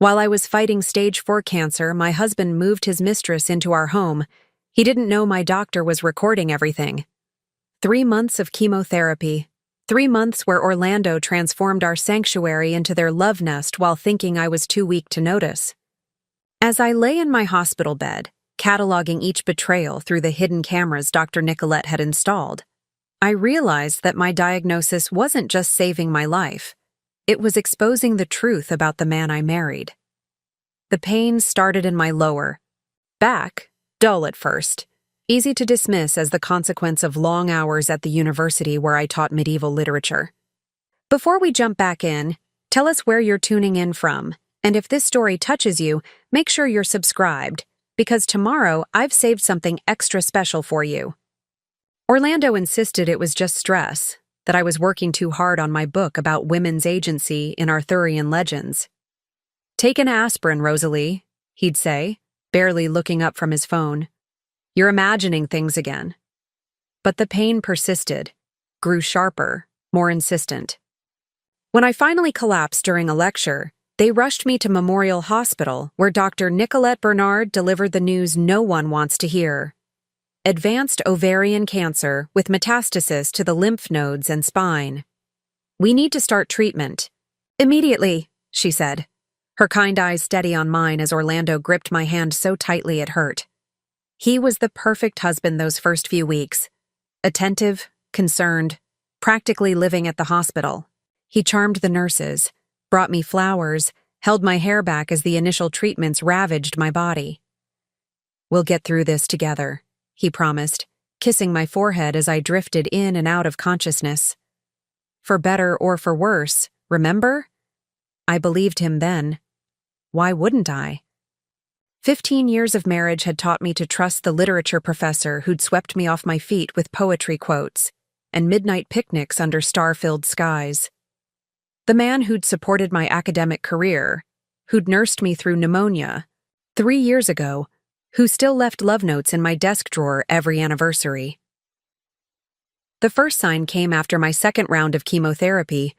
While I was fighting stage 4 cancer, my husband moved his mistress into our home. He didn't know my doctor was recording everything. 3 months of chemotherapy. 3 months where Orlando transformed our sanctuary into their love nest while thinking I was too weak to notice. As I lay in my hospital bed, cataloging each betrayal through the hidden cameras Dr. Nicolette had installed, I realized that my diagnosis wasn't just saving my life. It was exposing the truth about the man I married. The pain started in my lower back, dull at first, easy to dismiss as the consequence of long hours at the university where I taught medieval literature. Before we jump back in, tell us where you're tuning in from, and if this story touches you, make sure you're subscribed, because tomorrow I've saved something extra special for you. Orlando insisted it was just stress, that I was working too hard on my book about women's agency in Arthurian legends. "Take an aspirin, Rosalie," he'd say, barely looking up from his phone. "You're imagining things again." But the pain persisted, grew sharper, more insistent. When I finally collapsed during a lecture, they rushed me to Memorial Hospital, where Dr. Nicolette Bernard delivered the news no one wants to hear. Advanced ovarian cancer with metastasis to the lymph nodes and spine. "We need to start treatment." "Immediately," she said, her kind eyes steady on mine as Orlando gripped my hand so tightly it hurt. He was the perfect husband those first few weeks. Attentive, concerned, practically living at the hospital. He charmed the nurses, brought me flowers, held my hair back as the initial treatments ravaged my body. "We'll get through this together," he promised, kissing my forehead as I drifted in and out of consciousness. For better or for worse, remember? I believed him then. Why wouldn't I? 15 years of marriage had taught me to trust the literature professor who'd swept me off my feet with poetry quotes and midnight picnics under star-filled skies. The man who'd supported my academic career, who'd nursed me through pneumonia 3 years ago, who still left love notes in my desk drawer every anniversary. The first sign came after my second round of chemotherapy,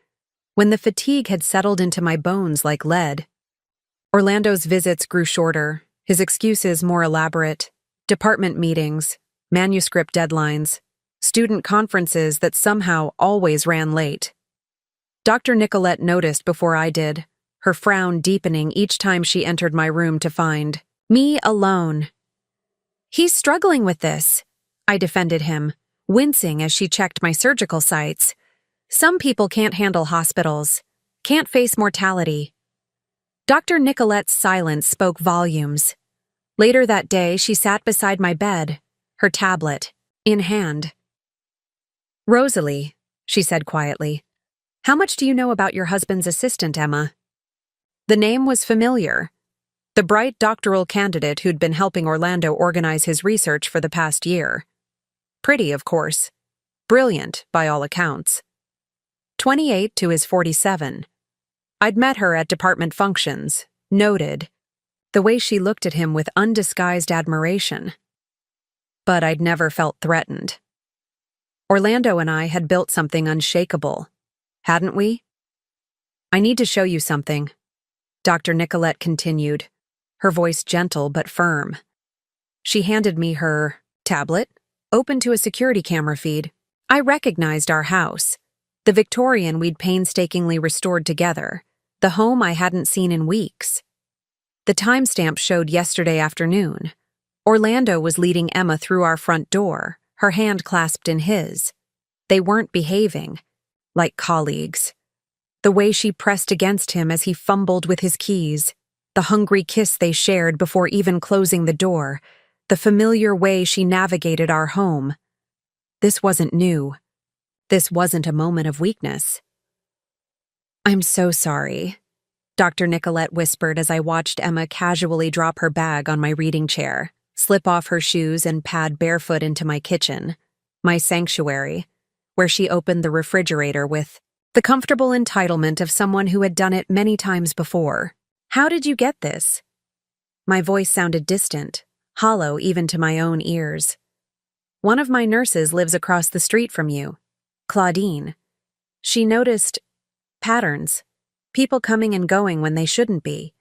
when the fatigue had settled into my bones like lead. Orlando's visits grew shorter, his excuses more elaborate. Department meetings, manuscript deadlines, student conferences that somehow always ran late. Dr. Nicolette noticed before I did, her frown deepening each time she entered my room to find me alone. "He's struggling with this," I defended him, wincing as she checked my surgical sites. "Some people can't handle hospitals, can't face mortality." Dr. Nicolette's silence spoke volumes. Later that day, she sat beside my bed, her tablet in hand. "Rosalie," she said quietly, "how much do you know about your husband's assistant, Emma?" The name was familiar. The bright doctoral candidate who'd been helping Orlando organize his research for the past year. Pretty, of course. Brilliant, by all accounts. 28 to his 47. I'd met her at department functions, noted, the way she looked at him with undisguised admiration. But I'd never felt threatened. Orlando and I had built something unshakable, hadn't we? "I need to show you something," Dr. Nicolette continued, her voice gentle but firm. She handed me her tablet, open to a security camera feed. I recognized our house, the Victorian we'd painstakingly restored together, the home I hadn't seen in weeks. The timestamp showed yesterday afternoon. Orlando was leading Emma through our front door, her hand clasped in his. They weren't behaving like colleagues. The way she pressed against him as he fumbled with his keys, the hungry kiss they shared before even closing the door, the familiar way she navigated our home. This wasn't new. This wasn't a moment of weakness. "I'm so sorry," Dr. Nicolette whispered as I watched Emma casually drop her bag on my reading chair, slip off her shoes and pad barefoot into my kitchen, my sanctuary, where she opened the refrigerator with the comfortable entitlement of someone who had done it many times before. "How did you get this?" My voice sounded distant, hollow even to my own ears. "One of my nurses lives across the street from you, Claudine. She noticed patterns, people coming and going when they shouldn't be.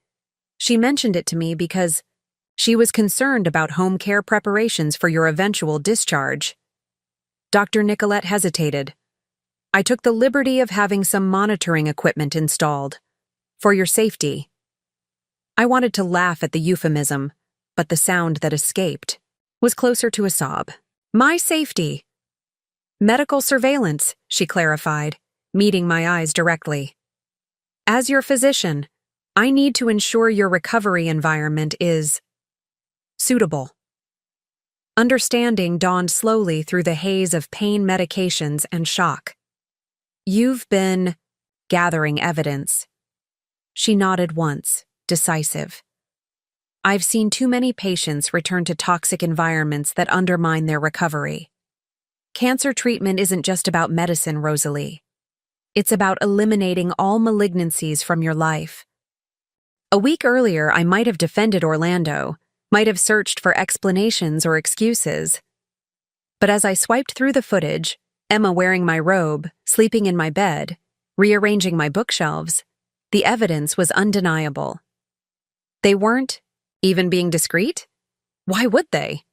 She mentioned it to me because she was concerned about home care preparations for your eventual discharge. Dr. Nicolette hesitated. I took the liberty of having some monitoring equipment installed. For your safety. I wanted to laugh at the euphemism, but the sound that escaped was closer to a sob. My safety. Medical surveillance, she clarified, meeting my eyes directly. As your physician, I need to ensure your recovery environment is suitable. Understanding dawned slowly through the haze of pain medications and shock. You've been gathering evidence. She nodded once, decisive. I've seen too many patients return to toxic environments that undermine their recovery. Cancer treatment isn't just about medicine, Rosalie. It's about eliminating all malignancies from your life. A week earlier, I might have defended Orlando, might have searched for explanations or excuses. But as I swiped through the footage, Emma wearing my robe, sleeping in my bed, rearranging my bookshelves, the evidence was undeniable. They weren't even being discreet? Why would they?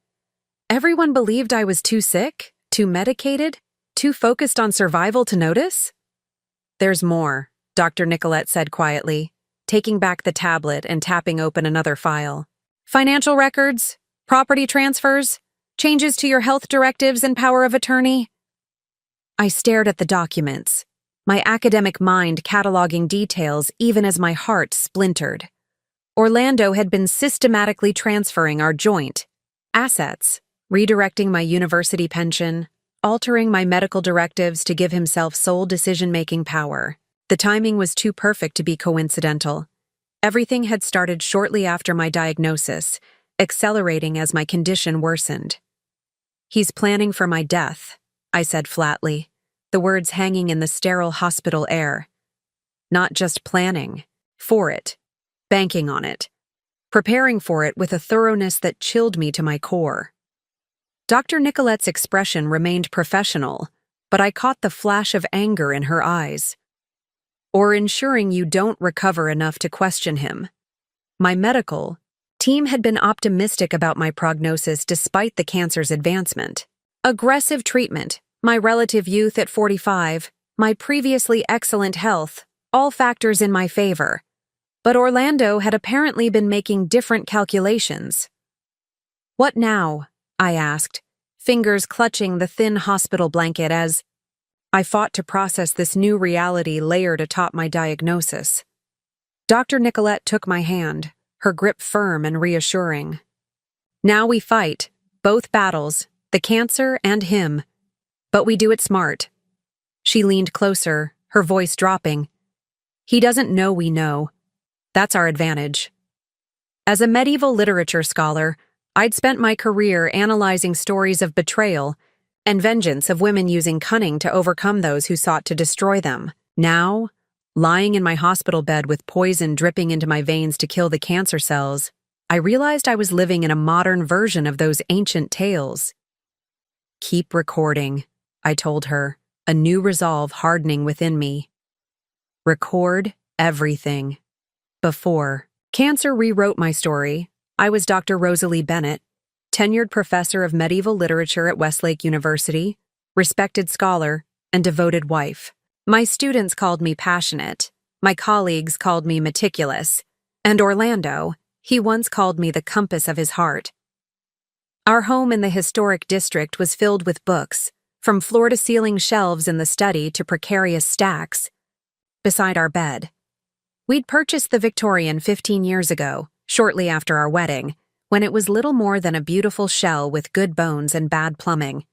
Everyone believed I was too sick, too medicated, too focused on survival to notice? There's more, Dr. Nicolette said quietly, taking back the tablet and tapping open another file. Financial records, property transfers, changes to your health directives and power of attorney. I stared at the documents, my academic mind cataloging details even as my heart splintered. Orlando had been systematically transferring our joint assets, redirecting my university pension, altering my medical directives to give himself sole decision-making power. The timing was too perfect to be coincidental. Everything had started shortly after my diagnosis, accelerating as my condition worsened. He's planning for my death, I said flatly, the words hanging in the sterile hospital air. Not just planning, for it, banking on it, preparing for it with a thoroughness that chilled me to my core. Dr. Nicolette's expression remained professional, but I caught the flash of anger in her eyes. Or ensuring you don't recover enough to question him. My medical team had been optimistic about my prognosis despite the cancer's advancement. Aggressive treatment, my relative youth at 45, my previously excellent health, all factors in my favor. But Orlando had apparently been making different calculations. What now? I asked, fingers clutching the thin hospital blanket as I fought to process this new reality layered atop my diagnosis. Dr. Nicolette took my hand, her grip firm and reassuring. Now we fight, both battles, the cancer and him. But we do it smart. She leaned closer, her voice dropping. He doesn't know we know. That's our advantage. As a medieval literature scholar, I'd spent my career analyzing stories of betrayal and vengeance of women using cunning to overcome those who sought to destroy them. Now, lying in my hospital bed with poison dripping into my veins to kill the cancer cells, I realized I was living in a modern version of those ancient tales. Keep recording, I told her, a new resolve hardening within me. Record everything. Before cancer rewrote my story, I was Dr. Rosalie Bennett, tenured professor of medieval literature at Westlake University, respected scholar, and devoted wife. My students called me passionate, my colleagues called me meticulous, and Orlando, he once called me the compass of his heart. Our home in the historic district was filled with books, from floor-to-ceiling shelves in the study to precarious stacks beside our bed. We'd purchased the Victorian 15 years ago, shortly after our wedding, when it was little more than a beautiful shell with good bones and bad plumbing.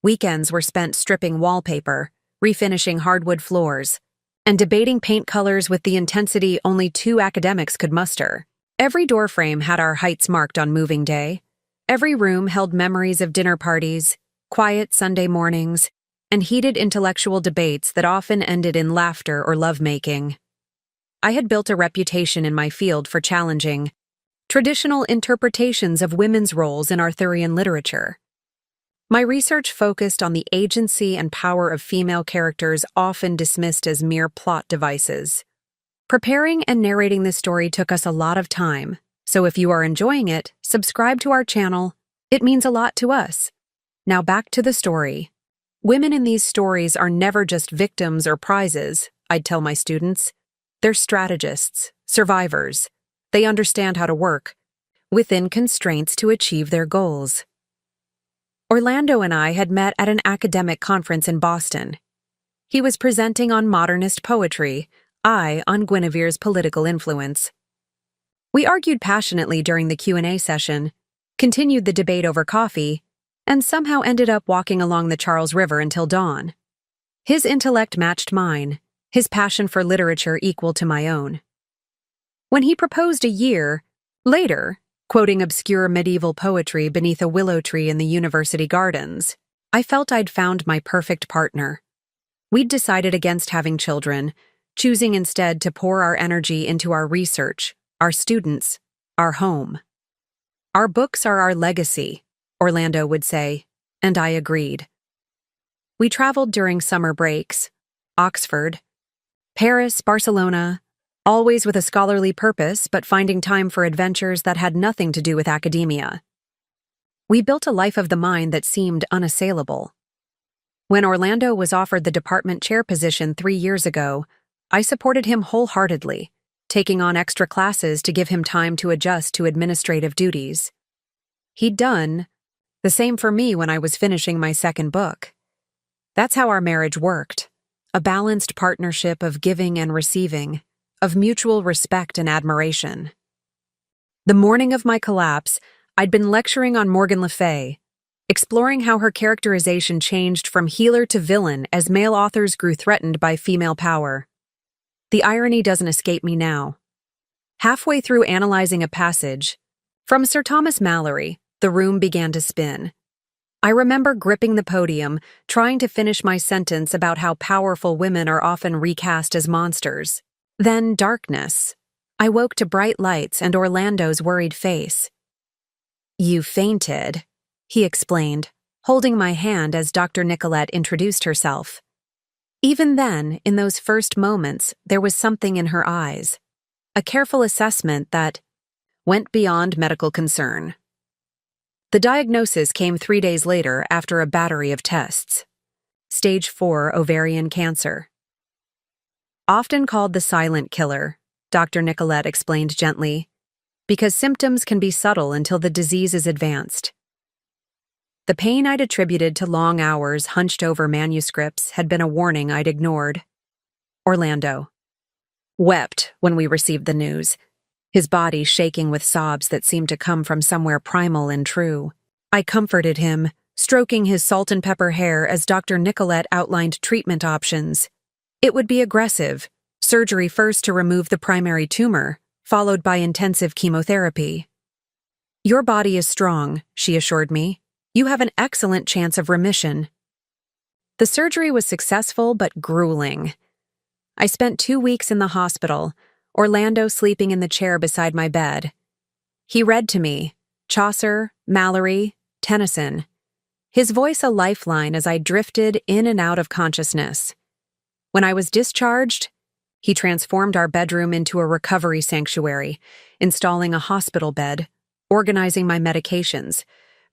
Weekends were spent stripping wallpaper, refinishing hardwood floors, and debating paint colors with the intensity only two academics could muster. Every doorframe had our heights marked on moving day. Every room held memories of dinner parties, quiet Sunday mornings, and heated intellectual debates that often ended in laughter or lovemaking. I had built a reputation in my field for challenging traditional interpretations of women's roles in Arthurian literature. My research focused on the agency and power of female characters often dismissed as mere plot devices. Preparing and narrating this story took us a lot of time, so if you are enjoying it, subscribe to our channel. It means a lot to us. Now back to the story. Women in these stories are never just victims or prizes, I'd tell my students. They're strategists, survivors. They understand how to work within constraints to achieve their goals. Orlando and I had met at an academic conference in Boston. He was presenting on modernist poetry, I on Guinevere's political influence. We argued passionately during the Q&A session, continued the debate over coffee, and somehow ended up walking along the Charles River until dawn. His intellect matched mine, his passion for literature equal to my own. When he proposed a year later, quoting obscure medieval poetry beneath a willow tree in the university gardens, I felt I'd found my perfect partner. We'd decided against having children, choosing instead to pour our energy into our research, our students, our home. Our books are our legacy, Orlando would say, and I agreed. We traveled during summer breaks, Oxford, Paris, Barcelona, always with a scholarly purpose but finding time for adventures that had nothing to do with academia. We built a life of the mind that seemed unassailable. When Orlando was offered the department chair position 3 years ago, I supported him wholeheartedly, taking on extra classes to give him time to adjust to administrative duties. He'd done the same for me when I was finishing my second book. That's how our marriage worked, a balanced partnership of giving and receiving, of mutual respect and admiration. The morning of my collapse, I'd been lecturing on Morgan Le Fay, exploring how her characterization changed from healer to villain as male authors grew threatened by female power. The irony doesn't escape me now. Halfway through analyzing a passage, from Sir Thomas Malory, the room began to spin. I remember gripping the podium, trying to finish my sentence about how powerful women are often recast as monsters. Then darkness. I woke to bright lights and Orlando's worried face. "You fainted," he explained, holding my hand as Dr. Nicolette introduced herself. Even then, in those first moments, there was something in her eyes, a careful assessment that went beyond medical concern. The diagnosis came 3 days later after a battery of tests. Stage 4 ovarian cancer. Often called the silent killer, Dr. Nicolette explained gently, because symptoms can be subtle until the disease is advanced. The pain I'd attributed to long hours hunched over manuscripts had been a warning I'd ignored. Orlando wept when we received the news, his body shaking with sobs that seemed to come from somewhere primal and true. I comforted him, stroking his salt and pepper hair as Dr. Nicolette outlined treatment options. It would be aggressive, surgery first to remove the primary tumor, followed by intensive chemotherapy. "Your body is strong," she assured me. "You have an excellent chance of remission." The surgery was successful but grueling. I spent 2 weeks in the hospital, Orlando sleeping in the chair beside my bed. He read to me, Chaucer, Malory, Tennyson, his voice a lifeline as I drifted in and out of consciousness. When I was discharged, he transformed our bedroom into a recovery sanctuary, installing a hospital bed, organizing my medications,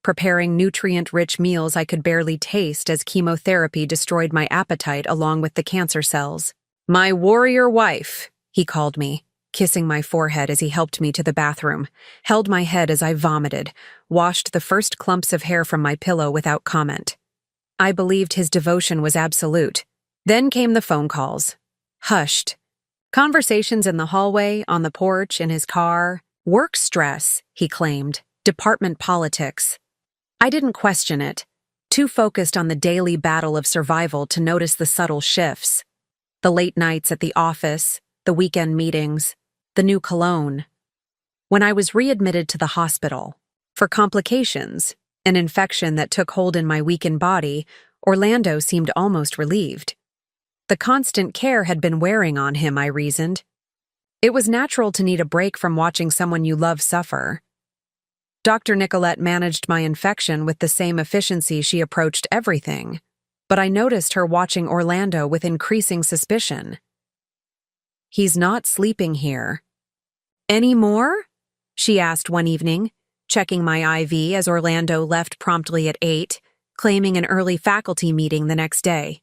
preparing nutrient-rich meals I could barely taste as chemotherapy destroyed my appetite along with the cancer cells. "My warrior wife," he called me, kissing my forehead as he helped me to the bathroom, held my head as I vomited, washed the first clumps of hair from my pillow without comment. I believed his devotion was absolute. Then came the phone calls. Hushed. Conversations in the hallway, on the porch, in his car. Work stress, he claimed. Department politics. I didn't question it, too focused on the daily battle of survival to notice the subtle shifts. The late nights at the office, the weekend meetings, the new cologne. When I was readmitted to the hospital for complications, an infection that took hold in my weakened body, Orlando seemed almost relieved. The constant care had been wearing on him, I reasoned. It was natural to need a break from watching someone you love suffer. Dr. Nicolette managed my infection with the same efficiency she approached everything, but I noticed her watching Orlando with increasing suspicion. He's not sleeping here. Anymore? She asked one evening, checking my IV as Orlando left promptly at 8, claiming an early faculty meeting the next day.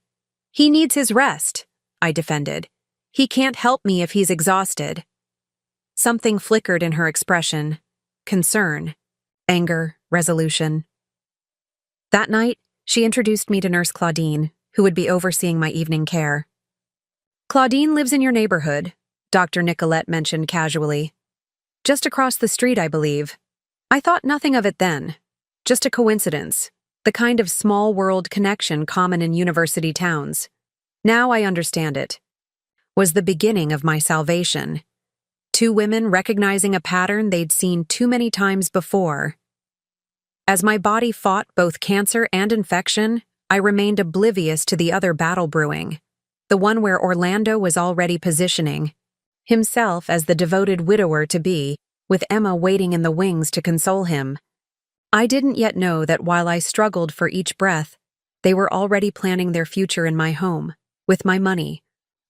He needs his rest, I defended. He can't help me if he's exhausted. Something flickered in her expression. Concern, anger, resolution. That night, she introduced me to Nurse Claudine, who would be overseeing my evening care. Claudine lives in your neighborhood, Dr. Nicolette mentioned casually. Just across the street, I believe. I thought nothing of it then. Just a coincidence, the kind of small world connection common in university towns. Now I understand it. Was the beginning of my salvation. Two women recognizing a pattern they'd seen too many times before. As my body fought both cancer and infection, I remained oblivious to the other battle brewing, the one where Orlando was already positioning himself as the devoted widower-to-be, with Emma waiting in the wings to console him. I didn't yet know that while I struggled for each breath, they were already planning their future in my home, with my money,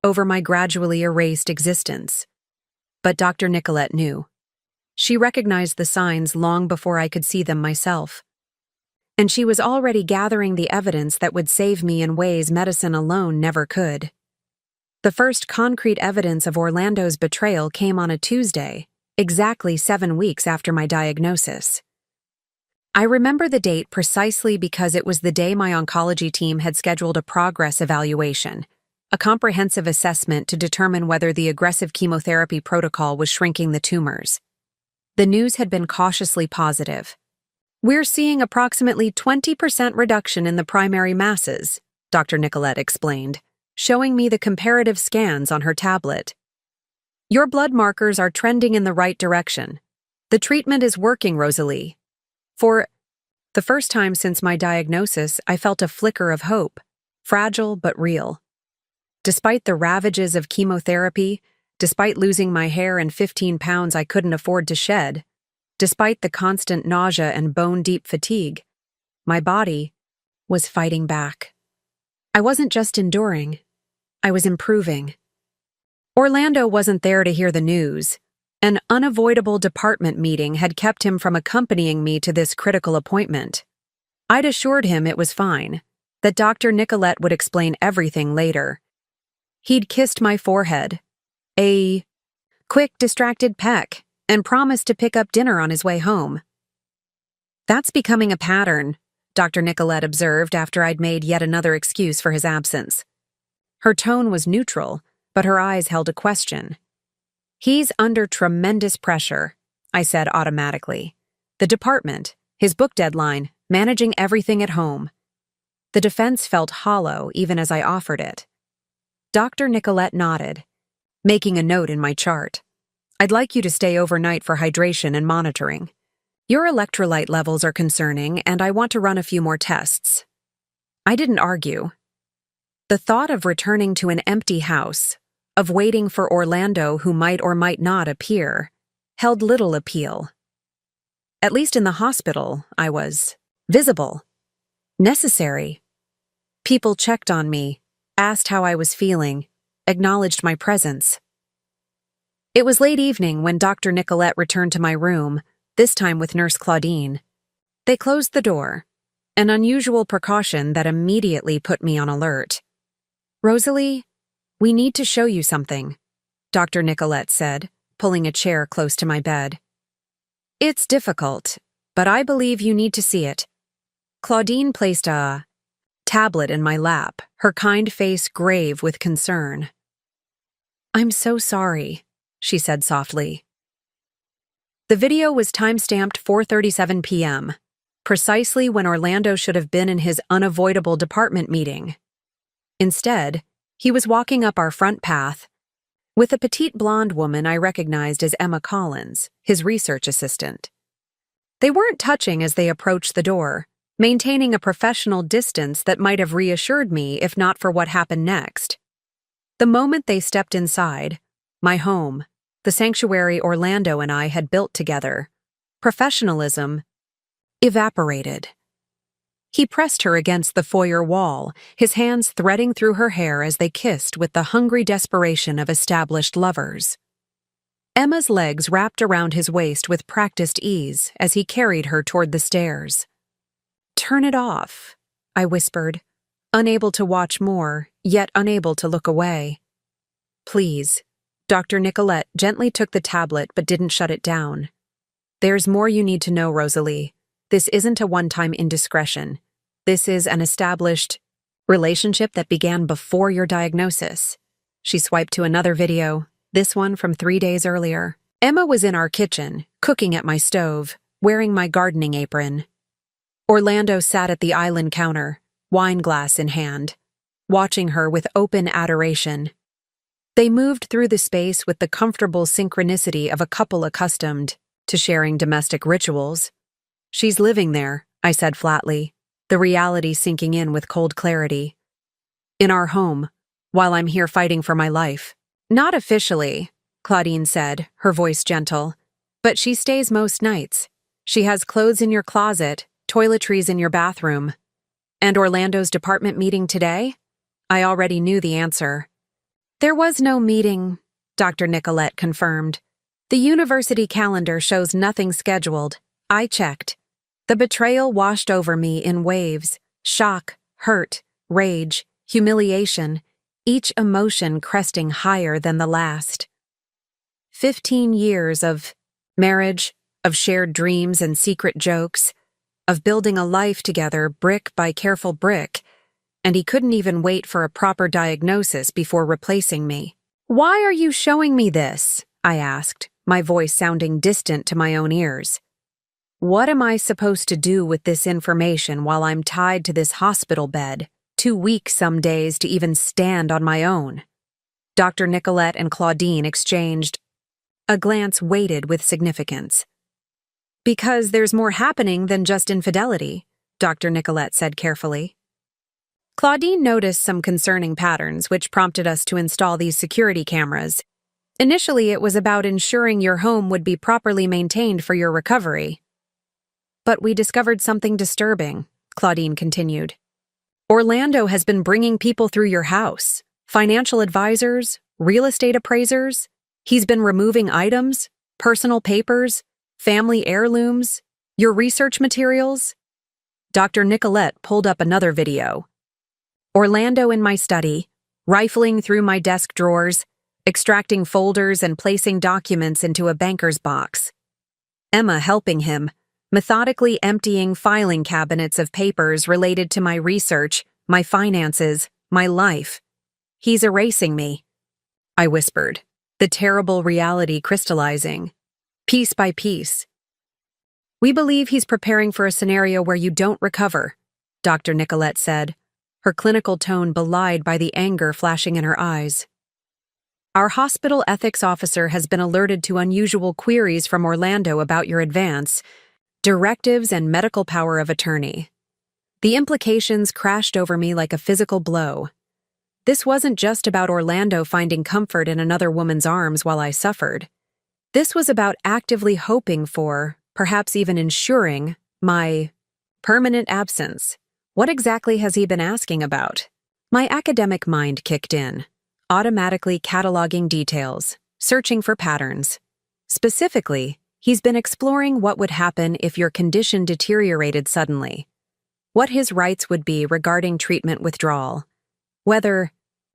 over my gradually erased existence. But Dr. Nicolette knew. She recognized the signs long before I could see them myself. And she was already gathering the evidence that would save me in ways medicine alone never could. The first concrete evidence of Orlando's betrayal came on a Tuesday, exactly 7 weeks after my diagnosis. I remember the date precisely because it was the day my oncology team had scheduled a progress evaluation, a comprehensive assessment to determine whether the aggressive chemotherapy protocol was shrinking the tumors. The news had been cautiously positive. We're seeing approximately 20% reduction in the primary masses, Dr. Nicolette explained, showing me the comparative scans on her tablet. Your blood markers are trending in the right direction. The treatment is working, Rosalie. For the first time since my diagnosis, I felt a flicker of hope, fragile but real. Despite the ravages of chemotherapy, despite losing my hair and 15 pounds I couldn't afford to shed, despite the constant nausea and bone-deep fatigue, my body was fighting back. I wasn't just enduring, I was improving. Orlando wasn't there to hear the news. An unavoidable department meeting had kept him from accompanying me to this critical appointment. I'd assured him it was fine, that Dr. Nicolette would explain everything later. He'd kissed my forehead, a quick, distracted peck, and promised to pick up dinner on his way home. That's becoming a pattern, Dr. Nicolette observed after I'd made yet another excuse for his absence. Her tone was neutral, but her eyes held a question. He's under tremendous pressure, I said automatically. The department, his book deadline, managing everything at home. The defense felt hollow even as I offered it. Dr. Nicolette nodded, making a note in my chart. I'd like you to stay overnight for hydration and monitoring. Your electrolyte levels are concerning, and I want to run a few more tests. I didn't argue. The thought of returning to an empty house, of waiting for Orlando who might or might not appear, held little appeal. At least in the hospital, I was visible, necessary. People checked on me, asked how I was feeling, acknowledged my presence. It was late evening when Dr. Nicolette returned to my room, this time with Nurse Claudine. They closed the door, an unusual precaution that immediately put me on alert. Rosalie, we need to show you something, Dr. Nicolette said, pulling a chair close to my bed. It's difficult, but I believe you need to see it. Claudine placed a tablet in my lap, her kind face grave with concern. I'm so sorry, she said softly. The video was time-stamped 4:37 p.m., precisely when Orlando should have been in his unavoidable department meeting. Instead, he was walking up our front path with a petite blonde woman I recognized as Emma Collins, his research assistant. They weren't touching as they approached the door, maintaining a professional distance that might have reassured me if not for what happened next. The moment they stepped inside, my home, the sanctuary Orlando and I had built together, professionalism evaporated. He pressed her against the foyer wall, his hands threading through her hair as they kissed with the hungry desperation of established lovers. Emma's legs wrapped around his waist with practiced ease as he carried her toward the stairs. "Turn it off," I whispered, unable to watch more, yet unable to look away. "Please." Dr. Nicolette gently took the tablet but didn't shut it down. "There's more you need to know, Rosalie. This isn't a one-time indiscretion. This is an established relationship that began before your diagnosis." She swiped to another video, this one from 3 days earlier. Emma was in our kitchen, cooking at my stove, wearing my gardening apron. Orlando sat at the island counter, wine glass in hand, watching her with open adoration. They moved through the space with the comfortable synchronicity of a couple accustomed to sharing domestic rituals. "She's living there," I said flatly, the reality sinking in with cold clarity. "In our home, while I'm here fighting for my life." "Not officially," Claudine said, her voice gentle. "But she stays most nights. She has clothes in your closet, toiletries in your bathroom." "And Orlando's department meeting today?" I already knew the answer. "There was no meeting," Dr. Nicolette confirmed. "The university calendar shows nothing scheduled. I checked. The betrayal washed over me in waves: shock, hurt, rage, humiliation, each emotion cresting higher than the last. 15 years of marriage, of shared dreams and secret jokes, of building a life together brick by careful brick, and he couldn't even wait for a proper diagnosis before replacing me. "Why are you showing me this?" I asked, my voice sounding distant to my own ears. "What am I supposed to do with this information while I'm tied to this hospital bed, too weak some days to even stand on my own?" Dr. Nicolette and Claudine exchanged a glance weighted with significance. "Because there's more happening than just infidelity," Dr. Nicolette said carefully. Claudine noticed some concerning patterns, which prompted us to install these security cameras. "Initially, it was about ensuring your home would be properly maintained for your recovery. But we discovered something disturbing," Claudine continued. "Orlando has been bringing people through your house, financial advisors, real estate appraisers. He's been removing items, personal papers, family heirlooms, your research materials." Dr. Nicolette pulled up another video. "Orlando in my study, rifling through my desk drawers, extracting folders and placing documents into a banker's box. Emma helping him, methodically emptying filing cabinets of papers related to my research, my finances, my life. He's erasing me," I whispered, the terrible reality crystallizing, piece by piece. "We believe he's preparing for a scenario where you don't recover," Dr. Nicolette said, her clinical tone belied by the anger flashing in her eyes. "Our hospital ethics officer has been alerted to unusual queries from Orlando about your advance, directives and medical power of attorney." The implications crashed over me like a physical blow. This wasn't just about Orlando finding comfort in another woman's arms while I suffered. This was about actively hoping for, perhaps even ensuring, my permanent absence. What exactly has he been asking about? My academic mind kicked in, automatically cataloging details, searching for patterns. Specifically, he's been exploring what would happen if your condition deteriorated suddenly, what his rights would be regarding treatment withdrawal, whether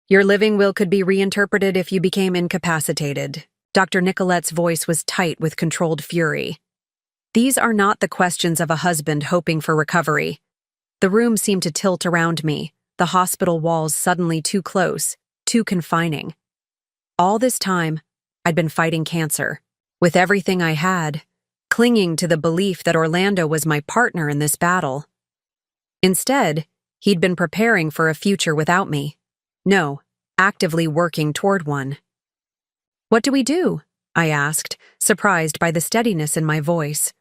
your living will could be reinterpreted if you became incapacitated. Dr. Nicolette's voice was tight with controlled fury. "These are not the questions of a husband hoping for recovery." The room seemed to tilt around me, the hospital walls suddenly too close, too confining. All this time, I'd been fighting cancer, with everything I had, clinging to the belief that Orlando was my partner in this battle. Instead, he'd been preparing for a future without me. No, actively working toward one. "What do we do?" I asked, surprised by the steadiness in my voice.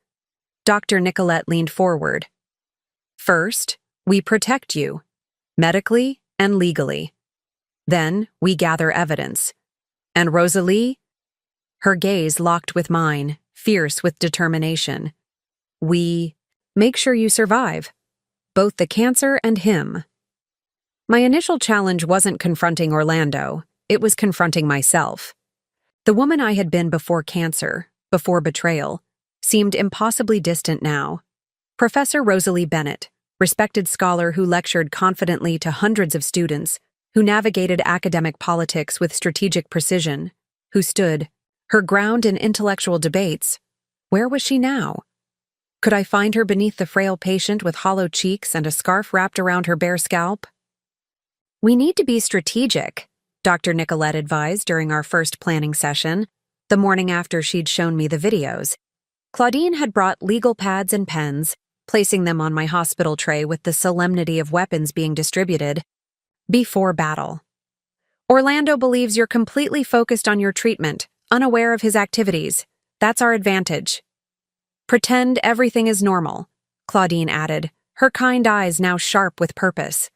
Dr. Nicolette leaned forward. "First, we protect you, medically and legally. Then, we gather evidence. And Rosalie?" Her gaze locked with mine, fierce with determination. "We make sure you survive." both the cancer and him. My initial challenge wasn't confronting Orlando, it was confronting myself. The woman I had been before cancer, before betrayal, seemed impossibly distant now. Professor Rosalie Bennett, respected scholar who lectured confidently to hundreds of students, who navigated academic politics with strategic precision, who stood her ground in intellectual debates, where was she now? Could I find her beneath the frail patient with hollow cheeks and a scarf wrapped around her bare scalp? "We need to be strategic," Dr. Nicolette advised during our first planning session, the morning after she'd shown me the videos. Claudine had brought legal pads and pens, placing them on my hospital tray with the solemnity of weapons being distributed. "Before battle. Orlando believes you're completely focused on your treatment, unaware of his activities. That's our advantage. Pretend everything is normal," Claudine added, her kind eyes now sharp with purpose.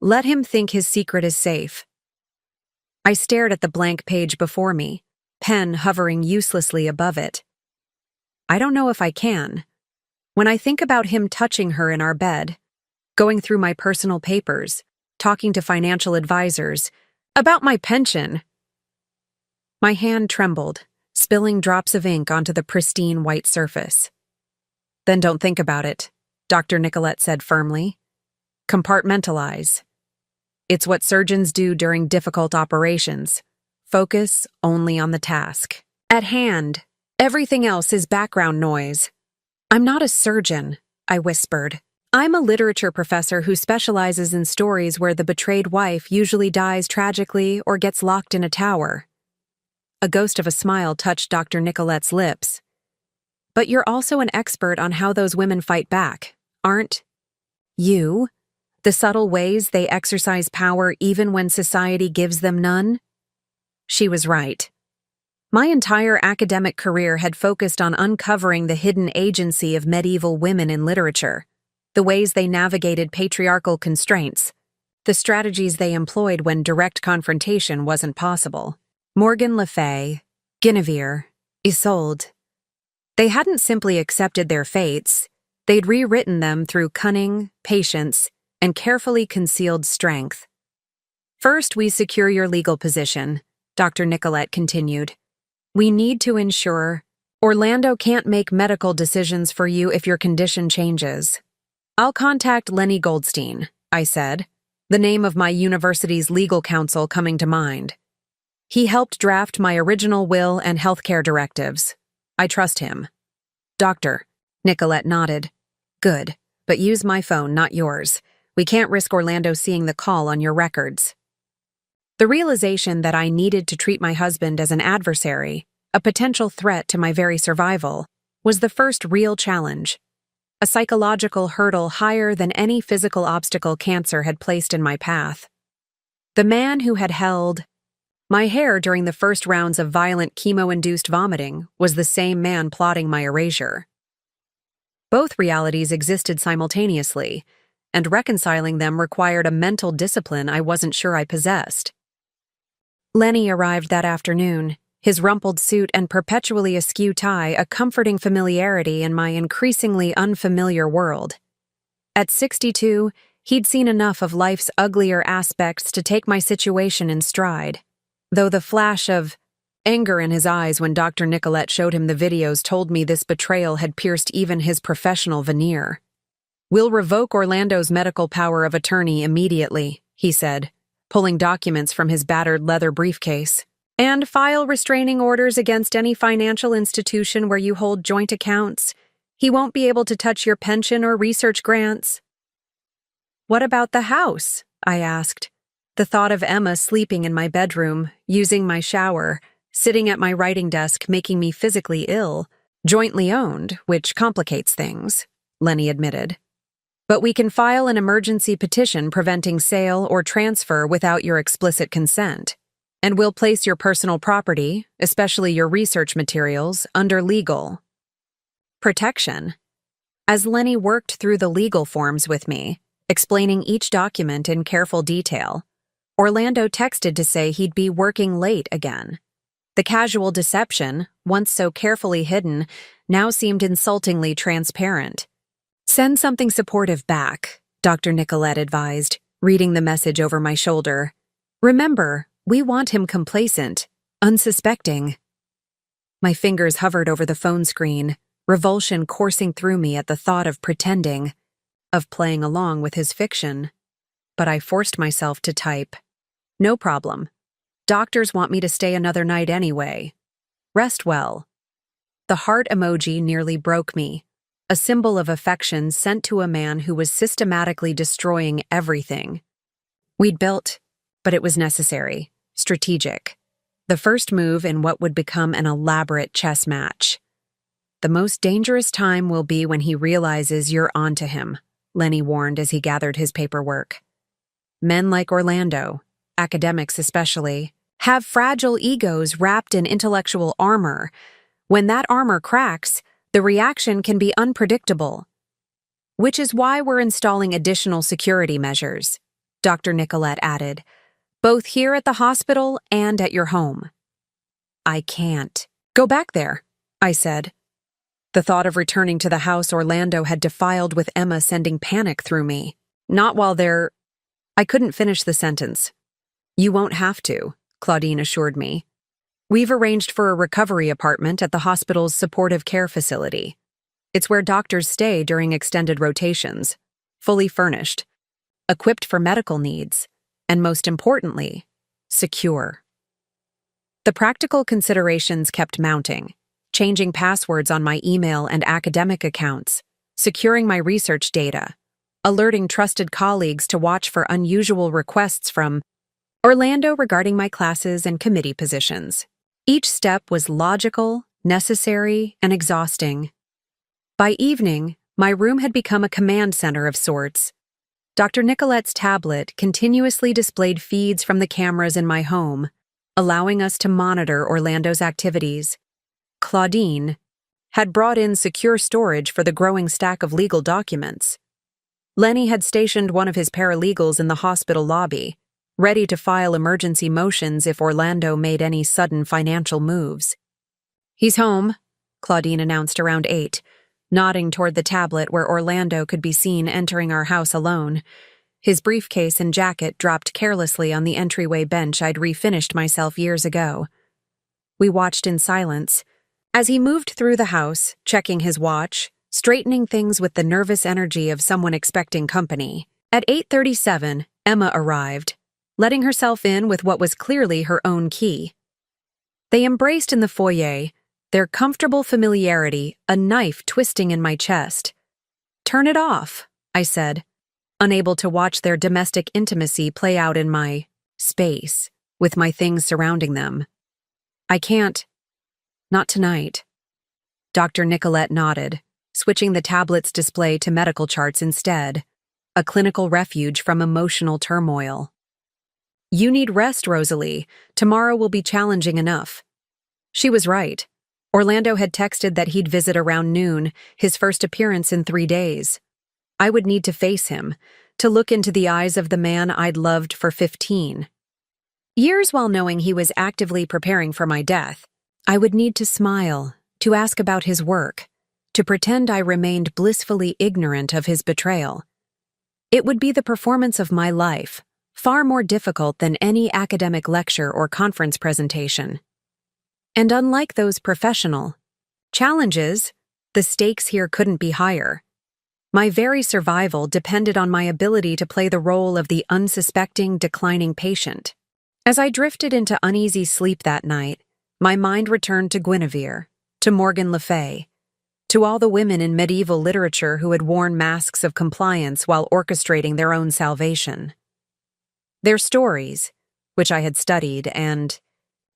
"Let him think his secret is safe." I stared at the blank page before me, pen hovering uselessly above it. I don't know if I can. When I think about him touching her in our bed, going through my personal papers, talking to financial advisors, about my pension. My hand trembled, spilling drops of ink onto the pristine white surface. "Then don't think about it," Dr. Nicolette said firmly. "Compartmentalize. It's what surgeons do during difficult operations. Focus only on the task at hand. Everything else is background noise." "I'm not a surgeon," I whispered. "I'm a literature professor who specializes in stories where the betrayed wife usually dies tragically or gets locked in a tower." A ghost of a smile touched Dr. Nicolette's lips. "But you're also an expert on how those women fight back, aren't you? The subtle ways they exercise power even when society gives them none?" She was right. My entire academic career had focused on uncovering the hidden agency of medieval women in literature, the ways they navigated patriarchal constraints, the strategies they employed when direct confrontation wasn't possible. Morgan Le Fay, Guinevere, Isolde. They hadn't simply accepted their fates, they'd rewritten them through cunning, patience, and carefully concealed strength. "First, we secure your legal position," Dr. Nicolette continued. "We need to ensure Orlando can't make medical decisions for you if your condition changes." "I'll contact Lenny Goldstein," I said, the name of my university's legal counsel coming to mind. "He helped draft my original will and healthcare directives. I trust him." "Doctor," Nicolette nodded. "Good, but use my phone, not yours. We can't risk Orlando seeing the call on your records." The realization that I needed to treat my husband as an adversary, a potential threat to my very survival, was the first real challenge, a psychological hurdle higher than any physical obstacle cancer had placed in my path. The man who had held my hair during the first rounds of violent chemo-induced vomiting was the same man plotting my erasure. Both realities existed simultaneously, and reconciling them required a mental discipline I wasn't sure I possessed. Lenny arrived that afternoon, his rumpled suit and perpetually askew tie a comforting familiarity in my increasingly unfamiliar world. At 62, he'd seen enough of life's uglier aspects to take my situation in stride, though the flash of anger in his eyes when Dr. Nicolette showed him the videos told me this betrayal had pierced even his professional veneer. "We'll revoke Orlando's medical power of attorney immediately," he said, pulling documents from his battered leather briefcase, "and file restraining orders against any financial institution where you hold joint accounts. He won't be able to touch your pension or research grants." "What about the house?" I asked, the thought of Emma sleeping in my bedroom, using my shower, sitting at my writing desk making me physically ill. "Jointly owned, which complicates things," Lenny admitted. "But we can file an emergency petition preventing sale or transfer without your explicit consent. And we'll place your personal property, especially your research materials, under legal protection." As Lenny worked through the legal forms with me, explaining each document in careful detail, Orlando texted to say he'd be working late again. The casual deception, once so carefully hidden, now seemed insultingly transparent. "Send something supportive back," Dr. Nicolette advised, reading the message over my shoulder. Remember, we want him complacent, unsuspecting. My fingers hovered over the phone screen, revulsion coursing through me at the thought of pretending, of playing along with his fiction. But I forced myself to type. No problem. Doctors want me to stay another night anyway. Rest well. The heart emoji nearly broke me, a symbol of affection sent to a man who was systematically destroying everything. We'd built, but it was necessary, strategic. The first move in what would become an elaborate chess match. The most dangerous time will be when he realizes you're onto him, Lenny warned as he gathered his paperwork. Men like Orlando, academics especially, have fragile egos wrapped in intellectual armor. When that armor cracks, the reaction can be unpredictable. Which is why we're installing additional security measures, Dr. Nicolette added, both here at the hospital and at your home. I can't. Go back there, I said. The thought of returning to the house Orlando had defiled with Emma sending panic through me. Not while they're... I couldn't finish the sentence. You won't have to, Claudine assured me. We've arranged for a recovery apartment at the hospital's supportive care facility. It's where doctors stay during extended rotations, fully furnished, equipped for medical needs, and most importantly, secure. The practical considerations kept mounting, changing passwords on my email and academic accounts, securing my research data, alerting trusted colleagues to watch for unusual requests from Orlando regarding my classes and committee positions. Each step was logical, necessary, and exhausting. By evening, my room had become a command center of sorts. Dr. Nicolette's tablet continuously displayed feeds from the cameras in my home, allowing us to monitor Orlando's activities. Claudine had brought in secure storage for the growing stack of legal documents. Lenny had stationed one of his paralegals in the hospital lobby, ready to file emergency motions if Orlando made any sudden financial moves. He's home, Claudine announced around 8, nodding toward the tablet where Orlando could be seen entering our house alone. His briefcase and jacket dropped carelessly on the entryway bench I'd refinished myself years ago. We watched in silence. As he moved through the house, checking his watch, straightening things with the nervous energy of someone expecting company. At 8:37, Emma arrived, letting herself in with what was clearly her own key. They embraced in the foyer, their comfortable familiarity a knife twisting in my chest. Turn it off, I said, unable to watch their domestic intimacy play out in my space, with my things surrounding them. I can't. Not tonight. Dr. Nicolette nodded, switching the tablet's display to medical charts instead, a clinical refuge from emotional turmoil. You need rest, Rosalie. Tomorrow will be challenging enough. She was right. Orlando had texted that he'd visit around noon, his first appearance in 3 days. I would need to face him, to look into the eyes of the man I'd loved for 15 years while knowing he was actively preparing for my death. I would need to smile, to ask about his work, to pretend I remained blissfully ignorant of his betrayal. It would be the performance of my life, far more difficult than any academic lecture or conference presentation. And unlike those professional challenges, the stakes here couldn't be higher. My very survival depended on my ability to play the role of the unsuspecting, declining patient. As I drifted into uneasy sleep that night, my mind returned to Guinevere, to Morgan Le Fay, to all the women in medieval literature who had worn masks of compliance while orchestrating their own salvation. Their stories, which I had studied and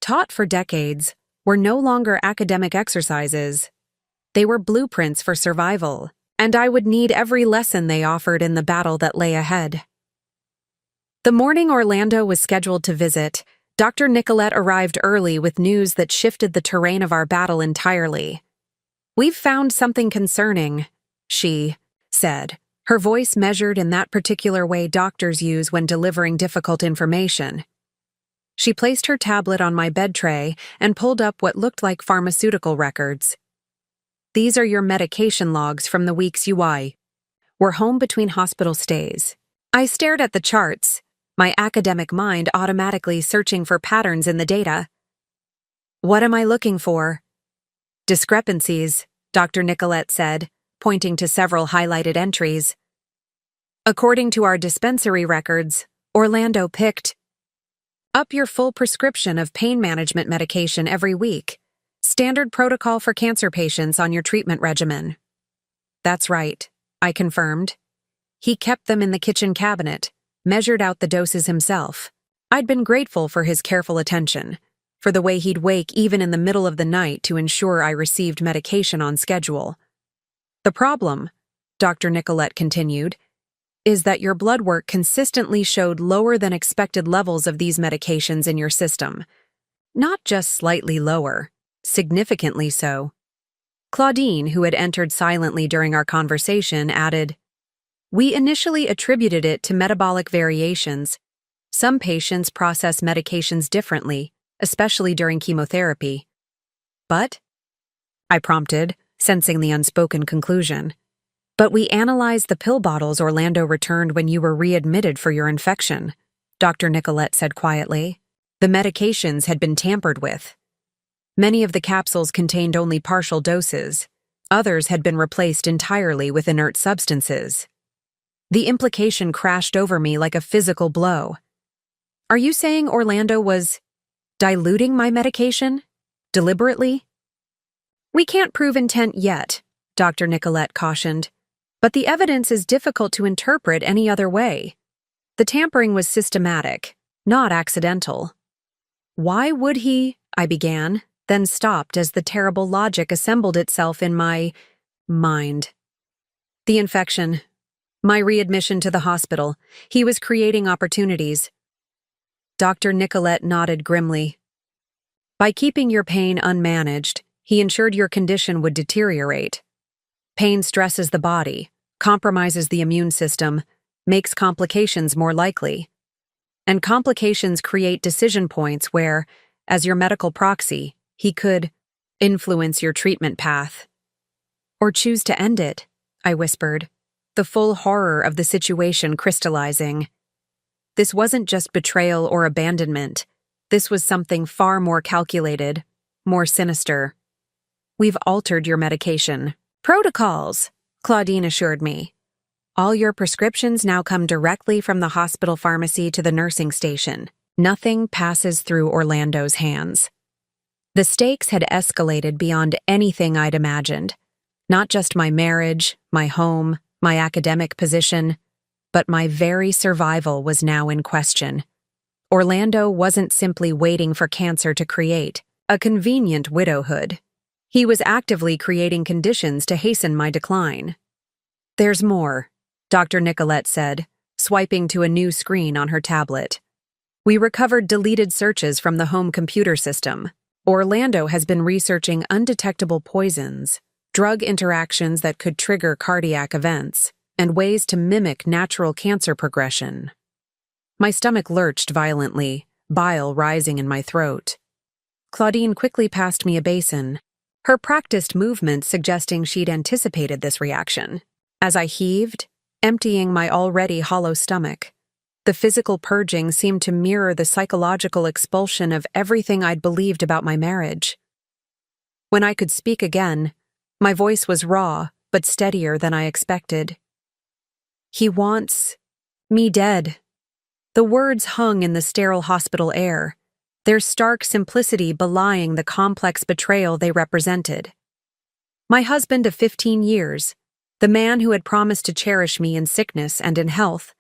taught for decades, were no longer academic exercises. They were blueprints for survival, and I would need every lesson they offered in the battle that lay ahead. The morning Orlando was scheduled to visit, Dr. Nicolette arrived early with news that shifted the terrain of our battle entirely. We've found something concerning, she said, her voice measured in that particular way doctors use when delivering difficult information. She placed her tablet on my bed tray and pulled up what looked like pharmaceutical records. These are your medication logs from the week's UI. were home between hospital stays. I stared at the charts, my academic mind automatically searching for patterns in the data. What am I looking for? Discrepancies, Dr. Nicolette said, pointing to several highlighted entries. According to our dispensary records, Orlando picked up your full prescription of pain management medication every week. Standard protocol for cancer patients on your treatment regimen. That's right, I confirmed. He kept them in the kitchen cabinet, measured out the doses himself. I'd been grateful for his careful attention, for the way he'd wake even in the middle of the night to ensure I received medication on schedule. The problem, Dr. Nicolette continued, is that your blood work consistently showed lower than expected levels of these medications in your system. Not just slightly lower, significantly so. Claudine, who had entered silently during our conversation, added, "We initially attributed it to metabolic variations. Some patients process medications differently, especially during chemotherapy." But? I prompted, sensing the unspoken conclusion. "But we analyzed the pill bottles Orlando returned when you were readmitted for your infection," Dr. Nicolette said quietly. "The medications had been tampered with. Many of the capsules contained only partial doses. Others had been replaced entirely with inert substances." The implication crashed over me like a physical blow. "Are you saying Orlando was diluting my medication? Deliberately?" "We can't prove intent yet," Dr. Nicolette cautioned. "But the evidence is difficult to interpret any other way. The tampering was systematic, not accidental." "Why would he?" I began, then stopped as the terrible logic assembled itself in my mind. The infection. My readmission to the hospital. He was creating opportunities. Dr. Nicolette nodded grimly. "By keeping your pain unmanaged, he ensured your condition would deteriorate. Pain stresses the body, compromises the immune system, makes complications more likely. And complications create decision points where, as your medical proxy, he could influence your treatment path." "Or choose to end it," I whispered, the full horror of the situation crystallizing. This wasn't just betrayal or abandonment. This was something far more calculated, more sinister. "We've altered your medication protocols," Claudine assured me. "All your prescriptions now come directly from the hospital pharmacy to the nursing station. Nothing passes through Orlando's hands." The stakes had escalated beyond anything I'd imagined. Not just my marriage, my home, my academic position, but my very survival was now in question. Orlando wasn't simply waiting for cancer to create a convenient widowhood. He was actively creating conditions to hasten my decline. "There's more," Dr. Nicolette said, swiping to a new screen on her tablet. "We recovered deleted searches from the home computer system. Orlando has been researching undetectable poisons, drug interactions that could trigger cardiac events, and ways to mimic natural cancer progression." My stomach lurched violently, bile rising in my throat. Claudine quickly passed me a basin, her practiced movements suggesting she'd anticipated this reaction. As I heaved, emptying my already hollow stomach, the physical purging seemed to mirror the psychological expulsion of everything I'd believed about my marriage. When I could speak again, my voice was raw but steadier than I expected. "He wants me dead." The words hung in the sterile hospital air, their stark simplicity belying the complex betrayal they represented. My husband of 15 years, the man who had promised to cherish me in sickness and in health,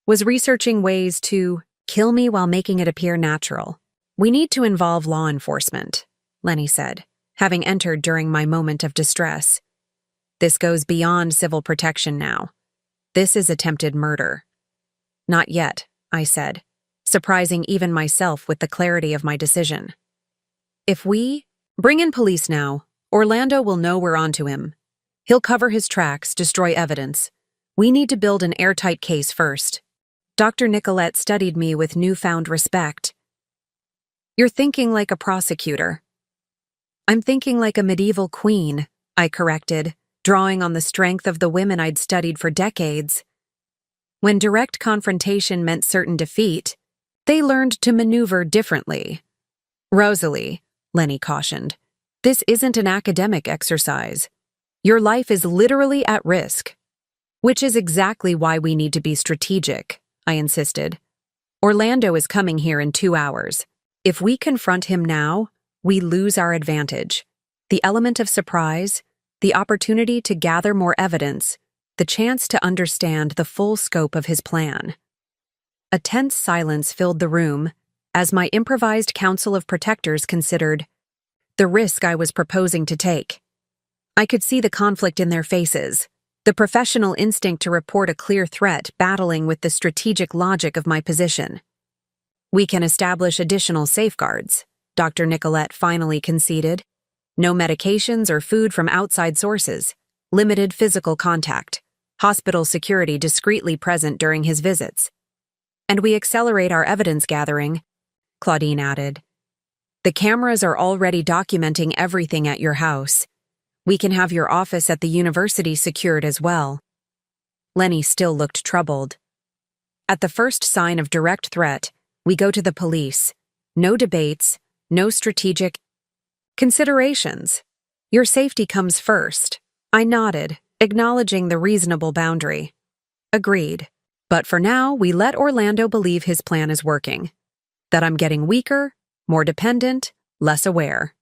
was researching ways to kill me while making it appear natural. "We need to involve law enforcement," Lenny said, having entered during my moment of distress. "This goes beyond civil protection now. This is attempted murder." "Not yet," I said, surprising even myself with the clarity of my decision. "If we bring in police now, Orlando will know we're onto him. He'll cover his tracks, destroy evidence. We need to build an airtight case first." Dr. Nicolette studied me with newfound respect. "You're thinking like a prosecutor." "I'm thinking like a medieval queen," I corrected, drawing on the strength of the women I'd studied for decades. When direct confrontation meant certain defeat, they learned to maneuver differently. "Rosalie," Lenny cautioned, "this isn't an academic exercise. Your life is literally at risk." "Which is exactly why we need to be strategic," I insisted. "Orlando is coming here in 2 hours. If we confront him now, we lose our advantage. The element of surprise, the opportunity to gather more evidence, the chance to understand the full scope of his plan." A tense silence filled the room as my improvised council of protectors considered the risk I was proposing to take. I could see the conflict in their faces, the professional instinct to report a clear threat battling with the strategic logic of my position. "We can establish additional safeguards," Dr. Nicolette finally conceded. "No medications or food from outside sources, limited physical contact, hospital security discreetly present during his visits. And we accelerate our evidence gathering," Claudine added. "The cameras are already documenting everything at your house. We can have your office at the university secured as well." Lenny still looked troubled. "At the first sign of direct threat, we go to the police. No debates, no strategic considerations. Your safety comes first." I nodded, acknowledging the reasonable boundary. "Agreed. But for now, we let Orlando believe his plan is working. That I'm getting weaker, more dependent, less aware."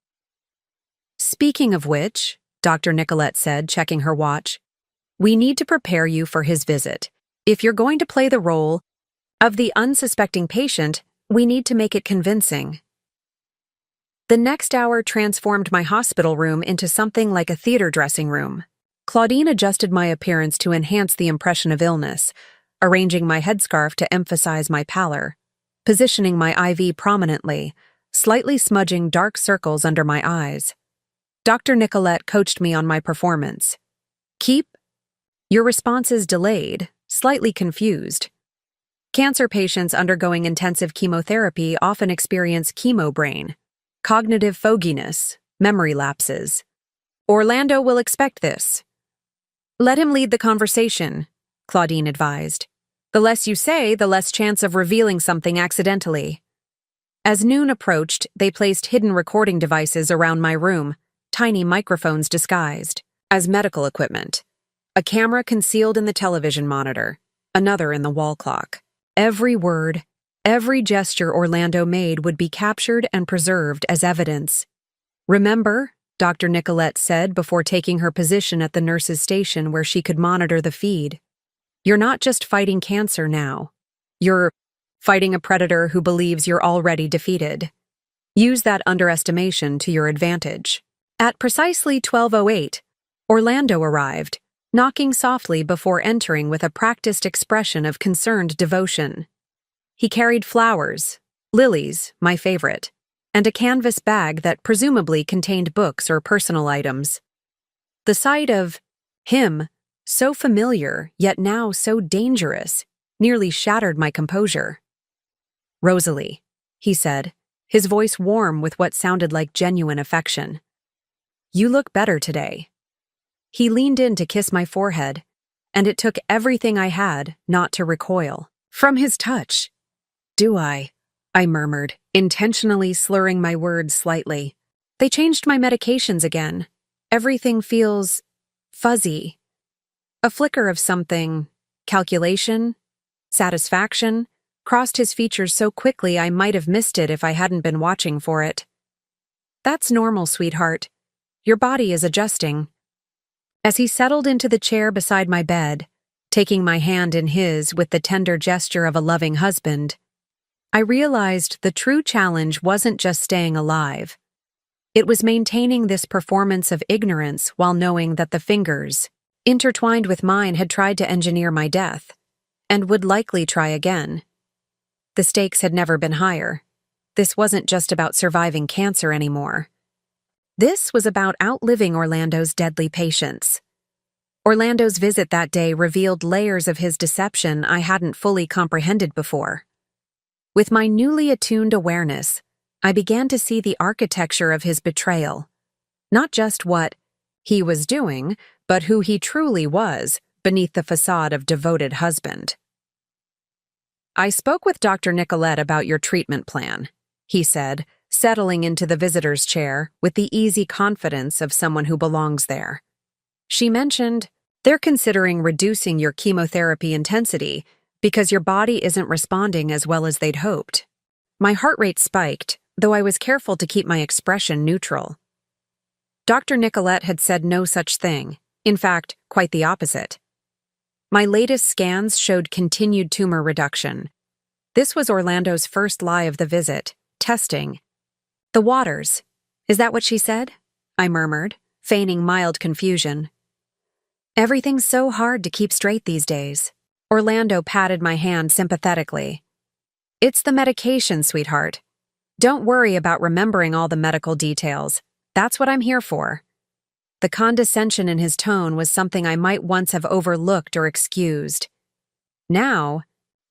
"Speaking of which," Dr. Nicolette said, checking her watch, "we need to prepare you for his visit. If you're going to play the role of the unsuspecting patient, we need to make it convincing." The next hour transformed my hospital room into something like a theater dressing room. Claudine adjusted my appearance to enhance the impression of illness, arranging my headscarf to emphasize my pallor, positioning my IV prominently, slightly smudging dark circles under my eyes. Dr. Nicolette coached me on my performance. "Keep your responses delayed, slightly confused. Cancer patients undergoing intensive chemotherapy often experience chemo brain, cognitive fogginess, memory lapses. Orlando will expect this." "Let him lead the conversation," Claudine advised. "The less you say, the less chance of revealing something accidentally." As noon approached, they placed hidden recording devices around my room, tiny microphones disguised as medical equipment. A camera concealed in the television monitor, another in the wall clock. Every word, every gesture Orlando made would be captured and preserved as evidence. "Remember," Dr. Nicolette said before taking her position at the nurse's station where she could monitor the feed, "you're not just fighting cancer now. You're fighting a predator who believes you're already defeated. Use that underestimation to your advantage." At precisely 12:08, Orlando arrived, knocking softly before entering with a practiced expression of concerned devotion. He carried flowers, lilies, my favorite, and a canvas bag that presumably contained books or personal items. The sight of him, so familiar yet now so dangerous, nearly shattered my composure. "Rosalie," he said, his voice warm with what sounded like genuine affection. "You look better today." He leaned in to kiss my forehead, and it took everything I had not to recoil from his touch. "Do I?" I murmured, intentionally slurring my words slightly. "They changed my medications again. Everything feels fuzzy." A flicker of something, calculation, satisfaction, crossed his features so quickly I might have missed it if I hadn't been watching for it. "That's normal, sweetheart. Your body is adjusting." As he settled into the chair beside my bed, taking my hand in his with the tender gesture of a loving husband, I realized the true challenge wasn't just staying alive. It was maintaining this performance of ignorance while knowing that the fingers, intertwined with mine, had tried to engineer my death, and would likely try again. The stakes had never been higher. This wasn't just about surviving cancer anymore. This was about outliving Orlando's deadly patience. Orlando's visit that day revealed layers of his deception I hadn't fully comprehended before. With my newly attuned awareness, I began to see the architecture of his betrayal. Not just what he was doing, but who he truly was beneath the facade of devoted husband. "I spoke with Dr. Nicolette about your treatment plan," he said, settling into the visitor's chair with the easy confidence of someone who belongs there. "She mentioned they're considering reducing your chemotherapy intensity because your body isn't responding as well as they'd hoped." My heart rate spiked, though I was careful to keep my expression neutral. Dr. Nicolette had said no such thing, in fact, quite the opposite. My latest scans showed continued tumor reduction. This was Orlando's first lie of the visit, testing. "The waters. Is that what she said?" I murmured, feigning mild confusion. "Everything's so hard to keep straight these days." Orlando patted my hand sympathetically. "It's the medication, sweetheart. Don't worry about remembering all the medical details. That's what I'm here for." The condescension in his tone was something I might once have overlooked or excused. Now,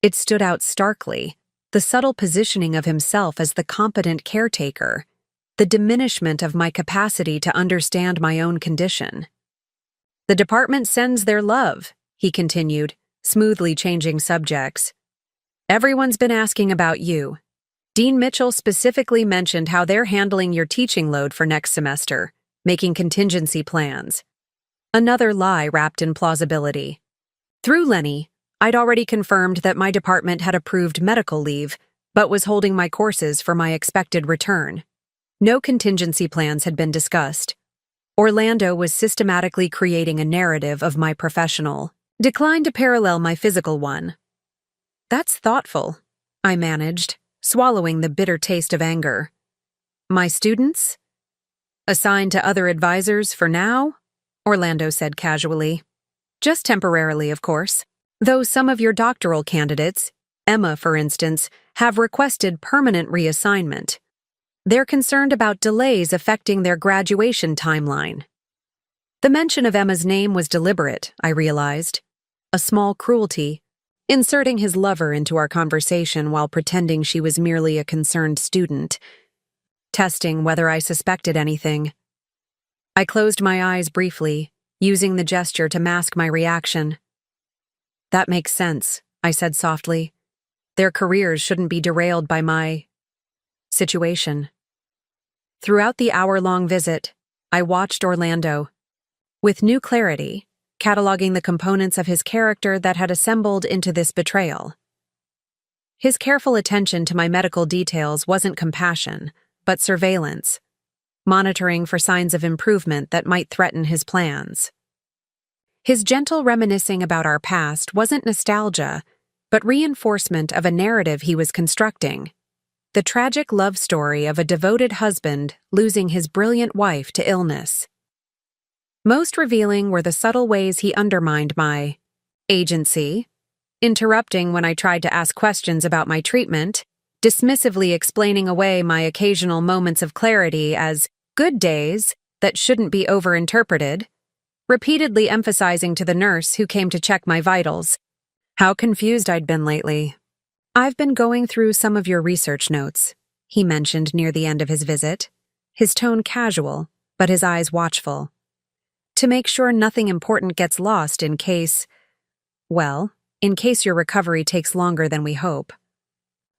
it stood out starkly, the subtle positioning of himself as the competent caretaker, the diminishment of my capacity to understand my own condition. "The department sends their love," he continued, smoothly changing subjects. "Everyone's been asking about you. Dean Mitchell specifically mentioned how they're handling your teaching load for next semester, making contingency plans." Another lie wrapped in plausibility. Through Lenny, I'd already confirmed that my department had approved medical leave, but was holding my courses for my expected return. No contingency plans had been discussed. Orlando was systematically creating a narrative of my professional decline to parallel my physical one. "That's thoughtful," I managed, swallowing the bitter taste of anger. "My students? Assigned to other advisors for now?" Orlando said casually. "Just temporarily, of course. Though some of your doctoral candidates, Emma for instance, have requested permanent reassignment. They're concerned about delays affecting their graduation timeline." The mention of Emma's name was deliberate, I realized. A small cruelty, inserting his lover into our conversation while pretending she was merely a concerned student, testing whether I suspected anything. I closed my eyes briefly, using the gesture to mask my reaction. "That makes sense," I said softly. "Their careers shouldn't be derailed by my situation." Throughout the hour-long visit, I watched Orlando, with new clarity, cataloging the components of his character that had assembled into this betrayal. His careful attention to my medical details wasn't compassion, but surveillance, monitoring for signs of improvement that might threaten his plans. His gentle reminiscing about our past wasn't nostalgia, but reinforcement of a narrative he was constructing. The tragic love story of a devoted husband losing his brilliant wife to illness. Most revealing were the subtle ways he undermined my agency, interrupting when I tried to ask questions about my treatment, dismissively explaining away my occasional moments of clarity as good days that shouldn't be overinterpreted, repeatedly emphasizing to the nurse who came to check my vitals how confused I'd been lately. "I've been going through some of your research notes," he mentioned near the end of his visit, his tone casual, but his eyes watchful. "To make sure nothing important gets lost in case your recovery takes longer than we hope.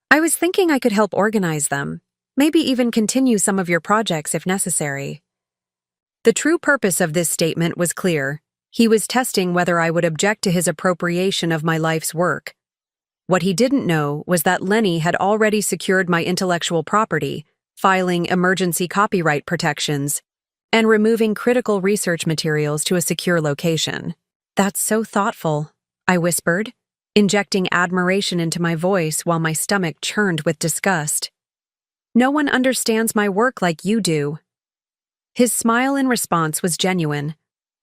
I was thinking I could help organize them, maybe even continue some of your projects if necessary." The true purpose of this statement was clear. He was testing whether I would object to his appropriation of my life's work. What he didn't know was that Lenny had already secured my intellectual property, filing emergency copyright protections, and removing critical research materials to a secure location. "That's so thoughtful," I whispered, injecting admiration into my voice while my stomach churned with disgust. "No one understands my work like you do." His smile in response was genuine,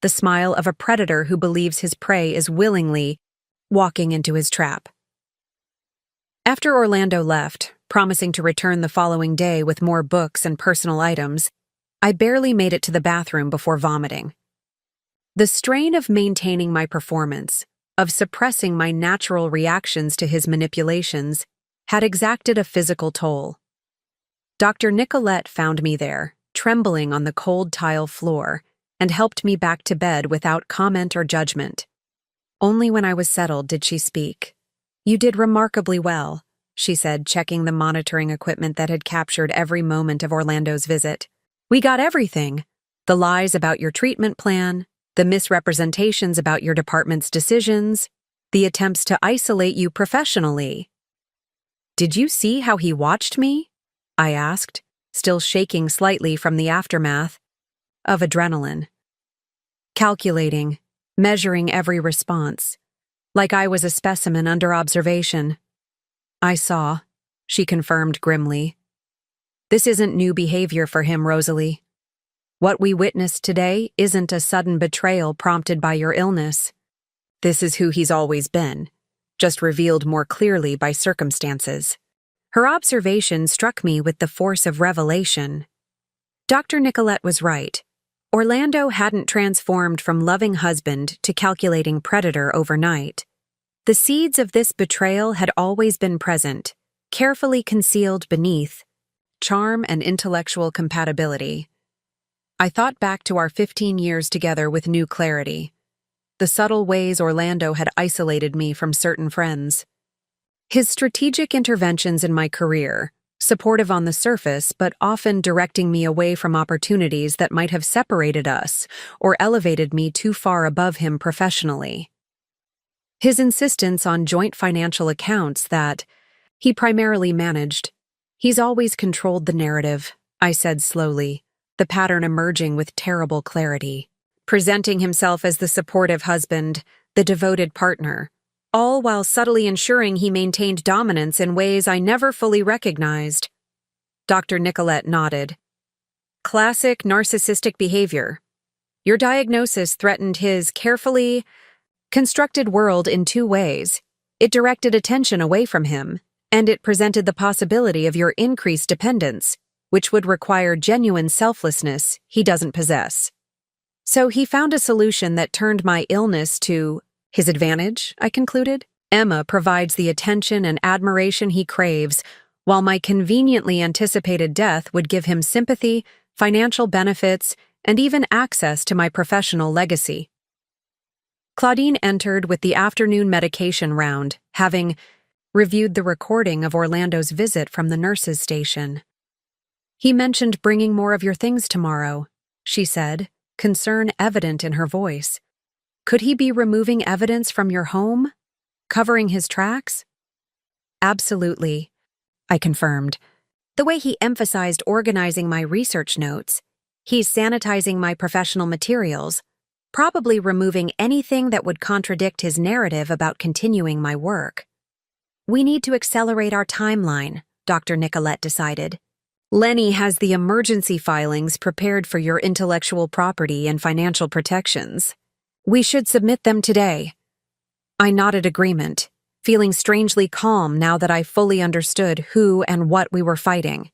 the smile of a predator who believes his prey is willingly walking into his trap. After Orlando left, promising to return the following day with more books and personal items, I barely made it to the bathroom before vomiting. The strain of maintaining my performance, of suppressing my natural reactions to his manipulations, had exacted a physical toll. Dr. Nicolette found me there, trembling on the cold tile floor, and helped me back to bed without comment or judgment. Only when I was settled did she speak. "You did remarkably well," she said, checking the monitoring equipment that had captured every moment of Orlando's visit. "We got everything. The lies about your treatment plan, the misrepresentations about your department's decisions, the attempts to isolate you professionally." "Did you see how he watched me?" I asked, still shaking slightly from the aftermath of adrenaline. Calculating, measuring every response, like I was a specimen under observation. "I saw," she confirmed grimly. "This isn't new behavior for him, Rosalie. What we witnessed today isn't a sudden betrayal prompted by your illness. This is who he's always been, just revealed more clearly by circumstances." Her observation struck me with the force of revelation. Dr. Nicolette was right. Orlando hadn't transformed from loving husband to calculating predator overnight. The seeds of this betrayal had always been present, carefully concealed beneath charm and intellectual compatibility. I thought back to our 15 years together with new clarity. The subtle ways Orlando had isolated me from certain friends. His strategic interventions in my career, supportive on the surface but often directing me away from opportunities that might have separated us or elevated me too far above him professionally. His insistence on joint financial accounts that he primarily managed. "He's always controlled the narrative," I said slowly, the pattern emerging with terrible clarity. Presenting himself as the supportive husband, the devoted partner, all while subtly ensuring he maintained dominance in ways I never fully recognized. Dr. Nicolette nodded. "Classic narcissistic behavior. Your diagnosis threatened his carefully constructed world in two ways. It directed attention away from him, and it presented the possibility of your increased dependence, which would require genuine selflessness he doesn't possess. So he found a solution that turned my illness to his advantage," I concluded. "Emma provides the attention and admiration he craves, while my conveniently anticipated death would give him sympathy, financial benefits, and even access to my professional legacy." Claudine entered with the afternoon medication round, having reviewed the recording of Orlando's visit from the nurse's station. "He mentioned bringing more of your things tomorrow," she said, concern evident in her voice. "Could he be removing evidence from your home? Covering his tracks?" "Absolutely," I confirmed. "The way he emphasized organizing my research notes, he's sanitizing my professional materials, probably removing anything that would contradict his narrative about continuing my work." "We need to accelerate our timeline," Dr. Nicolette decided. "Lenny has the emergency filings prepared for your intellectual property and financial protections. We should submit them today." I nodded agreement, feeling strangely calm now that I fully understood who and what we were fighting.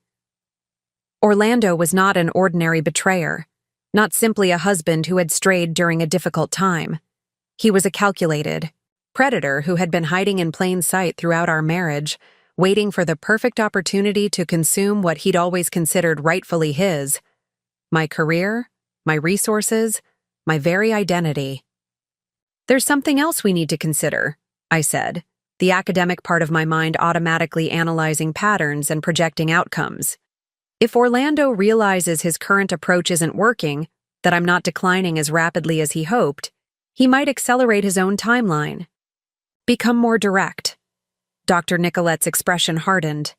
Orlando was not an ordinary betrayer, not simply a husband who had strayed during a difficult time. He was a calculated predator who had been hiding in plain sight throughout our marriage, waiting for the perfect opportunity to consume what he'd always considered rightfully his: my career, my resources, my very identity. "There's something else we need to consider," I said, the academic part of my mind automatically analyzing patterns and projecting outcomes. "If Orlando realizes his current approach isn't working, that I'm not declining as rapidly as he hoped, he might accelerate his own timeline. Become more direct." Dr. Nicolette's expression hardened.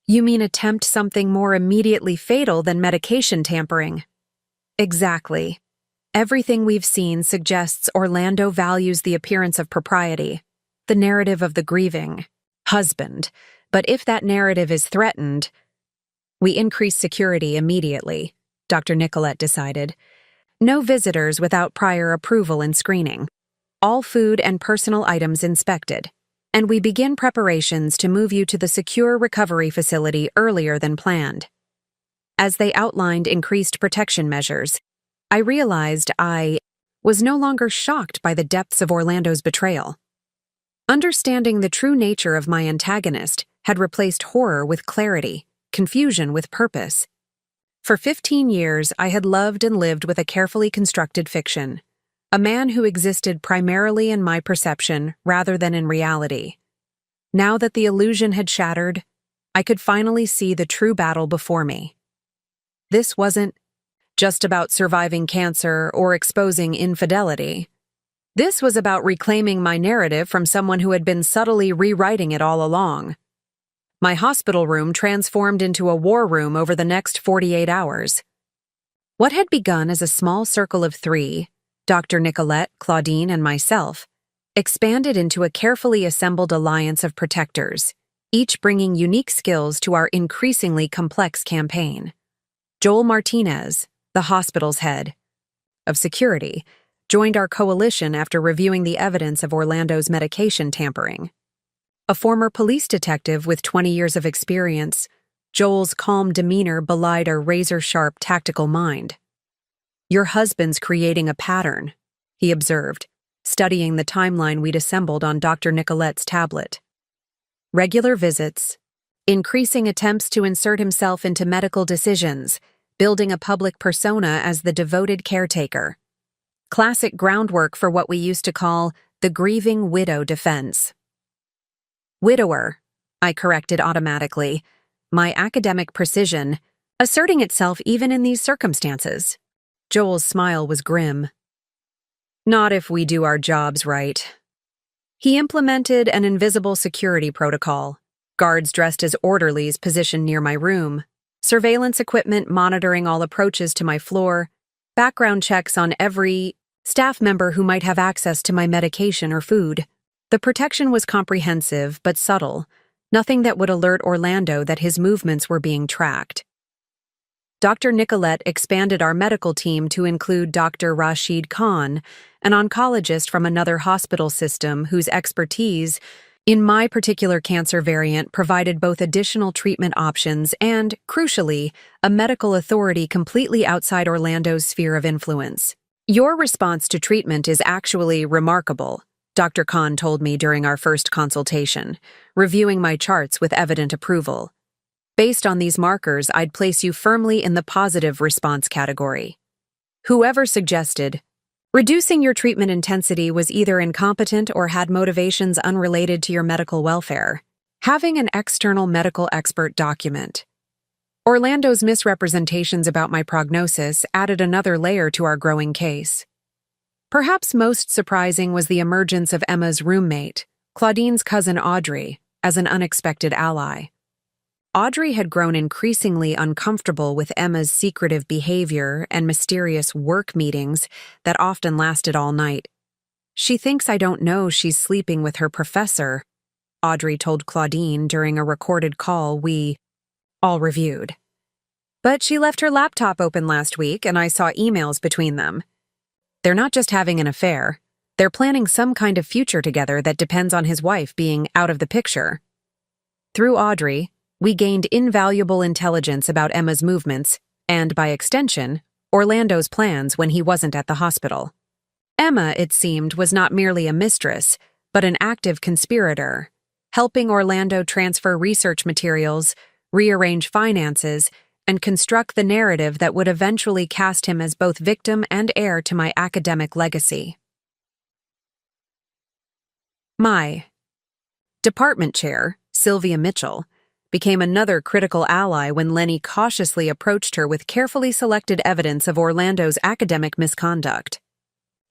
"You mean attempt something more immediately fatal than medication tampering?" "Exactly. Everything we've seen suggests Orlando values the appearance of propriety, the narrative of the grieving husband. But if that narrative is threatened, we increase security immediately," Dr. Nicolette decided. "No visitors without prior approval and screening. All food and personal items inspected. And we begin preparations to move you to the secure recovery facility earlier than planned." As they outlined increased protection measures, I realized I was no longer shocked by the depths of Orlando's betrayal. Understanding the true nature of my antagonist had replaced horror with clarity, confusion with purpose. For 15 years, I had loved and lived with a carefully constructed fiction, a man who existed primarily in my perception rather than in reality. Now that the illusion had shattered, I could finally see the true battle before me. This wasn't just about surviving cancer or exposing infidelity. This was about reclaiming my narrative from someone who had been subtly rewriting it all along. My hospital room transformed into a war room over the next 48 hours. What had begun as a small circle of three, Dr. Nicolette, Claudine, and myself, expanded into a carefully assembled alliance of protectors, each bringing unique skills to our increasingly complex campaign. Joel Martinez, the hospital's head of security, joined our coalition after reviewing the evidence of Orlando's medication tampering. A former police detective with 20 years of experience, Joel's calm demeanor belied a razor-sharp tactical mind. "Your husband's creating a pattern," he observed, studying the timeline we'd assembled on Dr. Nicolette's tablet. Regular visits, increasing attempts to insert himself into medical decisions, building a public persona as the devoted caretaker. Classic groundwork for what we used to call the grieving widow defense. "Widower," I corrected automatically, my academic precision asserting itself even in these circumstances. Joel's smile was grim. "Not if we do our jobs right." He implemented an invisible security protocol, guards dressed as orderlies positioned near my room, surveillance equipment monitoring all approaches to my floor, background checks on every staff member who might have access to my medication or food. The protection was comprehensive but subtle, nothing that would alert Orlando that his movements were being tracked. Dr. Nicolette expanded our medical team to include Dr. Rashid Khan, an oncologist from another hospital system whose expertise in my particular cancer variant provided both additional treatment options and, crucially, a medical authority completely outside Orlando's sphere of influence. "Your response to treatment is actually remarkable," Dr. Khan told me during our first consultation, reviewing my charts with evident approval. "Based on these markers, I'd place you firmly in the positive response category. Whoever suggested reducing your treatment intensity was either incompetent or had motivations unrelated to your medical welfare." Having an external medical expert document Orlando's misrepresentations about my prognosis added another layer to our growing case. Perhaps most surprising was the emergence of Emma's roommate, Claudine's cousin Audrey, as an unexpected ally. Audrey had grown increasingly uncomfortable with Emma's secretive behavior and mysterious work meetings that often lasted all night. "She thinks I don't know she's sleeping with her professor," Audrey told Claudine during a recorded call we all reviewed. "But she left her laptop open last week and I saw emails between them. They're not just having an affair, they're planning some kind of future together that depends on his wife being out of the picture." Through Audrey, we gained invaluable intelligence about Emma's movements and, by extension, Orlando's plans when he wasn't at the hospital. Emma, it seemed, was not merely a mistress, but an active conspirator, helping Orlando transfer research materials, rearrange finances, and construct the narrative that would eventually cast him as both victim and heir to my academic legacy. My department chair, Sylvia Mitchell, became another critical ally when Lenny cautiously approached her with carefully selected evidence of Orlando's academic misconduct.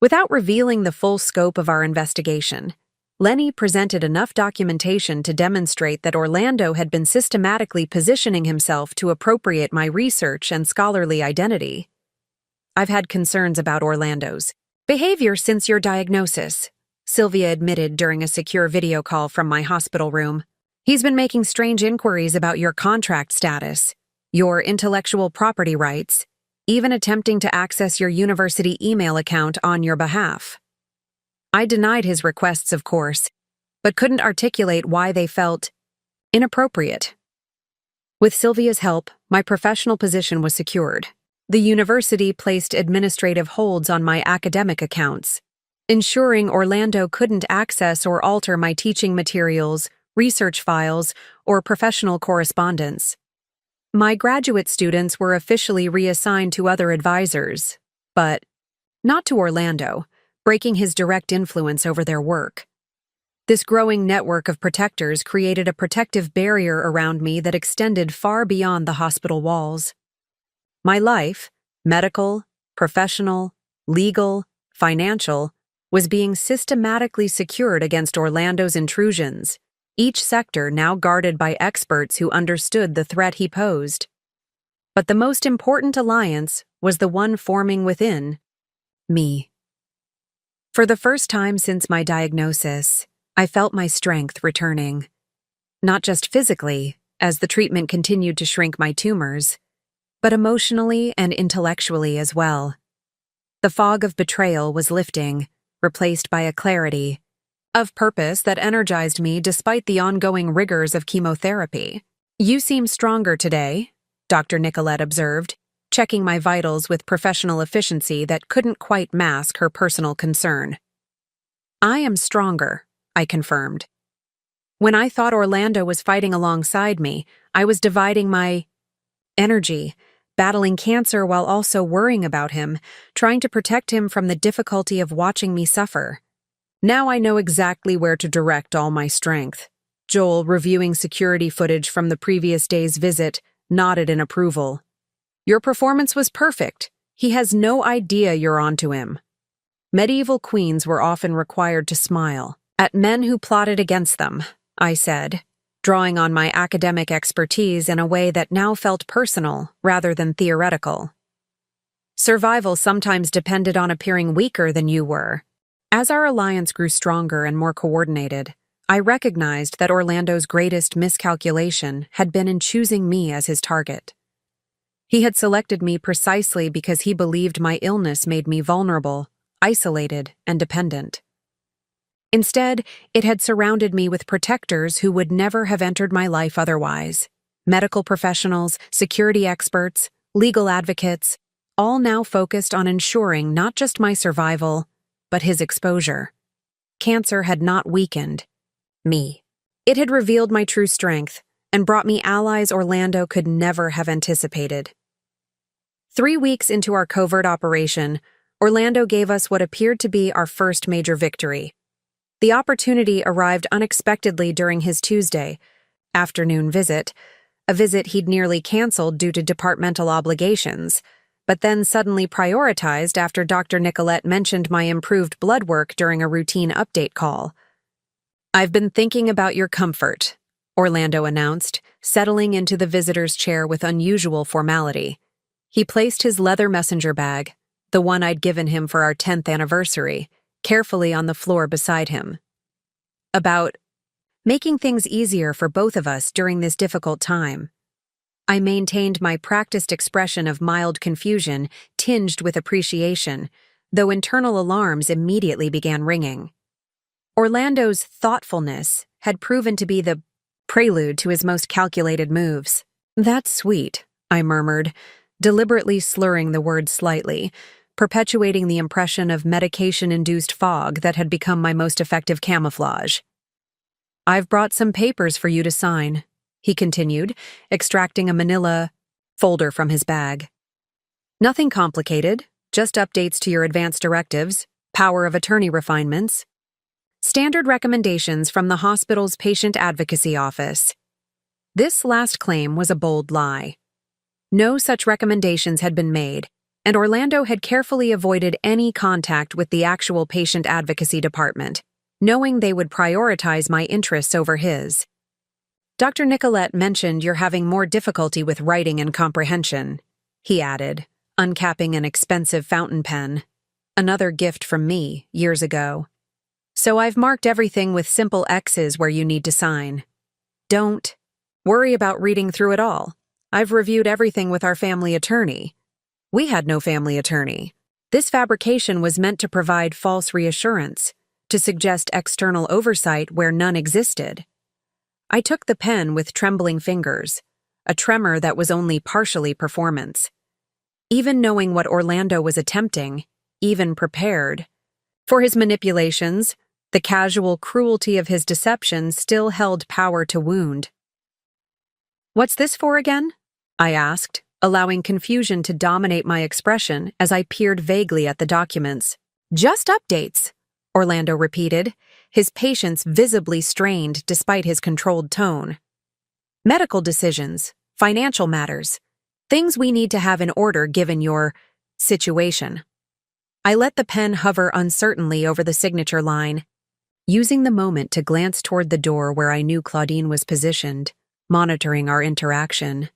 Without revealing the full scope of our investigation, Lenny presented enough documentation to demonstrate that Orlando had been systematically positioning himself to appropriate my research and scholarly identity. "I've had concerns about Orlando's behavior since your diagnosis," Sylvia admitted during a secure video call from my hospital room. "He's been making strange inquiries about your contract status, your intellectual property rights, even attempting to access your university email account on your behalf." I denied his requests, of course, but couldn't articulate why they felt inappropriate. With Sylvia's help, my professional position was secured. The university placed administrative holds on my academic accounts, ensuring Orlando couldn't access or alter my teaching materials, research files, or professional correspondence. My graduate students were officially reassigned to other advisors, but not to Orlando, breaking his direct influence over their work. This growing network of protectors created a protective barrier around me that extended far beyond the hospital walls. My life, medical, professional, legal, financial, was being systematically secured against Orlando's intrusions, each sector now guarded by experts who understood the threat he posed. But the most important alliance was the one forming within me. For the first time since my diagnosis, I felt my strength returning. Not just physically, as the treatment continued to shrink my tumors, but emotionally and intellectually as well. The fog of betrayal was lifting, replaced by a clarity of purpose that energized me despite the ongoing rigors of chemotherapy. "You seem stronger today," Dr. Nicolette observed, checking my vitals with professional efficiency that couldn't quite mask her personal concern. "I am stronger," I confirmed. When I thought Orlando was fighting alongside me, I was dividing my energy, battling cancer while also worrying about him, trying to protect him from the difficulty of watching me suffer. Now I know exactly where to direct all my strength. Joel, reviewing security footage from the previous day's visit, nodded in approval. "Your performance was perfect. He has no idea you're onto him." Medieval queens were often required to smile at men who plotted against them, I said, drawing on my academic expertise in a way that now felt personal rather than theoretical. "Survival sometimes depended on appearing weaker than you were." As our alliance grew stronger and more coordinated, I recognized that Orlando's greatest miscalculation had been in choosing me as his target. He had selected me precisely because he believed my illness made me vulnerable, isolated, and dependent. Instead, it had surrounded me with protectors who would never have entered my life otherwise. Medical professionals, security experts, legal advocates, all now focused on ensuring not just my survival, but his exposure. Cancer had not weakened me. It had revealed my true strength and brought me allies Orlando could never have anticipated. 3 weeks into our covert operation, Orlando gave us what appeared to be our first major victory. The opportunity arrived unexpectedly during his Tuesday afternoon visit, a visit he'd nearly canceled due to departmental obligations, but then suddenly prioritized after Dr. Nicolette mentioned my improved blood work during a routine update call. "I've been thinking about your comfort," Orlando announced, settling into the visitor's chair with unusual formality. He placed his leather messenger bag, the one I'd given him for our 10th anniversary, carefully on the floor beside him. "About making things easier for both of us during this difficult time." I maintained my practiced expression of mild confusion, tinged with appreciation, though internal alarms immediately began ringing. Orlando's thoughtfulness had proven to be the prelude to his most calculated moves. "That's sweet," I murmured, deliberately slurring the word slightly, perpetuating the impression of medication-induced fog that had become my most effective camouflage. "I've brought some papers for you to sign," he continued, extracting a manila folder from his bag. "Nothing complicated, just updates to your advance directives, power of attorney refinements, standard recommendations from the hospital's patient advocacy office." This last claim was a bold lie. No such recommendations had been made, and Orlando had carefully avoided any contact with the actual patient advocacy department, knowing they would prioritize my interests over his. "Dr. Nicolette mentioned you're having more difficulty with writing and comprehension," he added, uncapping an expensive fountain pen, another gift from me years ago. "So I've marked everything with simple X's where you need to sign. Don't worry about reading through it all. I've reviewed everything with our family attorney." We had no family attorney. This fabrication was meant to provide false reassurance, to suggest external oversight where none existed. I took the pen with trembling fingers, a tremor that was only partially performance. Even knowing what Orlando was attempting, even prepared for his manipulations, the casual cruelty of his deception still held power to wound. "What's this for again?" I asked, allowing confusion to dominate my expression as I peered vaguely at the documents. Just updates, Orlando repeated, his patience visibly strained despite his controlled tone. Medical decisions, financial matters, things we need to have in order given your situation. I let the pen hover uncertainly over the signature line, using the moment to glance toward the door where I knew Claudine was positioned, monitoring our interaction.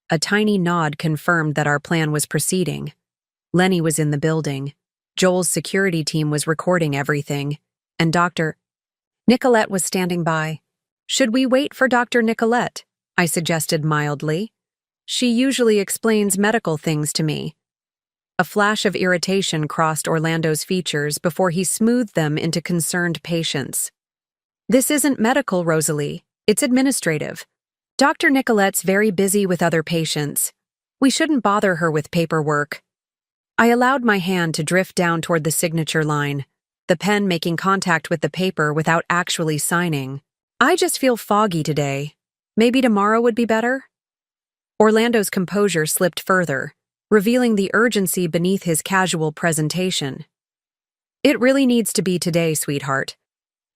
A tiny nod confirmed that our plan was proceeding. Lenny was in the building. Joel's security team was recording everything, and Dr. Nicolette was standing by. Should we wait for Dr. Nicolette? I suggested mildly. She usually explains medical things to me. A flash of irritation crossed Orlando's features before he smoothed them into concerned patience. This isn't medical, Rosalie. It's administrative. Dr. Nicolette's very busy with other patients. We shouldn't bother her with paperwork. I allowed my hand to drift down toward the signature line, the pen making contact with the paper without actually signing. I just feel foggy today. Maybe tomorrow would be better? Orlando's composure slipped further, revealing the urgency beneath his casual presentation. It really needs to be today, sweetheart.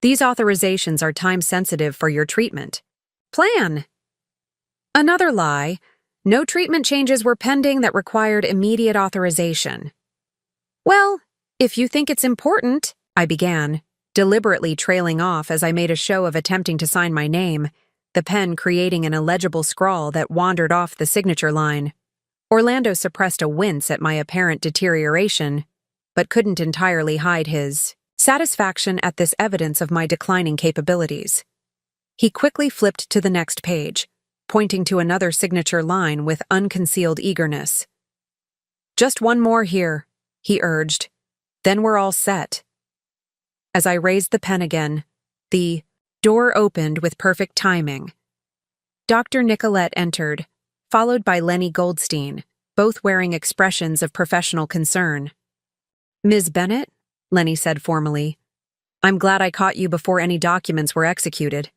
These authorizations are time-sensitive for your treatment. Plan! Another lie. No treatment changes were pending that required immediate authorization. Well, if you think it's important, I began, deliberately trailing off as I made a show of attempting to sign my name, the pen creating an illegible scrawl that wandered off the signature line. Orlando suppressed a wince at my apparent deterioration, but couldn't entirely hide his satisfaction at this evidence of my declining capabilities. He quickly flipped to the next page, pointing to another signature line with unconcealed eagerness. Just one more here, he urged. Then we're all set. As I raised the pen again, the door opened with perfect timing. Dr. Nicolette entered, followed by Lenny Goldstein, both wearing expressions of professional concern. Ms. Bennett, Lenny said formally, I'm glad I caught you before any documents were executed.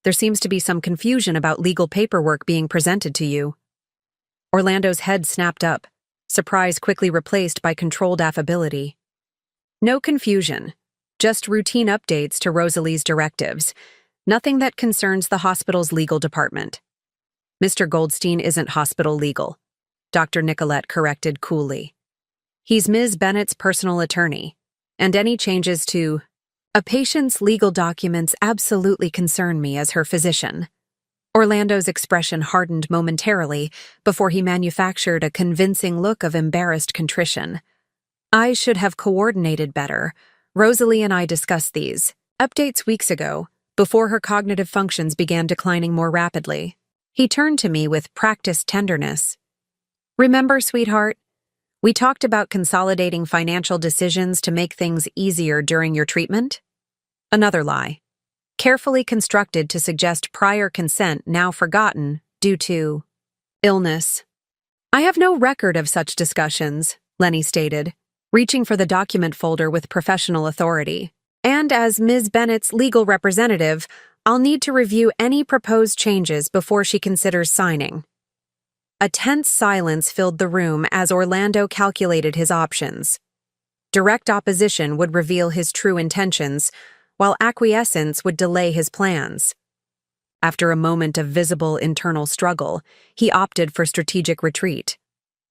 There seems to be some confusion about legal paperwork being presented to you. Orlando's head snapped up, surprise quickly replaced by controlled affability. No confusion, just routine updates to Rosalie's directives, nothing that concerns the hospital's legal department. Mr. Goldstein isn't hospital legal, Dr. Nicolette corrected coolly. He's Ms. Bennett's personal attorney, and any changes to a patient's legal documents absolutely concern me as her physician. Orlando's expression hardened momentarily before he manufactured a convincing look of embarrassed contrition. I should have coordinated better. Rosalie and I discussed these updates weeks ago, before her cognitive functions began declining more rapidly. He turned to me with practiced tenderness. Remember, sweetheart? We talked about consolidating financial decisions to make things easier during your treatment? Another lie. Carefully constructed to suggest prior consent now forgotten due to illness. I have no record of such discussions, Lenny stated, reaching for the document folder with professional authority. And as Ms. Bennett's legal representative, I'll need to review any proposed changes before she considers signing. A tense silence filled the room as Orlando calculated his options. Direct opposition would reveal his true intentions, while acquiescence would delay his plans. After a moment of visible internal struggle, he opted for strategic retreat.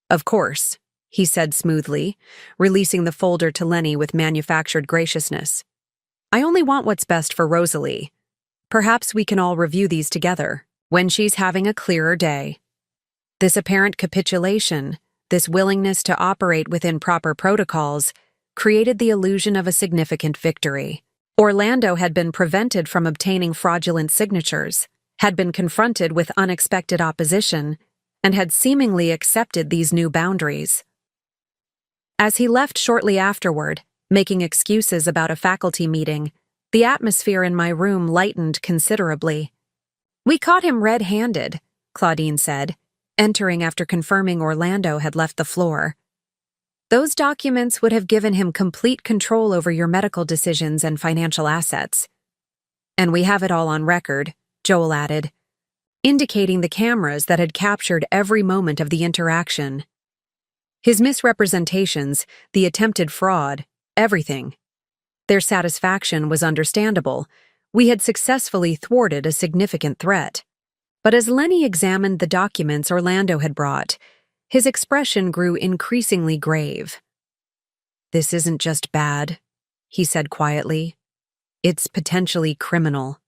Of course, he said smoothly, releasing the folder to Lenny with manufactured graciousness. I only want what's best for Rosalie. Perhaps we can all review these together, when she's having a clearer day. This apparent capitulation, this willingness to operate within proper protocols, created the illusion of a significant victory. Orlando had been prevented from obtaining fraudulent signatures, had been confronted with unexpected opposition, and had seemingly accepted these new boundaries. As he left shortly afterward, making excuses about a faculty meeting, the atmosphere in my room lightened considerably. We caught him red-handed, Claudine said, entering after confirming Orlando had left the floor. Those documents would have given him complete control over your medical decisions and financial assets. And we have it all on record, Joel added. indicating the cameras that had captured every moment of the interaction. His misrepresentations, the attempted fraud, everything. Their satisfaction was understandable. We had successfully thwarted a significant threat. But as Lenny examined the documents Orlando had brought, his expression grew increasingly grave. "This isn't just bad," he said quietly. "It's potentially criminal.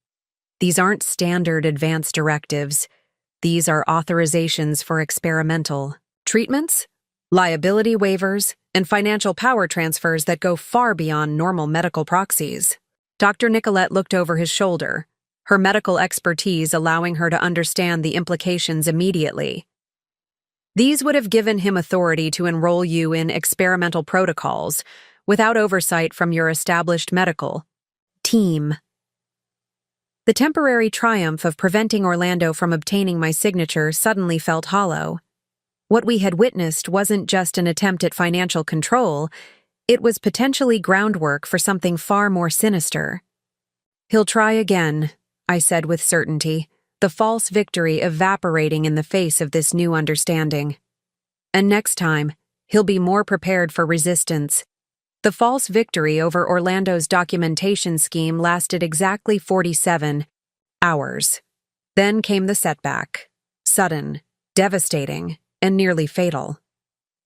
These aren't standard advance directives. These are authorizations for experimental treatments, liability waivers, and financial power transfers that go far beyond normal medical proxies." Dr. Nicolette looked over his shoulder, her medical expertise allowing her to understand the implications immediately. "These would have given him authority to enroll you in experimental protocols without oversight from your established medical team." The temporary triumph of preventing Orlando from obtaining my signature suddenly felt hollow. What we had witnessed wasn't just an attempt at financial control, it was potentially groundwork for something far more sinister. "He'll try again," I said with certainty, the false victory evaporating in the face of this new understanding. "And next time, he'll be more prepared for resistance." The false victory over Orlando's documentation scheme lasted exactly 47 hours. Then came the setback. Sudden, devastating, and nearly fatal.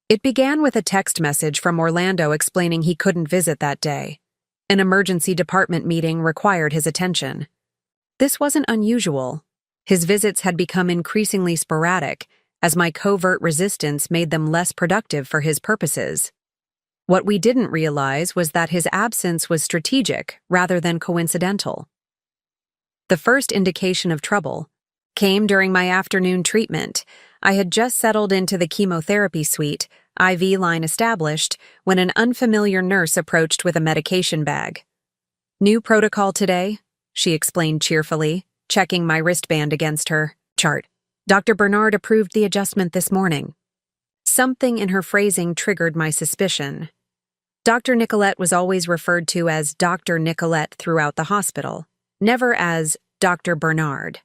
It began with a text message from Orlando explaining he couldn't visit that day. An emergency department meeting required his attention. This wasn't unusual. His visits had become increasingly sporadic, as my covert resistance made them less productive for his purposes. What we didn't realize was that his absence was strategic rather than coincidental. The first indication of trouble came during my afternoon treatment. I had just settled into the chemotherapy suite, IV line established, when an unfamiliar nurse approached with a medication bag. "New protocol today," she explained cheerfully, checking my wristband against her chart. "Dr. Bernard approved the adjustment this morning." Something in her phrasing triggered my suspicion. Dr. Nicolette was always referred to as Dr. Nicolette throughout the hospital, never as Dr. Bernard.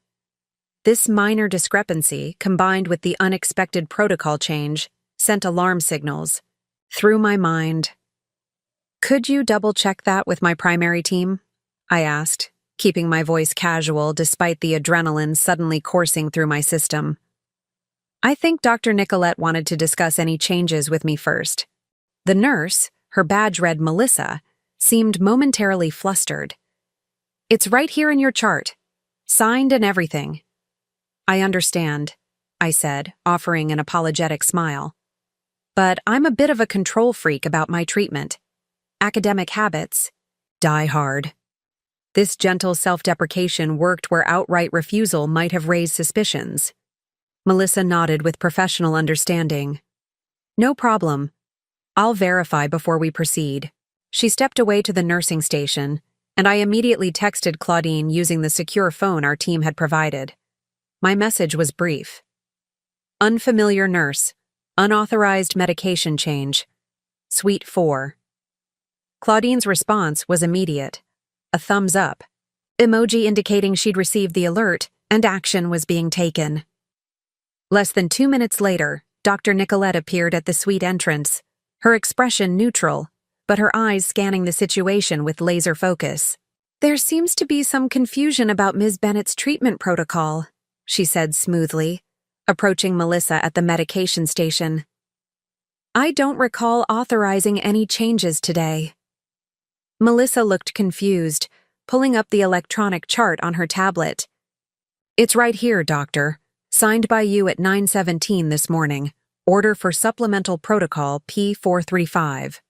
This minor discrepancy, combined with the unexpected protocol change, sent alarm signals through my mind. "Could you double-check that with my primary team?" I asked, keeping my voice casual despite the adrenaline suddenly coursing through my system. I think Dr. Nicolette wanted to discuss any changes with me first. The nurse, her badge read Melissa, seemed momentarily flustered. "It's right here in your chart. Signed and everything." "I understand," I said, offering an apologetic smile. "But I'm a bit of a control freak about my treatment. Academic habits die hard." This gentle self-deprecation worked where outright refusal might have raised suspicions. Melissa nodded with professional understanding. "No problem. I'll verify before we proceed." She stepped away to the nursing station, and I immediately texted Claudine using the secure phone our team had provided. My message was brief. "Unfamiliar nurse. Unauthorized medication change. Suite 4. Claudine's response was immediate. A thumbs up. Emoji indicating she'd received the alert and action was being taken. Less than 2 minutes later, Dr. Nicolette appeared at the suite entrance, her expression neutral, but her eyes scanning the situation with laser focus. "There seems to be some confusion about Ms. Bennett's treatment protocol," she said smoothly, approaching Melissa at the medication station. "I don't recall authorizing any changes today." Melissa looked confused, pulling up the electronic chart on her tablet. "It's right here, doctor. Signed by you at 9:17 this morning. Order for supplemental protocol P435.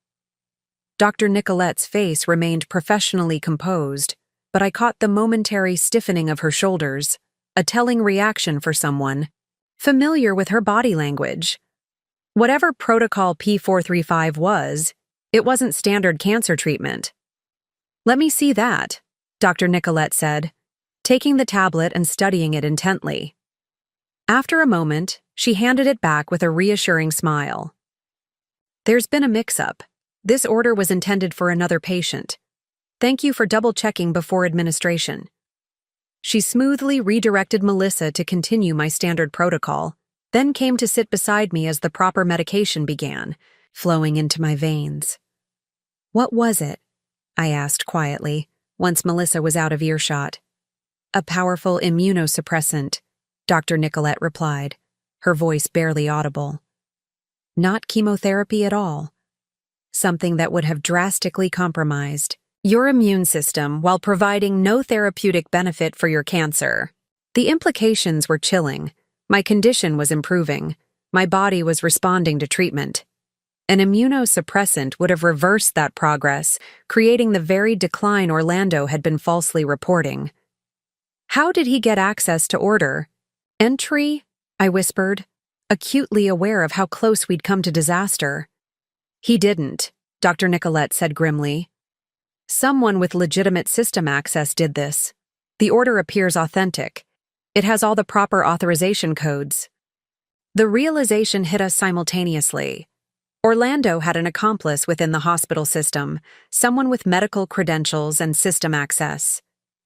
Dr. Nicolette's face remained professionally composed, but I caught the momentary stiffening of her shoulders, a telling reaction for someone familiar with her body language. Whatever protocol P435 was, it wasn't standard cancer treatment. "Let me see that," Dr. Nicolette said, taking the tablet and studying it intently. After a moment, she handed it back with a reassuring smile. "There's been a mix-up. This order was intended for another patient. Thank you for double-checking before administration." She smoothly redirected Melissa to continue my standard protocol, then came to sit beside me as the proper medication began, flowing into my veins. "What was it?" I asked quietly, once Melissa was out of earshot. "A powerful immunosuppressant," Dr. Nicolette replied, her voice barely audible. "Not chemotherapy at all. Something that would have drastically compromised your immune system while providing no therapeutic benefit for your cancer." The implications were chilling. My condition was improving. My body was responding to treatment. An immunosuppressant would have reversed that progress, creating the very decline Orlando had been falsely reporting. "How did he get access to order entry?" I whispered, acutely aware of how close we'd come to disaster. "He didn't," Dr. Nicolette said grimly. "Someone with legitimate system access did this. The order appears authentic. It has all the proper authorization codes." The realization hit us simultaneously. Orlando had an accomplice within the hospital system, someone with medical credentials and system access.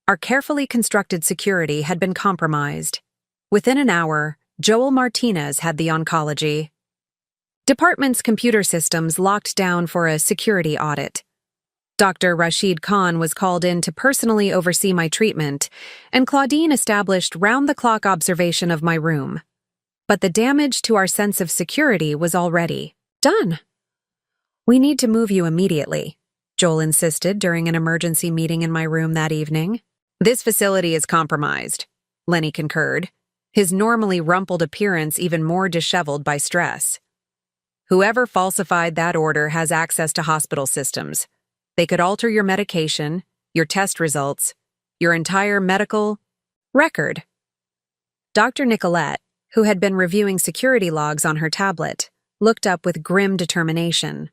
Our carefully constructed security had been compromised. Within an hour, Joel Martinez had the oncology department's computer systems locked down for a security audit. Dr. Rashid Khan was called in to personally oversee my treatment, and Claudine established round-the-clock observation of my room. But the damage to our sense of security was already done. "We need to move you immediately," Joel insisted during an emergency meeting in my room that evening. "This facility is compromised," Lenny concurred, his normally rumpled appearance even more disheveled by stress. "Whoever falsified that order has access to hospital systems. They could alter your medication, your test results, your entire medical record." Dr. Nicolette, who had been reviewing security logs on her tablet, looked up with grim determination.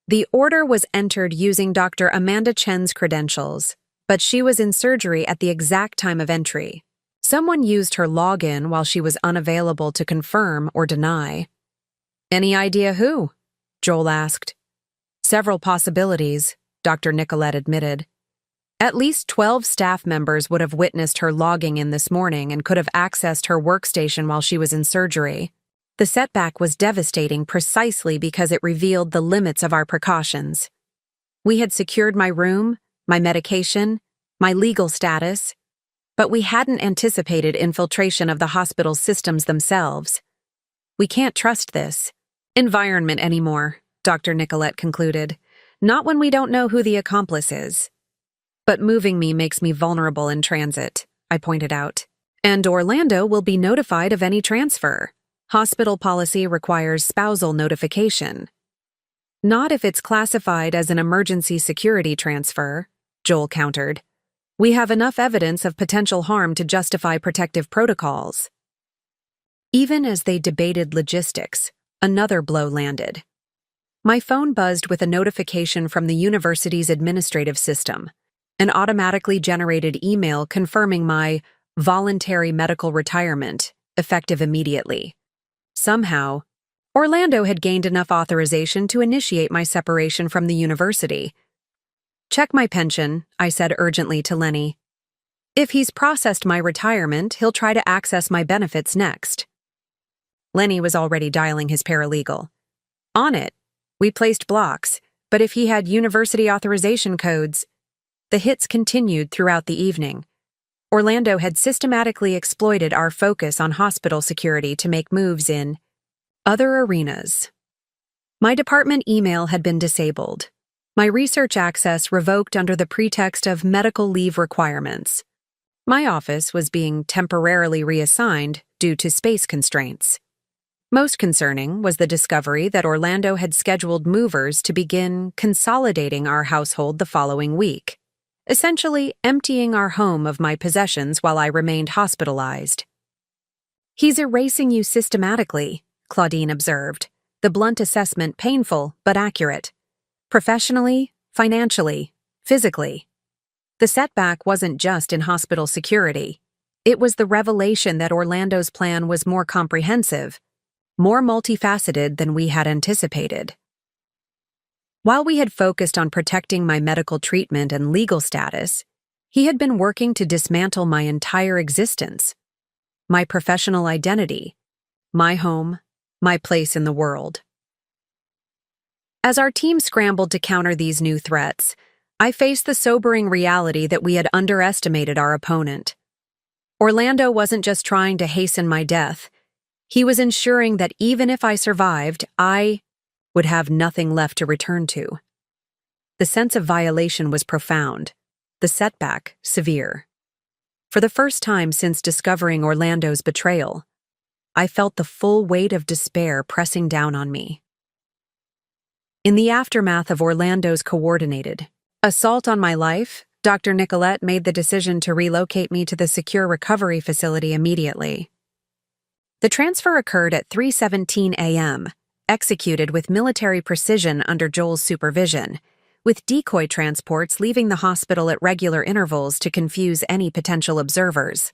The order was entered using Dr. Amanda Chen's credentials, but she was in surgery at the exact time of entry. Someone used her login while she was unavailable to confirm or deny. "Any idea who?" Joel asked. "Several possibilities," Dr. Nicolette admitted. "At least 12 staff members would have witnessed her logging in this morning and could have accessed her workstation while she was in surgery. The setback was devastating precisely because it revealed the limits of our precautions. We had secured my room, my medication, my legal status, but we hadn't anticipated infiltration of the hospital's systems themselves. We can't trust this environment anymore," Dr. Nicolette concluded. "Not when we don't know who the accomplice is." "But moving me makes me vulnerable in transit," I pointed out. "And Orlando will be notified of any transfer. Hospital policy requires spousal notification." "Not if it's classified as an emergency security transfer," Joel countered. "We have enough evidence of potential harm to justify protective protocols." Even as they debated logistics, another blow landed. My phone buzzed with a notification from the university's administrative system, an automatically generated email confirming my voluntary medical retirement, effective immediately. Somehow, Orlando had gained enough authorization to initiate my separation from the university. "Check my pension," I said urgently to Lenny. "If he's processed my retirement, he'll try to access my benefits next." Lenny was already dialing his paralegal. "On it. We placed blocks, but if he had university authorization codes..." The hits continued throughout the evening. Orlando had systematically exploited our focus on hospital security to make moves in other arenas. My department email had been disabled. My research access revoked under the pretext of medical leave requirements. My office was being temporarily reassigned due to space constraints. Most concerning was the discovery that Orlando had scheduled movers to begin consolidating our household the following week, essentially emptying our home of my possessions while I remained hospitalized. "He's erasing you systematically," Claudine observed, the blunt assessment painful but accurate. "Professionally, financially, physically." The setback wasn't just in hospital security. It was the revelation that Orlando's plan was more comprehensive, more multifaceted than we had anticipated. While we had focused on protecting my medical treatment and legal status, He had been working to dismantle my entire existence, my professional identity, my home, my place in the world. As our team scrambled to counter these new threats, I faced the sobering reality that we had underestimated our opponent. Orlando wasn't just trying to hasten my death. He was ensuring that even if I survived, I would have nothing left to return to. The sense of violation was profound, the setback severe. For the first time since discovering Orlando's betrayal, I felt the full weight of despair pressing down on me. In the aftermath of Orlando's coordinated assault on my life, Dr. Nicolette made the decision to relocate me to the secure recovery facility immediately. The transfer occurred at 3:17 a.m., executed with military precision under Joel's supervision, with decoy transports leaving the hospital at regular intervals to confuse any potential observers.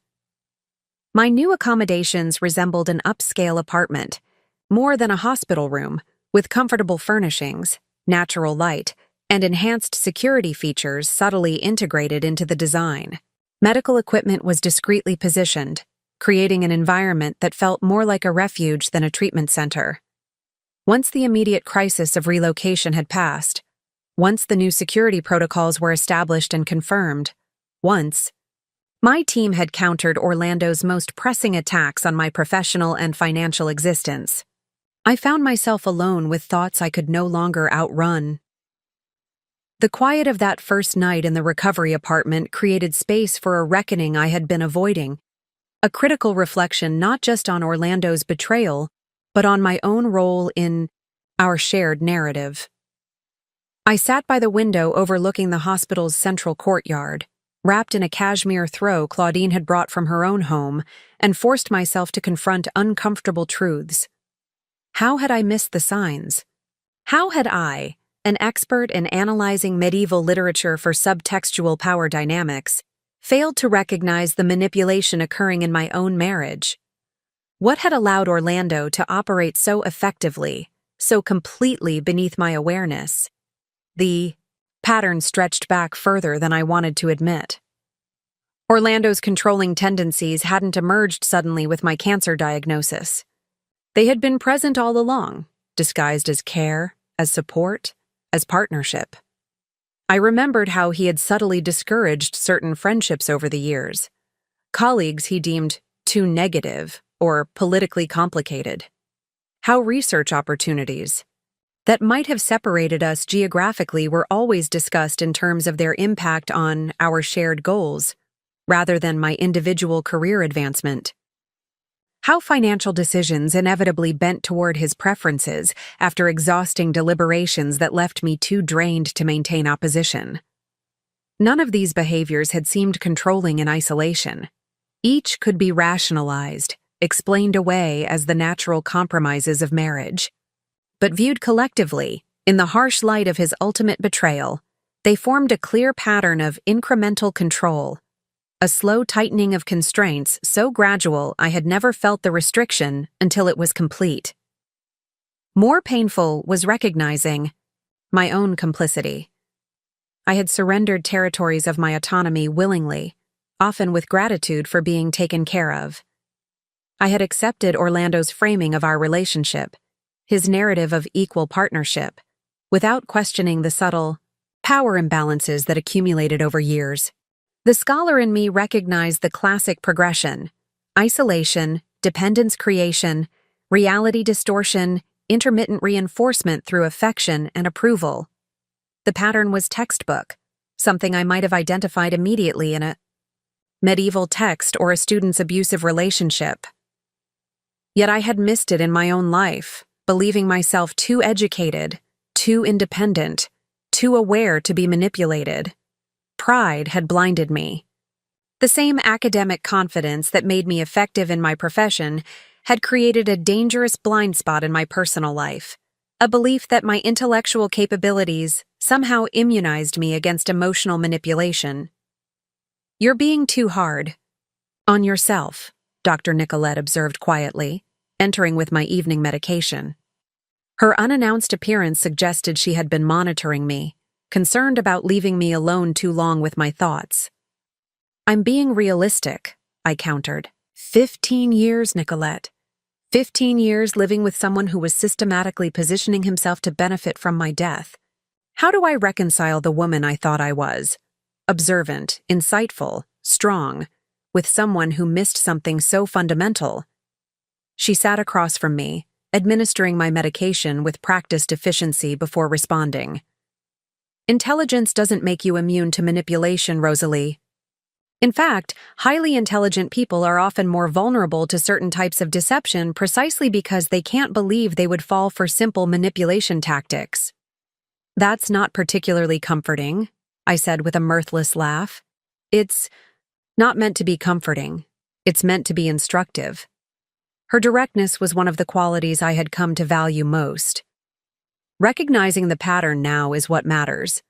My new accommodations resembled an upscale apartment, more than a hospital room, with comfortable furnishings, natural light, and enhanced security features subtly integrated into the design. Medical equipment was discreetly positioned, creating an environment that felt more like a refuge than a treatment center. Once the immediate crisis of relocation had passed, once the new security protocols were established and confirmed, once my team had countered Orlando's most pressing attacks on my professional and financial existence, I found myself alone with thoughts I could no longer outrun. The quiet of that first night in the recovery apartment created space for a reckoning I had been avoiding, a critical reflection not just on Orlando's betrayal, but on my own role in our shared narrative. I sat by the window overlooking the hospital's central courtyard, wrapped in a cashmere throw Claudine had brought from her own home, and forced myself to confront uncomfortable truths. How had I missed the signs? How had I, an expert in analyzing medieval literature for subtextual power dynamics, failed to recognize the manipulation occurring in my own marriage? What had allowed Orlando to operate so effectively, so completely beneath my awareness? The pattern stretched back further than I wanted to admit. Orlando's controlling tendencies hadn't emerged suddenly with my cancer diagnosis. They had been present all along, disguised as care, as support, as partnership. I remembered how he had subtly discouraged certain friendships over the years, colleagues he deemed too negative or politically complicated, how research opportunities that might have separated us geographically were always discussed in terms of their impact on our shared goals, rather than my individual career advancement. How financial decisions inevitably bent toward his preferences after exhausting deliberations that left me too drained to maintain opposition. None of these behaviors had seemed controlling in isolation. Each could be rationalized, explained away as the natural compromises of marriage. But viewed collectively, in the harsh light of his ultimate betrayal, they formed a clear pattern of incremental control, a slow tightening of constraints so gradual I had never felt the restriction until it was complete. More painful was recognizing my own complicity. I had surrendered territories of my autonomy willingly, often with gratitude for being taken care of. I had accepted Orlando's framing of our relationship, his narrative of equal partnership, without questioning the subtle power imbalances that accumulated over years. The scholar in me recognized the classic progression: isolation, dependence creation, reality distortion, intermittent reinforcement through affection and approval. The pattern was textbook, something I might have identified immediately in a medieval text or a student's abusive relationship. Yet I had missed it in my own life, believing myself too educated, too independent, too aware to be manipulated. Pride had blinded me. The same academic confidence that made me effective in my profession had created a dangerous blind spot in my personal life, a belief that my intellectual capabilities somehow immunized me against emotional manipulation. "You're being too hard on yourself," Dr. Nicolette observed quietly, entering with my evening medication. Her unannounced appearance suggested she had been monitoring me, concerned about leaving me alone too long with my thoughts. I'm being realistic, I countered. 15 years, Nicolette. 15 years living with someone who was systematically positioning himself to benefit from my death. How do I reconcile the woman I thought I was? Observant, insightful, strong, with someone who missed something so fundamental. She sat across from me, administering my medication with practiced efficiency before responding. Intelligence doesn't make you immune to manipulation, Rosalie. In fact, highly intelligent people are often more vulnerable to certain types of deception precisely because they can't believe they would fall for simple manipulation tactics. That's not particularly comforting, I said with a mirthless laugh. It's not meant to be comforting. It's meant to be instructive. Her directness was one of the qualities I had come to value most. Recognizing the pattern now is what matters.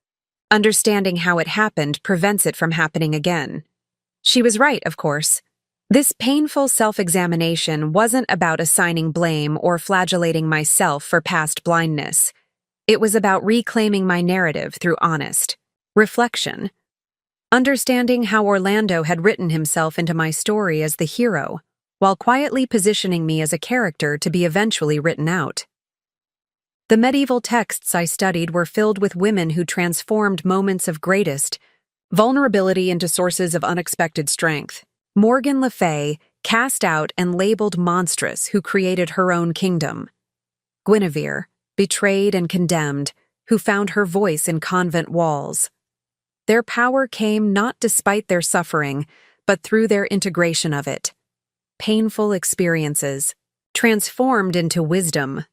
Understanding how it happened prevents it from happening again. She was right, of course. This painful self-examination wasn't about assigning blame or flagellating myself for past blindness. It was about reclaiming my narrative through honest reflection. Understanding how Orlando had written himself into my story as the hero, while quietly positioning me as a character to be eventually written out. The medieval texts I studied were filled with women who transformed moments of greatest vulnerability into sources of unexpected strength. Morgan Le Fay cast out and labeled Mistress, who created her own kingdom. Guinevere, betrayed and condemned, who found her voice in convent walls. Their power came not despite their suffering, but through their integration of it. Painful experiences, transformed into wisdom.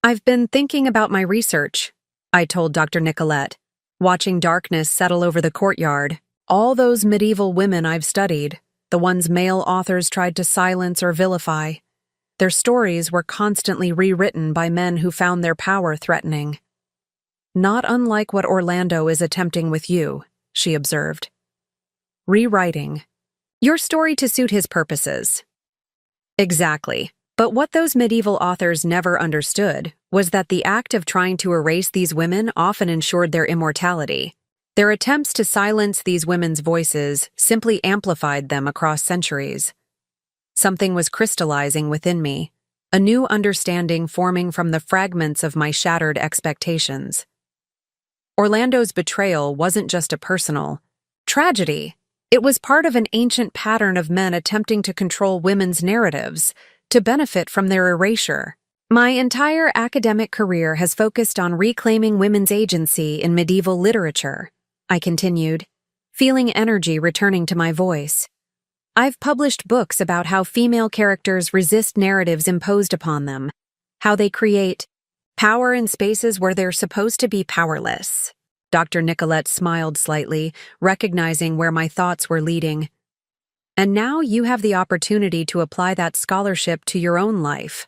I've been thinking about my research, I told Dr. Nicolette, watching darkness settle over the courtyard. All those medieval women I've studied, the ones male authors tried to silence or vilify, their stories were constantly rewritten by men who found their power threatening. Not unlike what Orlando is attempting with you, she observed. Rewriting your story to suit his purposes. Exactly. But what those medieval authors never understood was that the act of trying to erase these women often ensured their immortality. Their attempts to silence these women's voices simply amplified them across centuries. Something was crystallizing within me, a new understanding forming from the fragments of my shattered expectations. Orlando's betrayal wasn't just a personal tragedy. It was part of an ancient pattern of men attempting to control women's narratives, to benefit from their erasure. My entire academic career has focused on reclaiming women's agency in medieval literature, I continued, feeling energy returning to my voice. I've published books about how female characters resist narratives imposed upon them, how they create power in spaces where they're supposed to be powerless. Dr. Nicolette smiled slightly, recognizing where my thoughts were leading. And now you have the opportunity to apply that scholarship to your own life.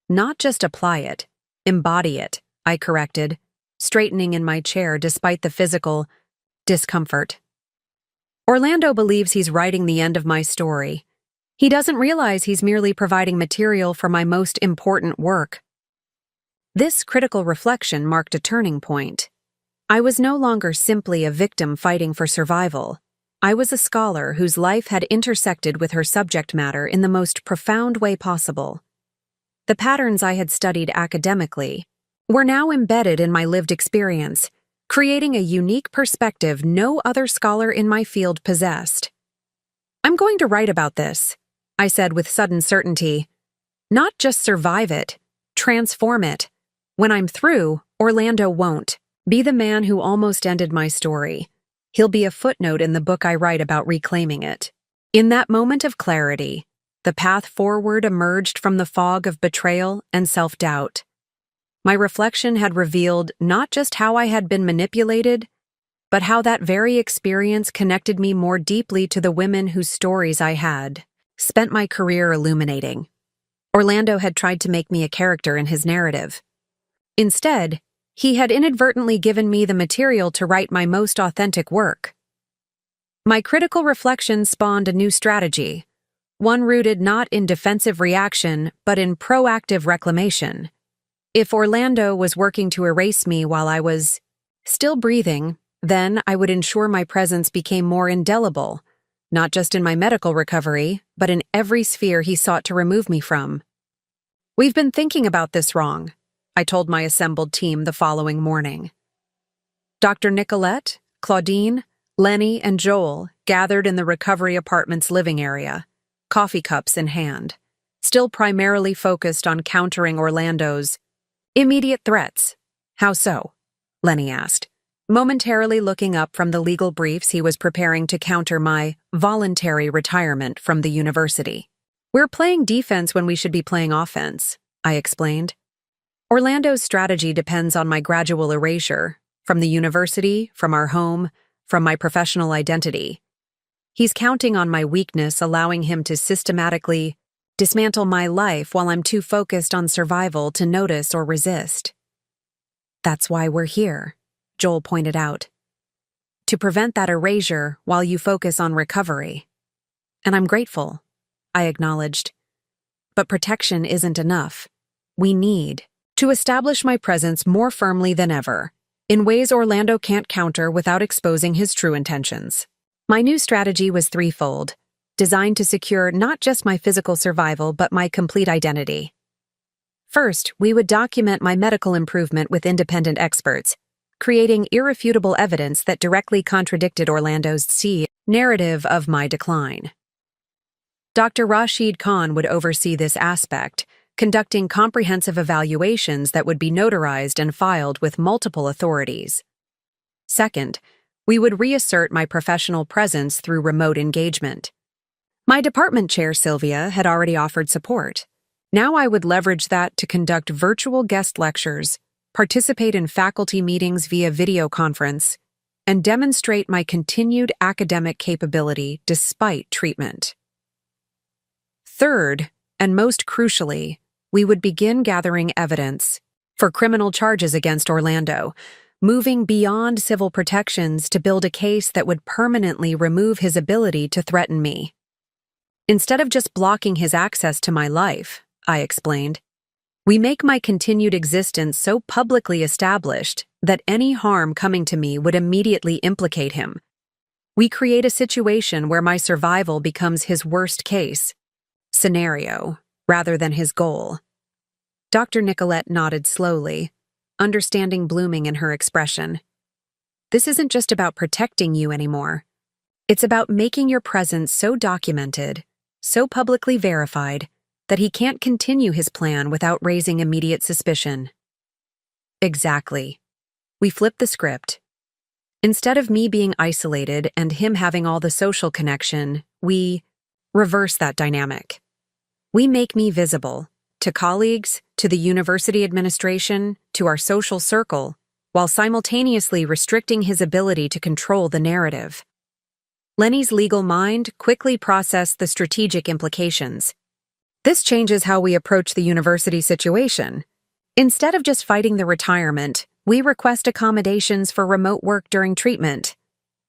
Not just apply it, embody it, I corrected, straightening in my chair despite the physical discomfort. Orlando believes he's writing the end of my story. He doesn't realize he's merely providing material for my most important work. This critical reflection marked a turning point. I was no longer simply a victim fighting for survival. I was a scholar whose life had intersected with her subject matter in the most profound way possible. The patterns I had studied academically were now embedded in my lived experience, creating a unique perspective no other scholar in my field possessed. I'm going to write about this, I said with sudden certainty. Not just survive it, transform it. When I'm through, Orlando won't be the man who almost ended my story. He'll be a footnote in the book I write about reclaiming it. In that moment of clarity, the path forward emerged from the fog of betrayal and self-doubt. My reflection had revealed not just how I had been manipulated, but how that very experience connected me more deeply to the women whose stories I had spent my career illuminating. Orlando had tried to make me a character in his narrative. Instead, he had inadvertently given me the material to write my most authentic work. My critical reflection spawned a new strategy, one rooted not in defensive reaction, but in proactive reclamation. If Orlando was working to erase me while I was still breathing, Then I would ensure my presence became more indelible, not just in my medical recovery, but in every sphere he sought to remove me from. "We've been thinking about this wrong," I told my assembled team the following morning. Dr. Nicolette, Claudine, Lenny, and Joel gathered in the recovery apartment's living area, coffee cups in hand, still primarily focused on countering Orlando's immediate threats. "How so?" Lenny asked, momentarily looking up from the legal briefs he was preparing to counter my voluntary retirement from the university. "We're playing defense when we should be playing offense," I explained. "Orlando's strategy depends on my gradual erasure, from the university, from our home, from my professional identity. He's counting on my weakness, allowing him to systematically dismantle my life while I'm too focused on survival to notice or resist." "That's why we're here," Joel pointed out. "To prevent that erasure while you focus on recovery." "And I'm grateful," I acknowledged. "But protection isn't enough. We need to establish my presence more firmly than ever, in ways Orlando can't counter without exposing his true intentions." My new strategy was threefold, designed to secure not just my physical survival but my complete identity. First, we would document my medical improvement with independent experts, creating irrefutable evidence that directly contradicted Orlando's narrative of my decline. Dr. Rashid Khan would oversee this aspect, conducting comprehensive evaluations that would be notarized and filed with multiple authorities. Second, we would reassert my professional presence through remote engagement. My department chair, Sylvia, had already offered support. Now I would leverage that to conduct virtual guest lectures, participate in faculty meetings via video conference, and demonstrate my continued academic capability despite treatment. Third, and most crucially, we would begin gathering evidence for criminal charges against Orlando, moving beyond civil protections to build a case that would permanently remove his ability to threaten me. Instead of just blocking his access to my life, I explained, we make my continued existence so publicly established that any harm coming to me would immediately implicate him. We create a situation where my survival becomes his worst case scenario rather than his goal. Dr. Nicolette nodded slowly, understanding blooming in her expression. "This isn't just about protecting you anymore. It's about making your presence so documented, so publicly verified, that he can't continue his plan without raising immediate suspicion." Exactly. We flipped the script. Instead of me being isolated and him having all the social connection, we reverse that dynamic. We make me visible, to colleagues, to the university administration, to our social circle, while simultaneously restricting his ability to control the narrative. Lenny's legal mind quickly processed the strategic implications. This changes how we approach the university situation. Instead of just fighting the retirement, we request accommodations for remote work during treatment,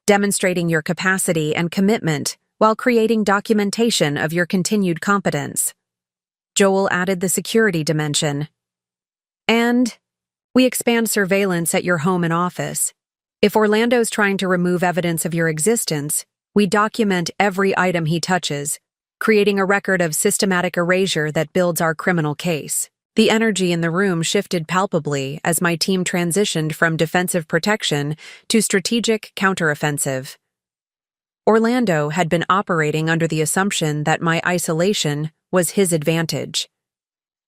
demonstrating your capacity and commitment while creating documentation of your continued competence. Joel added the security dimension. And we expand surveillance at your home and office. If Orlando's trying to remove evidence of your existence, we document every item he touches, creating a record of systematic erasure that builds our criminal case. The energy in the room shifted palpably as my team transitioned from defensive protection to strategic counteroffensive. Orlando had been operating under the assumption that my isolation was his advantage.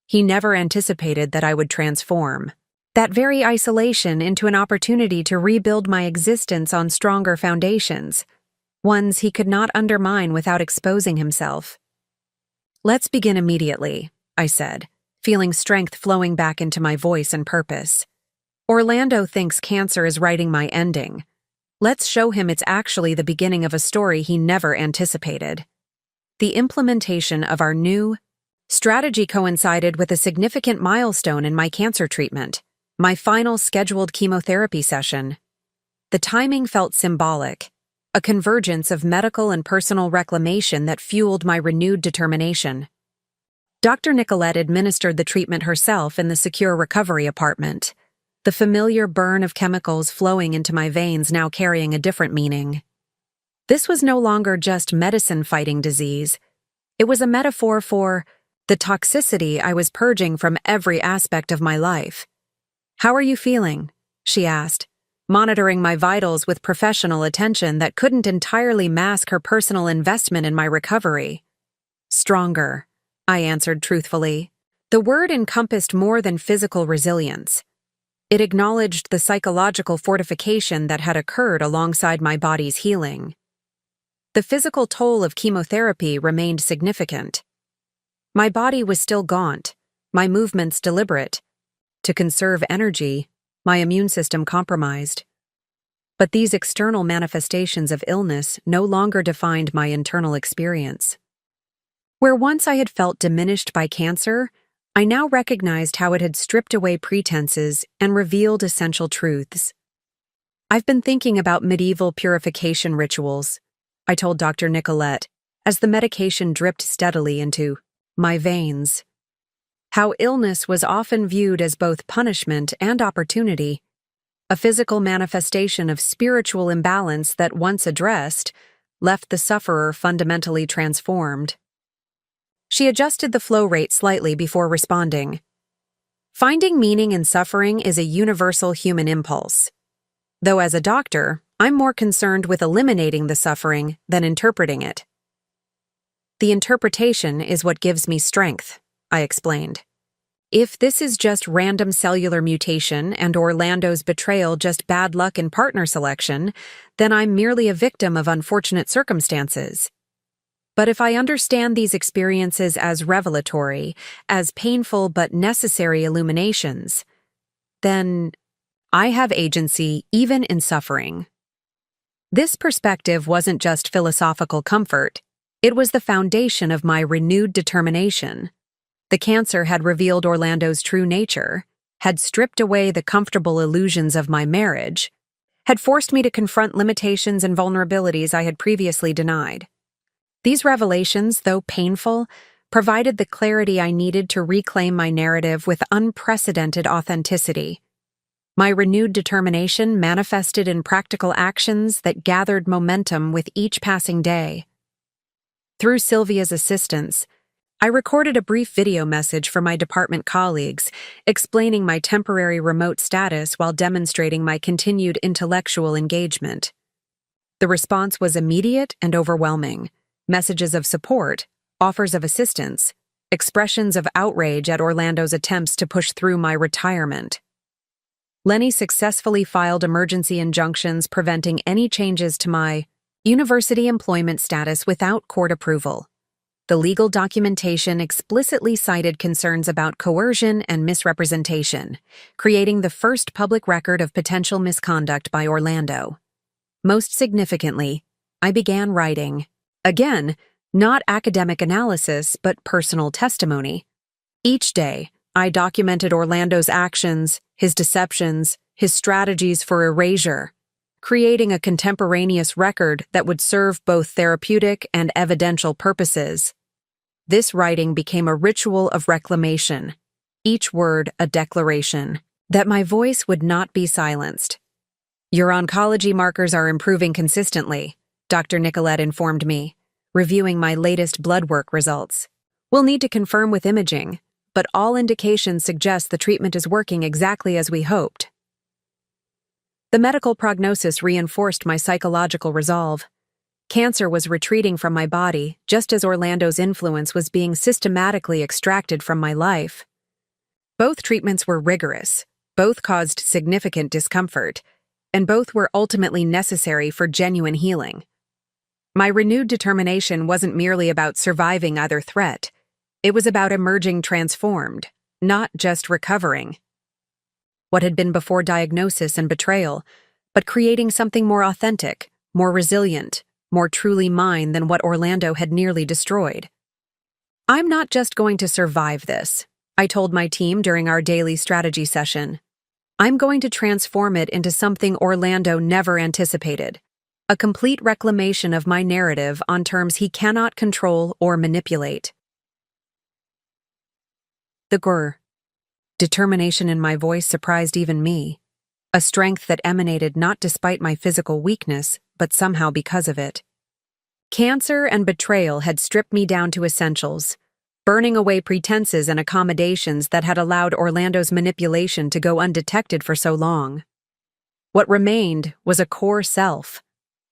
He never anticipated that I would transform that very isolation into an opportunity to rebuild my existence on stronger foundations, ones he could not undermine without exposing himself. "Let's begin immediately," I said, feeling strength flowing back into my voice and purpose. "Orlando thinks cancer is writing my ending. Let's show him it's actually the beginning of a story he never anticipated." The implementation of our new strategy coincided with a significant milestone in my cancer treatment, my final scheduled chemotherapy session. The timing felt symbolic, a convergence of medical and personal reclamation that fueled my renewed determination. Dr. Nicolette administered the treatment herself in the secure recovery apartment, the familiar burn of chemicals flowing into my veins now carrying a different meaning. This was no longer just medicine fighting disease. It was a metaphor for the toxicity I was purging from every aspect of my life. "How are you feeling?" she asked, monitoring my vitals with professional attention that couldn't entirely mask her personal investment in my recovery. "Stronger," I answered truthfully. The word encompassed more than physical resilience. It acknowledged the psychological fortification that had occurred alongside my body's healing. The physical toll of chemotherapy remained significant. My body was still gaunt, my movements deliberate. To conserve energy, my immune system compromised. But these external manifestations of illness no longer defined my internal experience. Where once I had felt diminished by cancer, I now recognized how it had stripped away pretenses and revealed essential truths. "I've been thinking about medieval purification rituals," I told Dr. Nicolette, as the medication dripped steadily into my veins. How illness was often viewed as both punishment and opportunity, a physical manifestation of spiritual imbalance that, once addressed, left the sufferer fundamentally transformed. She adjusted the flow rate slightly before responding. "Finding meaning in suffering is a universal human impulse. Though as a doctor, I'm more concerned with eliminating the suffering than interpreting it. The interpretation is what gives me strength," I explained. "If this is just random cellular mutation and Orlando's betrayal just bad luck in partner selection, then I'm merely a victim of unfortunate circumstances. But if I understand these experiences as revelatory, as painful but necessary illuminations, then I have agency even in suffering." This perspective wasn't just philosophical comfort, it was the foundation of my renewed determination. The cancer had revealed Orlando's true nature, had stripped away the comfortable illusions of my marriage, had forced me to confront limitations and vulnerabilities I had previously denied. These revelations, though painful, provided the clarity I needed to reclaim my narrative with unprecedented authenticity. My renewed determination manifested in practical actions that gathered momentum with each passing day. Through Sylvia's assistance, I recorded a brief video message for my department colleagues, explaining my temporary remote status while demonstrating my continued intellectual engagement. The response was immediate and overwhelming. Messages of support, offers of assistance, expressions of outrage at Orlando's attempts to push through my retirement. Lenny successfully filed emergency injunctions preventing any changes to my university employment status without court approval. The legal documentation explicitly cited concerns about coercion and misrepresentation, creating the first public record of potential misconduct by Orlando. Most significantly, I began writing. Again, not academic analysis, but personal testimony. Each day, I documented Orlando's actions, his deceptions, his strategies for erasure, creating a contemporaneous record that would serve both therapeutic and evidential purposes. This writing became a ritual of reclamation, each word a declaration, that my voice would not be silenced. "Your oncology markers are improving consistently," Dr. Nicolette informed me, reviewing my latest blood work results. "We'll need to confirm with imaging, but all indications suggest the treatment is working exactly as we hoped." The medical prognosis reinforced my psychological resolve. Cancer was retreating from my body, just as Orlando's influence was being systematically extracted from my life. Both treatments were rigorous, both caused significant discomfort, and both were ultimately necessary for genuine healing. My renewed determination wasn't merely about surviving either threat. It was about emerging transformed, not just recovering. What had been before diagnosis and betrayal, but creating something more authentic, more resilient, more truly mine than what Orlando had nearly destroyed. "I'm not just going to survive this," I told my team during our daily strategy session. "I'm going to transform it into something Orlando never anticipated, a complete reclamation of my narrative on terms he cannot control or manipulate." The Recor. Determination in my voice surprised even me. A strength that emanated not despite my physical weakness, but somehow because of it. Cancer and betrayal had stripped me down to essentials, burning away pretenses and accommodations that had allowed Orlando's manipulation to go undetected for so long. What remained was a core self,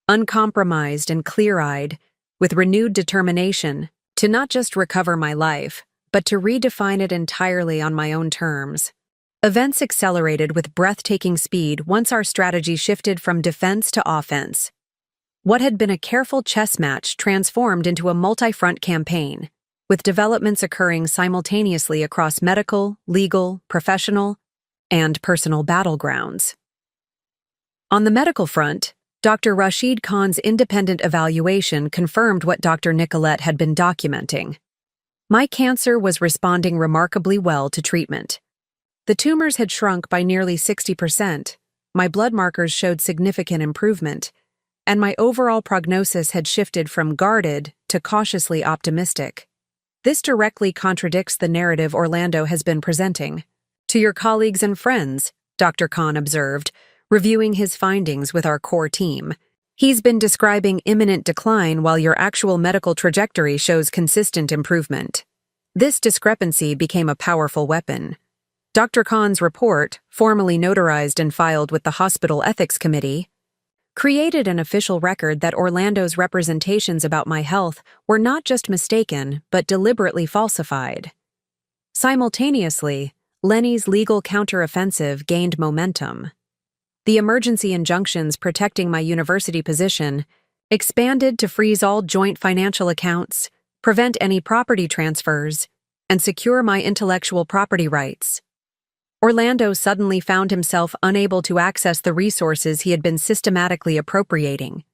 uncompromised and clear-eyed, with renewed determination to not just recover my life, but to redefine it entirely on my own terms. Events accelerated with breathtaking speed once our strategy shifted from defense to offense. What had been a careful chess match transformed into a multi-front campaign, with developments occurring simultaneously across medical, legal, professional, and personal battlegrounds. On the medical front, Dr. Rashid Khan's independent evaluation confirmed what Dr. Nicolette had been documenting. My cancer was responding remarkably well to treatment. The tumors had shrunk by nearly 60%, my blood markers showed significant improvement, and my overall prognosis had shifted from guarded to cautiously optimistic. This directly contradicts the narrative Orlando has been presenting. To your colleagues and friends, Dr. Khan observed, reviewing his findings with our core team. He's been describing imminent decline while your actual medical trajectory shows consistent improvement. This discrepancy became a powerful weapon. Dr. Khan's report, formally notarized and filed with the Hospital Ethics Committee, created an official record that Orlando's representations about my health were not just mistaken, but deliberately falsified. Simultaneously, Lenny's legal counteroffensive gained momentum. The emergency injunctions protecting my university position expanded to freeze all joint financial accounts, prevent any property transfers, and secure my intellectual property rights. Orlando suddenly found himself unable to access the resources he had been systematically appropriating.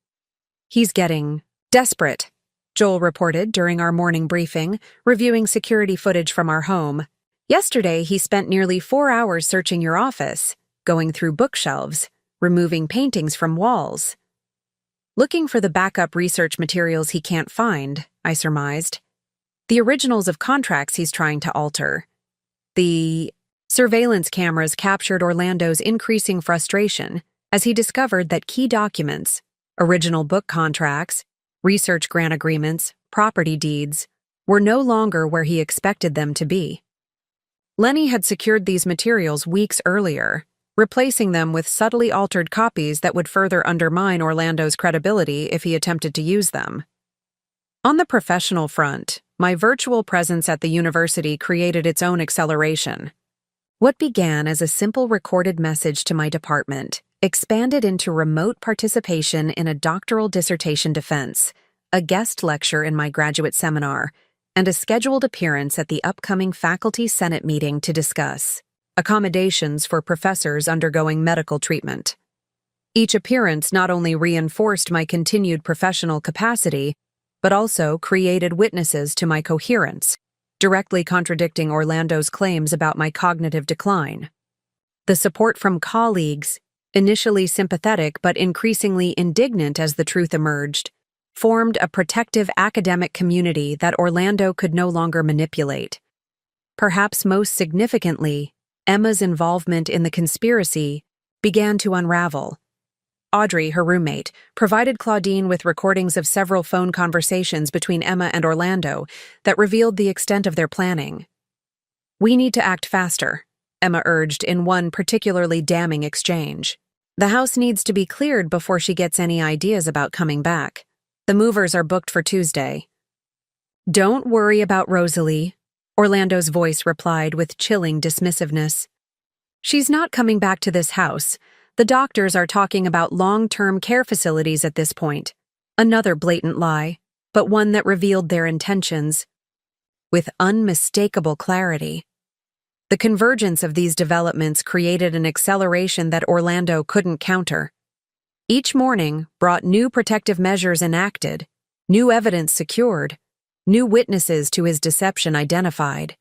He's getting desperate, Joel reported during our morning briefing, reviewing security footage from our home. Yesterday, he spent nearly 4 hours searching your office, going through bookshelves, removing paintings from walls. Looking for the backup research materials he can't find, I surmised. The originals of contracts he's trying to alter. The surveillance cameras captured Orlando's increasing frustration as he discovered that key documents, original book contracts, research grant agreements, property deeds, were no longer where he expected them to be. Lenny had secured these materials weeks earlier, replacing them with subtly altered copies that would further undermine Orlando's credibility if he attempted to use them. On the professional front, my virtual presence at the university created its own acceleration. What began as a simple recorded message to my department expanded into remote participation in a doctoral dissertation defense, a guest lecture in my graduate seminar, and a scheduled appearance at the upcoming Faculty Senate meeting to discuss accommodations for professors undergoing medical treatment. Each appearance not only reinforced my continued professional capacity, but also created witnesses to my coherence, directly contradicting Orlando's claims about my cognitive decline. The support from colleagues, initially sympathetic but increasingly indignant as the truth emerged, formed a protective academic community that Orlando could no longer manipulate. Perhaps most significantly, Emma's involvement in the conspiracy began to unravel. Audrey, her roommate, provided Claudine with recordings of several phone conversations between Emma and Orlando that revealed the extent of their planning. "We need to act faster," Emma urged in one particularly damning exchange. "The house needs to be cleared before she gets any ideas about coming back. The movers are booked for Tuesday." "Don't worry about Rosalie," Orlando's voice replied with chilling dismissiveness. "She's not coming back to this house. The doctors are talking about long-term care facilities at this point." Another blatant lie, but one that revealed their intentions with unmistakable clarity. The convergence of these developments created an acceleration that Orlando couldn't counter. Each morning brought new protective measures enacted, new evidence secured, new witnesses to his deception identified.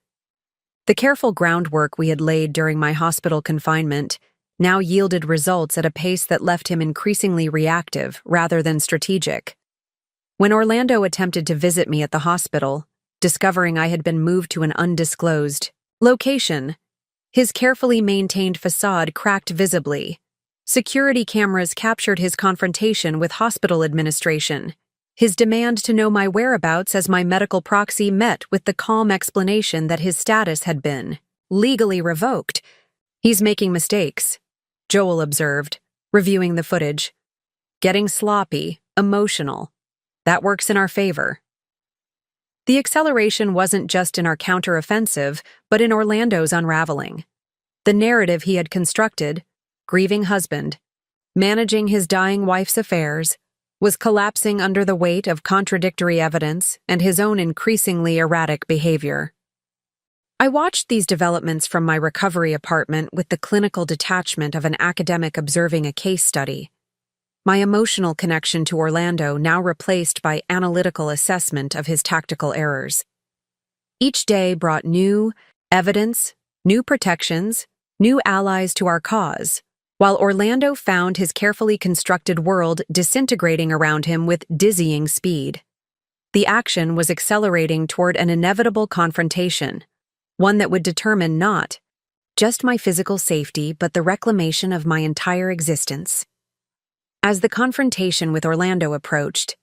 The careful groundwork we had laid during my hospital confinement now yielded results at a pace that left him increasingly reactive rather than strategic. When Orlando attempted to visit me at the hospital, discovering I had been moved to an undisclosed location, His carefully maintained facade cracked visibly. Security cameras captured his confrontation with hospital administration. His demand to know my whereabouts as my medical proxy met with the calm explanation that his status had been legally revoked. "He's making mistakes," Joel observed, reviewing the footage. "Getting sloppy, emotional. That works in our favor." The acceleration wasn't just in our counteroffensive, but in Orlando's unraveling. The narrative he had constructed, grieving husband, managing his dying wife's affairs, was collapsing under the weight of contradictory evidence and his own increasingly erratic behavior. I watched these developments from my recovery apartment with the clinical detachment of an academic observing a case study. My emotional connection to Orlando now replaced by analytical assessment of his tactical errors. Each day brought new evidence, new protections, new allies to our cause, while Orlando found his carefully constructed world disintegrating around him with dizzying speed. The action was accelerating toward an inevitable confrontation, one that would determine not just my physical safety but the reclamation of my entire existence. As the confrontation with Orlando approached,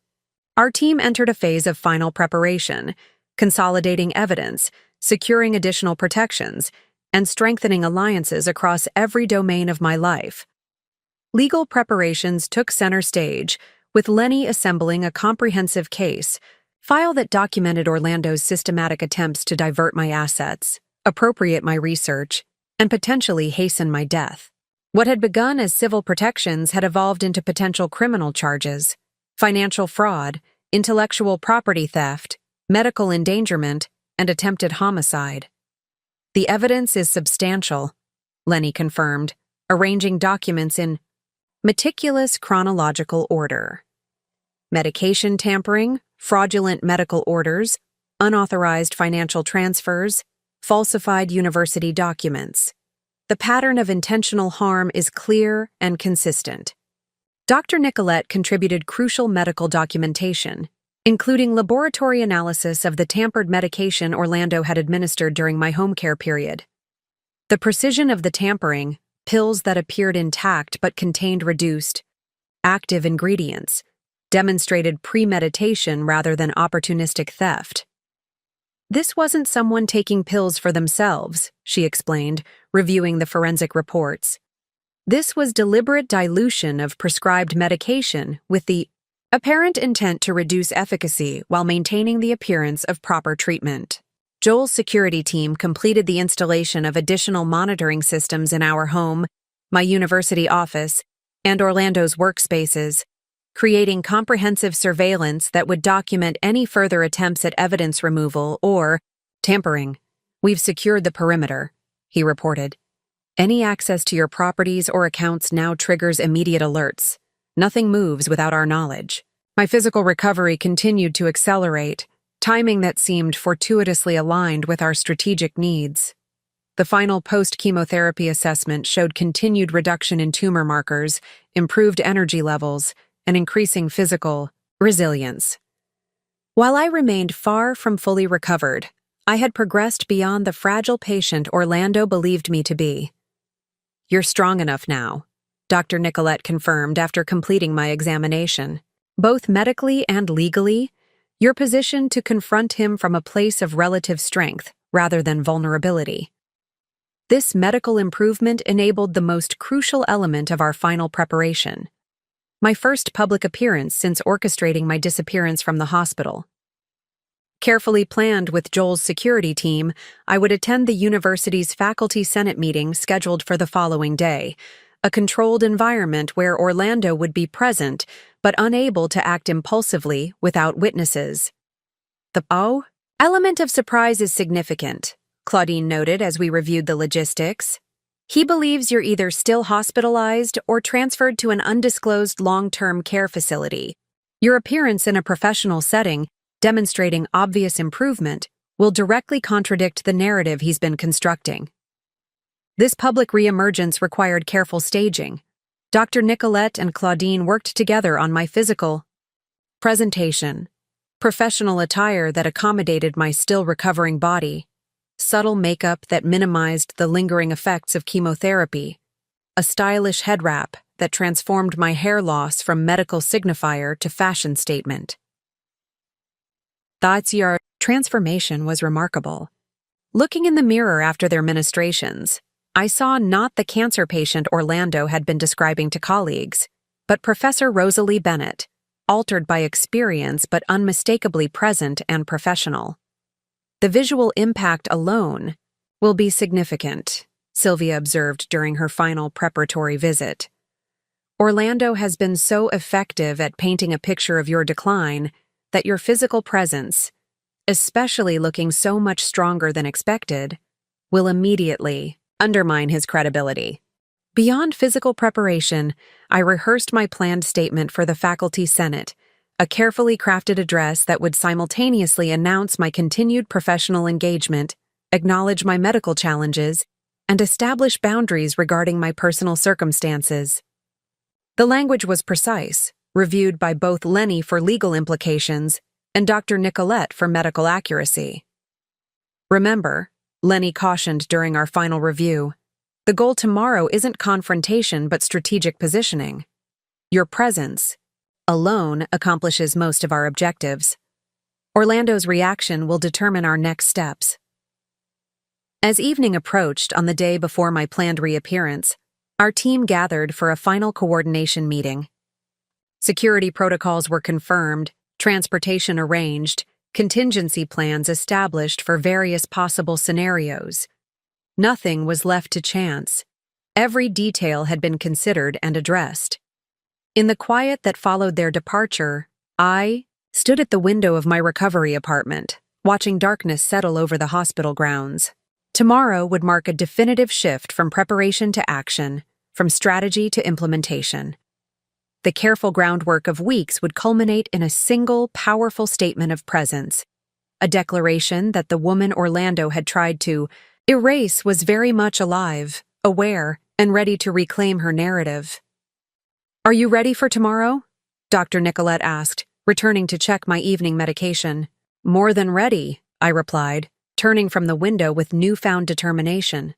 our team entered a phase of final preparation, consolidating evidence, securing additional protections, and strengthening alliances across every domain of my life. Legal preparations took center stage, with Lenny assembling a comprehensive case file that documented Orlando's systematic attempts to divert my assets, appropriate my research, and potentially hasten my death. What had begun as civil protections had evolved into potential criminal charges: financial fraud, intellectual property theft, medical endangerment, and attempted homicide. "The evidence is substantial," Lenny confirmed, arranging documents in meticulous chronological order. Medication tampering, fraudulent medical orders, unauthorized financial transfers, falsified university documents. The pattern of intentional harm is clear and consistent. Dr. Nicolette contributed crucial medical documentation, including laboratory analysis of the tampered medication Orlando had administered during my home care period. The precision of the tampering, pills that appeared intact but contained reduced, active ingredients, demonstrated premeditation rather than opportunistic theft. "This wasn't someone taking pills for themselves," she explained, reviewing the forensic reports. "This was deliberate dilution of prescribed medication with the apparent intent to reduce efficacy while maintaining the appearance of proper treatment." Joel's security team completed the installation of additional monitoring systems in our home, my university office, and Orlando's workspaces, creating comprehensive surveillance that would document any further attempts at evidence removal or tampering. "We've secured the perimeter," he reported. "Any access to your properties or accounts now triggers immediate alerts. Nothing moves without our knowledge." My physical recovery continued to accelerate, timing that seemed fortuitously aligned with our strategic needs. The final post-chemotherapy assessment showed continued reduction in tumor markers, improved energy levels, and increasing physical resilience. While I remained far from fully recovered, I had progressed beyond the fragile patient Orlando believed me to be. "You're strong enough now," Dr. Nicolette confirmed after completing my examination. "Both medically and legally, you're positioned to confront him from a place of relative strength rather than vulnerability." This medical improvement enabled the most crucial element of our final preparation: my first public appearance since orchestrating my disappearance from the hospital. Carefully planned with Joel's security team, I would attend the university's faculty senate meeting scheduled for the following day, a controlled environment where Orlando would be present but unable to act impulsively without witnesses. The element of surprise is significant, Claudine noted as we reviewed the logistics. "He believes you're either still hospitalized or transferred to an undisclosed long-term care facility. Your appearance in a professional setting, demonstrating obvious improvement, will directly contradict the narrative he's been constructing." This public reemergence required careful staging. Dr. Nicolette and Claudine worked together on my physical presentation, professional attire that accommodated my still recovering body, subtle makeup that minimized the lingering effects of chemotherapy, a stylish head wrap that transformed my hair loss from medical signifier to fashion statement. Your transformation was remarkable. Looking in the mirror after their ministrations, I saw not the cancer patient Orlando had been describing to colleagues, but Professor Rosalie Bennett, altered by experience but unmistakably present and professional. The visual impact alone will be significant, Sylvia observed during her final preparatory visit. Orlando has been so effective at painting a picture of your decline that your physical presence, especially looking so much stronger than expected, will immediately undermine his credibility. Beyond physical preparation, I rehearsed my planned statement for the Faculty Senate, a carefully crafted address that would simultaneously announce my continued professional engagement, acknowledge my medical challenges, and establish boundaries regarding my personal circumstances. The language was precise, reviewed by both Lenny for legal implications and Dr. Nicolette for medical accuracy. Remember, Lenny cautioned during our final review, the goal tomorrow isn't confrontation but strategic positioning. Your presence alone accomplishes most of our objectives. Orlando's reaction will determine our next steps. As evening approached on the day before my planned reappearance, our team gathered for a final coordination meeting. Security protocols were confirmed, transportation arranged, contingency plans established for various possible scenarios. Nothing was left to chance. Every detail had been considered and addressed. In the quiet that followed their departure, I stood at the window of my recovery apartment, watching darkness settle over the hospital grounds. Tomorrow would mark a definitive shift from preparation to action, from strategy to implementation. The careful groundwork of weeks would culminate in a single, powerful statement of presence, a declaration that the woman Orlando had tried to erase was very much alive, aware, and ready to reclaim her narrative. "Are you ready for tomorrow?" Dr. Nicolette asked, returning to check my evening medication. "More than ready," I replied, turning from the window with newfound determination.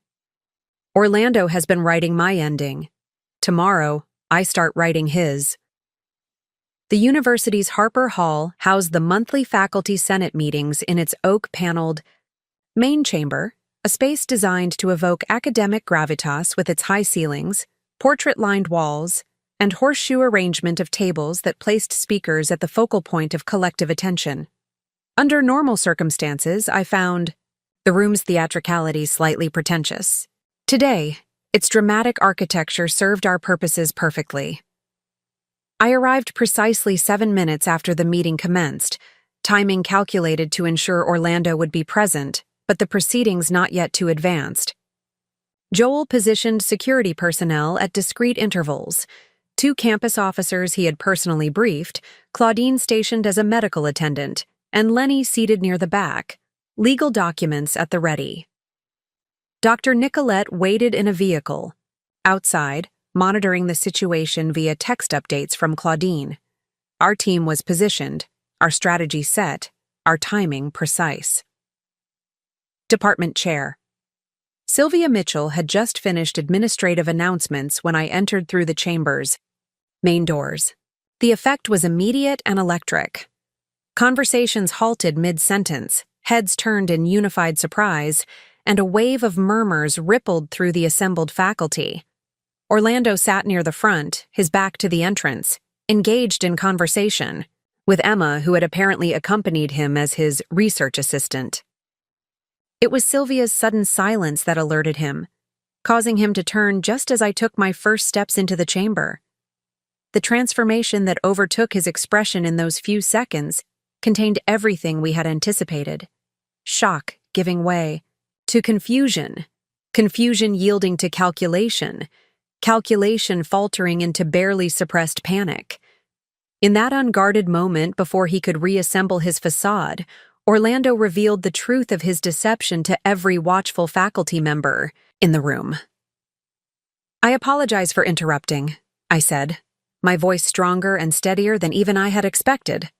Orlando has been writing my ending. Tomorrow, I start writing his. The university's Harper Hall housed the monthly Faculty Senate meetings in its oak-paneled main chamber, a space designed to evoke academic gravitas with its high ceilings, portrait-lined walls, and horseshoe arrangement of tables that placed speakers at the focal point of collective attention. Under normal circumstances, I found the room's theatricality slightly pretentious. Today, its dramatic architecture served our purposes perfectly. I arrived precisely 7 minutes after the meeting commenced, timing calculated to ensure Orlando would be present, but the proceedings not yet too advanced. Joel positioned security personnel at discrete intervals. 2 campus officers he had personally briefed, Claudine stationed as a medical attendant, and Lenny seated near the back, legal documents at the ready. Dr. Nicolette waited in a vehicle, outside, monitoring the situation via text updates from Claudine. Our team was positioned, our strategy set, our timing precise. Department Chair. Sylvia Mitchell had just finished administrative announcements when I entered through the chamber's main doors. The effect was immediate and electric. Conversations halted mid-sentence, heads turned in unified surprise, and a wave of murmurs rippled through the assembled faculty. Orlando sat near the front, his back to the entrance, engaged in conversation, with Emma, who had apparently accompanied him as his research assistant. It was Sylvia's sudden silence that alerted him, causing him to turn just as I took my first steps into the chamber. The transformation that overtook his expression in those few seconds contained everything we had anticipated. Shock giving way to confusion, confusion yielding to calculation, calculation faltering into barely suppressed panic. In that unguarded moment before he could reassemble his facade, Orlando revealed the truth of his deception to every watchful faculty member in the room. "I apologize for interrupting," I said, my voice stronger and steadier than even I had expected.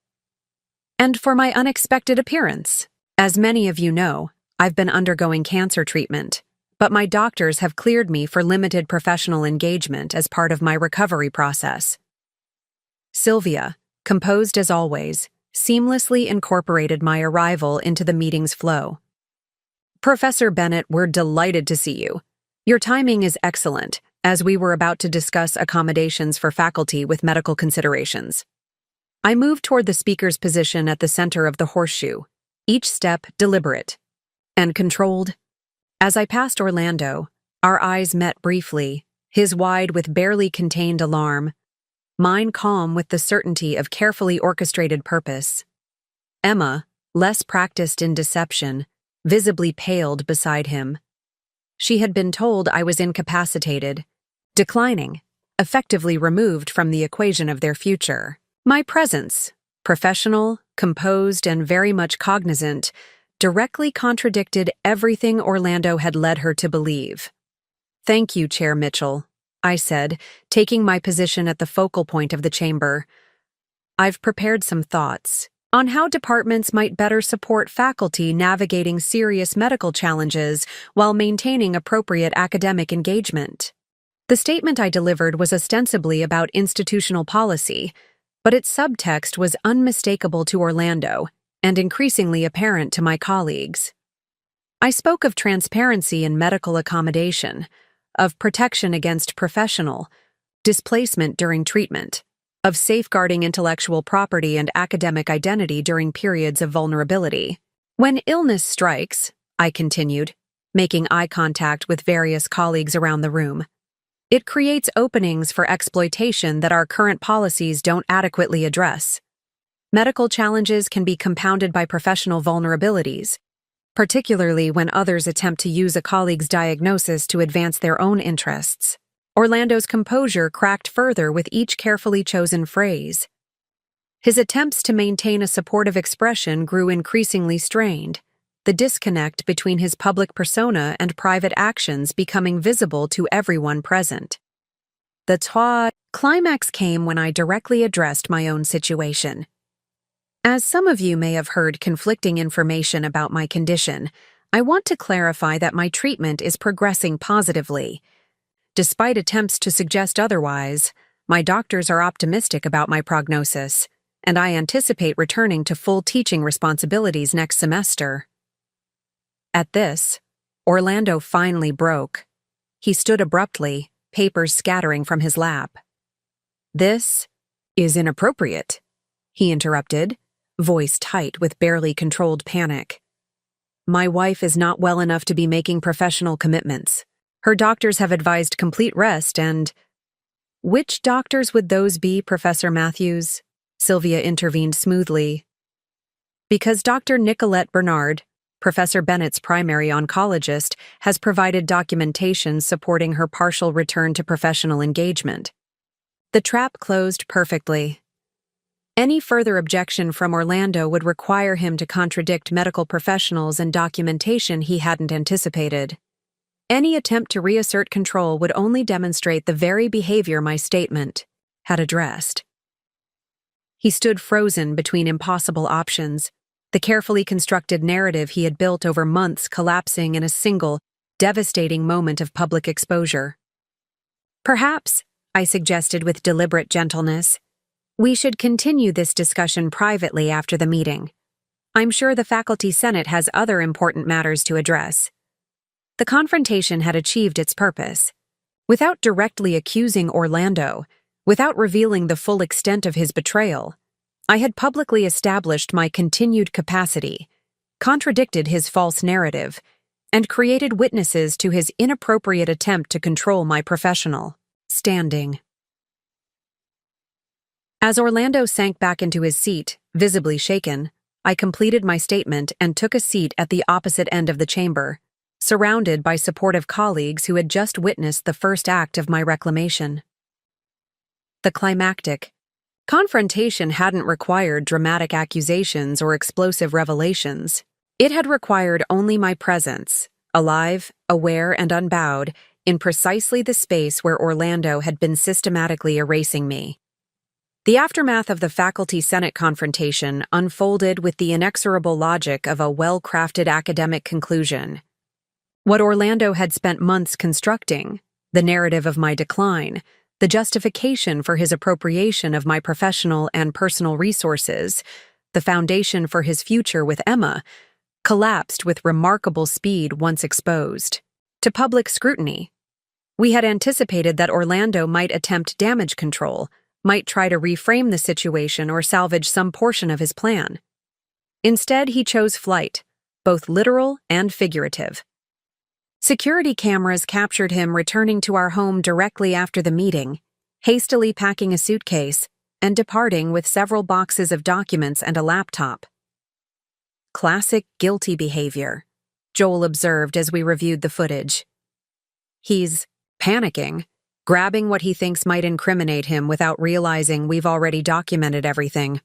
"And for my unexpected appearance. As many of you know, I've been undergoing cancer treatment, but my doctors have cleared me for limited professional engagement as part of my recovery process. Sylvia, composed as always, seamlessly incorporated my arrival into the meeting's flow. Professor Bennett, we're delighted to see you. Your timing is excellent, as we were about to discuss accommodations for faculty with medical considerations. I moved toward the speaker's position at the center of the horseshoe, each step deliberate and controlled. As I passed Orlando, our eyes met briefly, his wide with barely contained alarm, mine calm with the certainty of carefully orchestrated purpose. Emma, less practiced in deception, visibly paled beside him. She had been told I was incapacitated, declining, effectively removed from the equation of their future. My presence, professional, composed, and very much cognizant, directly contradicted everything Orlando had led her to believe. "Thank you, Chair Mitchell," I said, taking my position at the focal point of the chamber. "I've prepared some thoughts on how departments might better support faculty navigating serious medical challenges while maintaining appropriate academic engagement." The statement I delivered was ostensibly about institutional policy, but its subtext was unmistakable to Orlando and increasingly apparent to my colleagues. I spoke of transparency in medical accommodation, of protection against professional displacement during treatment, of safeguarding intellectual property and academic identity during periods of vulnerability. When illness strikes, I continued, making eye contact with various colleagues around the room, it creates openings for exploitation that our current policies don't adequately address. Medical challenges can be compounded by professional vulnerabilities, particularly when others attempt to use a colleague's diagnosis to advance their own interests. Orlando's composure cracked further with each carefully chosen phrase. His attempts to maintain a supportive expression grew increasingly strained, the disconnect between his public persona and private actions becoming visible to everyone present. The climax came when I directly addressed my own situation. As some of you may have heard conflicting information about my condition, I want to clarify that my treatment is progressing positively. Despite attempts to suggest otherwise, my doctors are optimistic about my prognosis, and I anticipate returning to full teaching responsibilities next semester. At this, Orlando finally broke. He stood abruptly, papers scattering from his lap. "This is inappropriate," he interrupted, voice tight with barely controlled panic. "My wife is not well enough to be making professional commitments. Her doctors have advised complete rest and—" "Which doctors would those be, Professor Matthews?" Sylvia intervened smoothly. "Because Dr. Nicolette Bernard, Professor Bennett's primary oncologist, has provided documentation supporting her partial return to professional engagement." The trap closed perfectly. Any further objection from Orlando would require him to contradict medical professionals and documentation he hadn't anticipated. Any attempt to reassert control would only demonstrate the very behavior my statement had addressed. He stood frozen between impossible options, the carefully constructed narrative he had built over months collapsing in a single, devastating moment of public exposure. "Perhaps," I suggested with deliberate gentleness, "we should continue this discussion privately after the meeting. I'm sure the Faculty Senate has other important matters to address." The confrontation had achieved its purpose. Without directly accusing Orlando, without revealing the full extent of his betrayal, I had publicly established my continued capacity, contradicted his false narrative, and created witnesses to his inappropriate attempt to control my professional standing. As Orlando sank back into his seat, visibly shaken, I completed my statement and took a seat at the opposite end of the chamber, surrounded by supportive colleagues who had just witnessed the first act of my reclamation. The climactic confrontation hadn't required dramatic accusations or explosive revelations. It had required only my presence, alive, aware, and unbowed, in precisely the space where Orlando had been systematically erasing me. The aftermath of the Faculty Senate confrontation unfolded with the inexorable logic of a well-crafted academic conclusion. What Orlando had spent months constructing, the narrative of my decline, the justification for his appropriation of my professional and personal resources, the foundation for his future with Emma, collapsed with remarkable speed once exposed to public scrutiny. We had anticipated that Orlando might attempt damage control, might try to reframe the situation or salvage some portion of his plan. Instead, he chose flight, both literal and figurative. Security cameras captured him returning to our home directly after the meeting, hastily packing a suitcase, and departing with several boxes of documents and a laptop. Classic guilty behavior, Joel observed as we reviewed the footage. He's panicking, grabbing what he thinks might incriminate him without realizing we've already documented everything.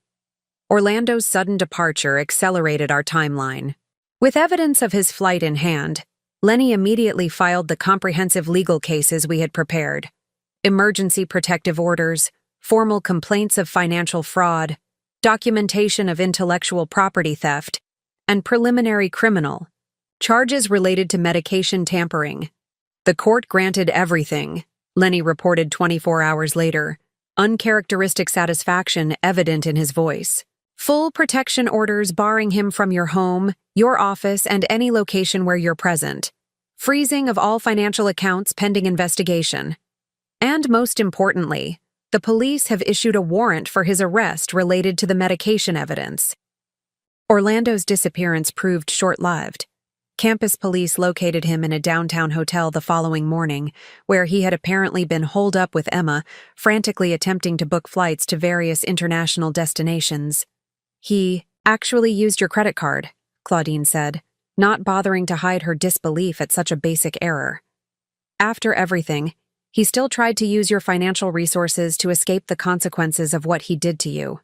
Orlando's sudden departure accelerated our timeline. With evidence of his flight in hand, Lenny immediately filed the comprehensive legal cases we had prepared: emergency protective orders, formal complaints of financial fraud, documentation of intellectual property theft, and preliminary criminal charges related to medication tampering. The court granted everything, Lenny reported 24 hours later, uncharacteristic satisfaction evident in his voice. Full protection orders barring him from your home, your office, and any location where you're present. Freezing of all financial accounts pending investigation. And most importantly, the police have issued a warrant for his arrest related to the medication evidence. Orlando's disappearance proved short-lived. Campus police located him in a downtown hotel the following morning, where he had apparently been holed up with Emma, frantically attempting to book flights to various international destinations. He actually used your credit card, Claudine said, not bothering to hide her disbelief at such a basic error. After everything, he still tried to use your financial resources to escape the consequences of what he did to you.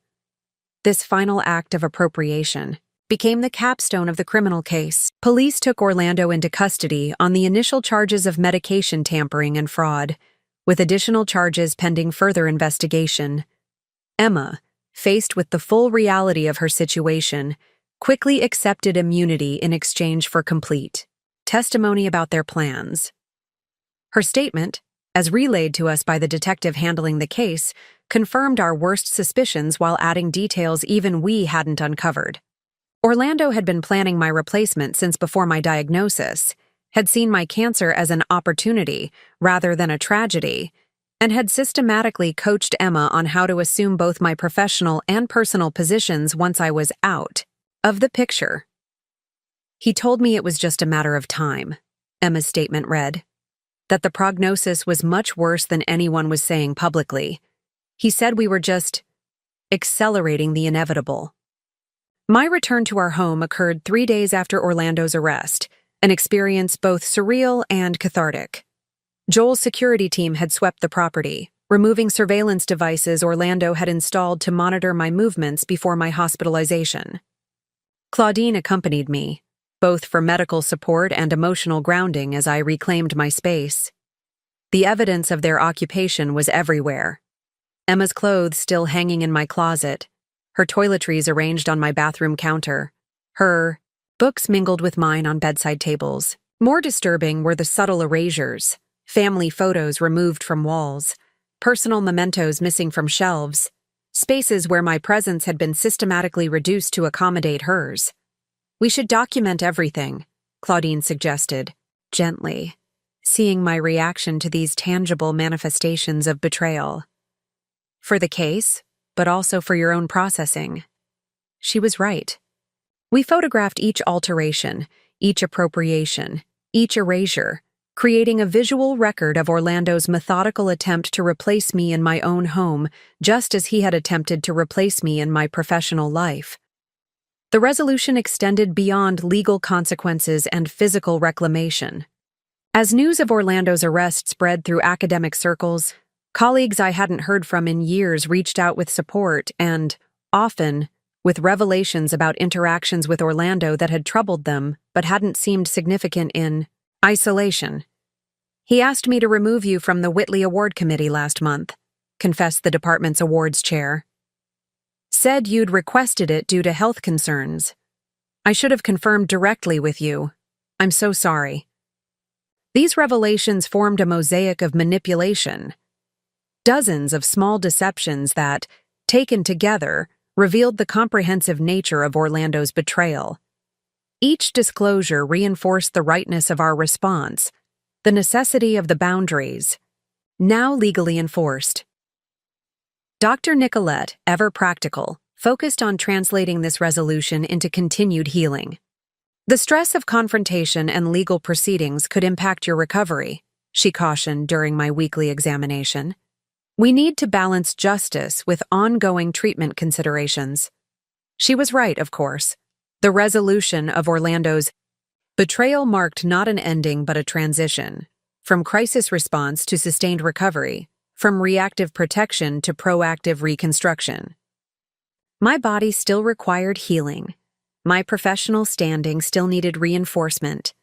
This final act of appropriation became the capstone of the criminal case. Police took Orlando into custody on the initial charges of medication tampering and fraud, with additional charges pending further investigation. Emma, faced with the full reality of her situation, quickly accepted immunity in exchange for complete testimony about their plans. Her statement, as relayed to us by the detective handling the case, confirmed our worst suspicions while adding details even we hadn't uncovered. Orlando had been planning my replacement since before my diagnosis, had seen my cancer as an opportunity rather than a tragedy, and had systematically coached Emma on how to assume both my professional and personal positions once I was out of the picture. He told me it was just a matter of time, Emma's statement read, that the prognosis was much worse than anyone was saying publicly. He said we were just accelerating the inevitable. My return to our home occurred 3 days after Orlando's arrest, an experience both surreal and cathartic. Joel's security team had swept the property, removing surveillance devices Orlando had installed to monitor my movements before my hospitalization. Claudine accompanied me, both for medical support and emotional grounding as I reclaimed my space. The evidence of their occupation was everywhere. Emma's clothes still hanging in my closet, her toiletries arranged on my bathroom counter, her books mingled with mine on bedside tables. More disturbing were the subtle erasures, family photos removed from walls, personal mementos missing from shelves, spaces where my presence had been systematically reduced to accommodate hers. We should document everything, Claudine suggested, gently, seeing my reaction to these tangible manifestations of betrayal. For the case, but also for your own processing. She was right. We photographed each alteration, each appropriation, each erasure, creating a visual record of Orlando's methodical attempt to replace me in my own home, just as he had attempted to replace me in my professional life. The resolution extended beyond legal consequences and physical reclamation. As news of Orlando's arrest spread through academic circles, colleagues I hadn't heard from in years reached out with support and, often, with revelations about interactions with Orlando that had troubled them but hadn't seemed significant in isolation. He asked me to remove you from the Whitley Award Committee last month, confessed the department's awards chair. Said you'd requested it due to health concerns. I should have confirmed directly with you. I'm so sorry. These revelations formed a mosaic of manipulation. Dozens of small deceptions that, taken together, revealed the comprehensive nature of Orlando's betrayal. Each disclosure reinforced the rightness of our response, the necessity of the boundaries, now legally enforced. Dr. Nicolette, ever practical, focused on translating this resolution into continued healing. The stress of confrontation and legal proceedings could impact your recovery, she cautioned during my weekly examination. We need to balance justice with ongoing treatment considerations. She was right, of course. The resolution of Orlando's betrayal marked not an ending but a transition, from crisis response to sustained recovery, from reactive protection to proactive reconstruction. My body still required healing. My professional standing still needed reinforcement.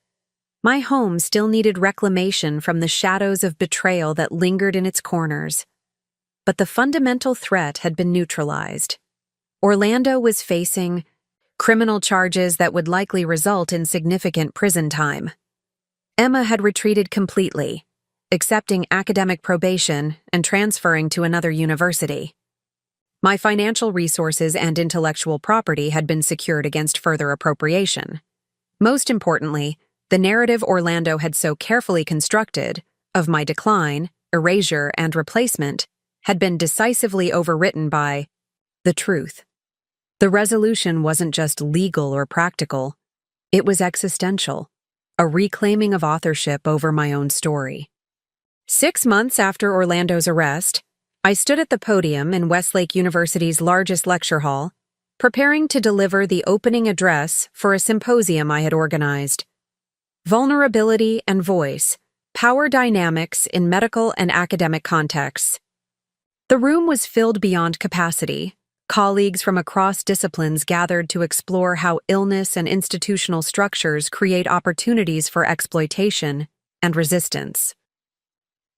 My home still needed reclamation from the shadows of betrayal that lingered in its corners. But the fundamental threat had been neutralized. Orlando was facing criminal charges that would likely result in significant prison time. Emma had retreated completely, accepting academic probation and transferring to another university. My financial resources and intellectual property had been secured against further appropriation. Most importantly, the narrative Orlando had so carefully constructed of my decline, erasure, and replacement had been decisively overwritten by the truth. The resolution wasn't just legal or practical, it was existential, a reclaiming of authorship over my own story. 6 months after Orlando's arrest, I stood at the podium in Westlake University's largest lecture hall, preparing to deliver the opening address for a symposium I had organized. Vulnerability and Voice, Power Dynamics in Medical and Academic Contexts. The room was filled beyond capacity. Colleagues from across disciplines gathered to explore how illness and institutional structures create opportunities for exploitation and resistance.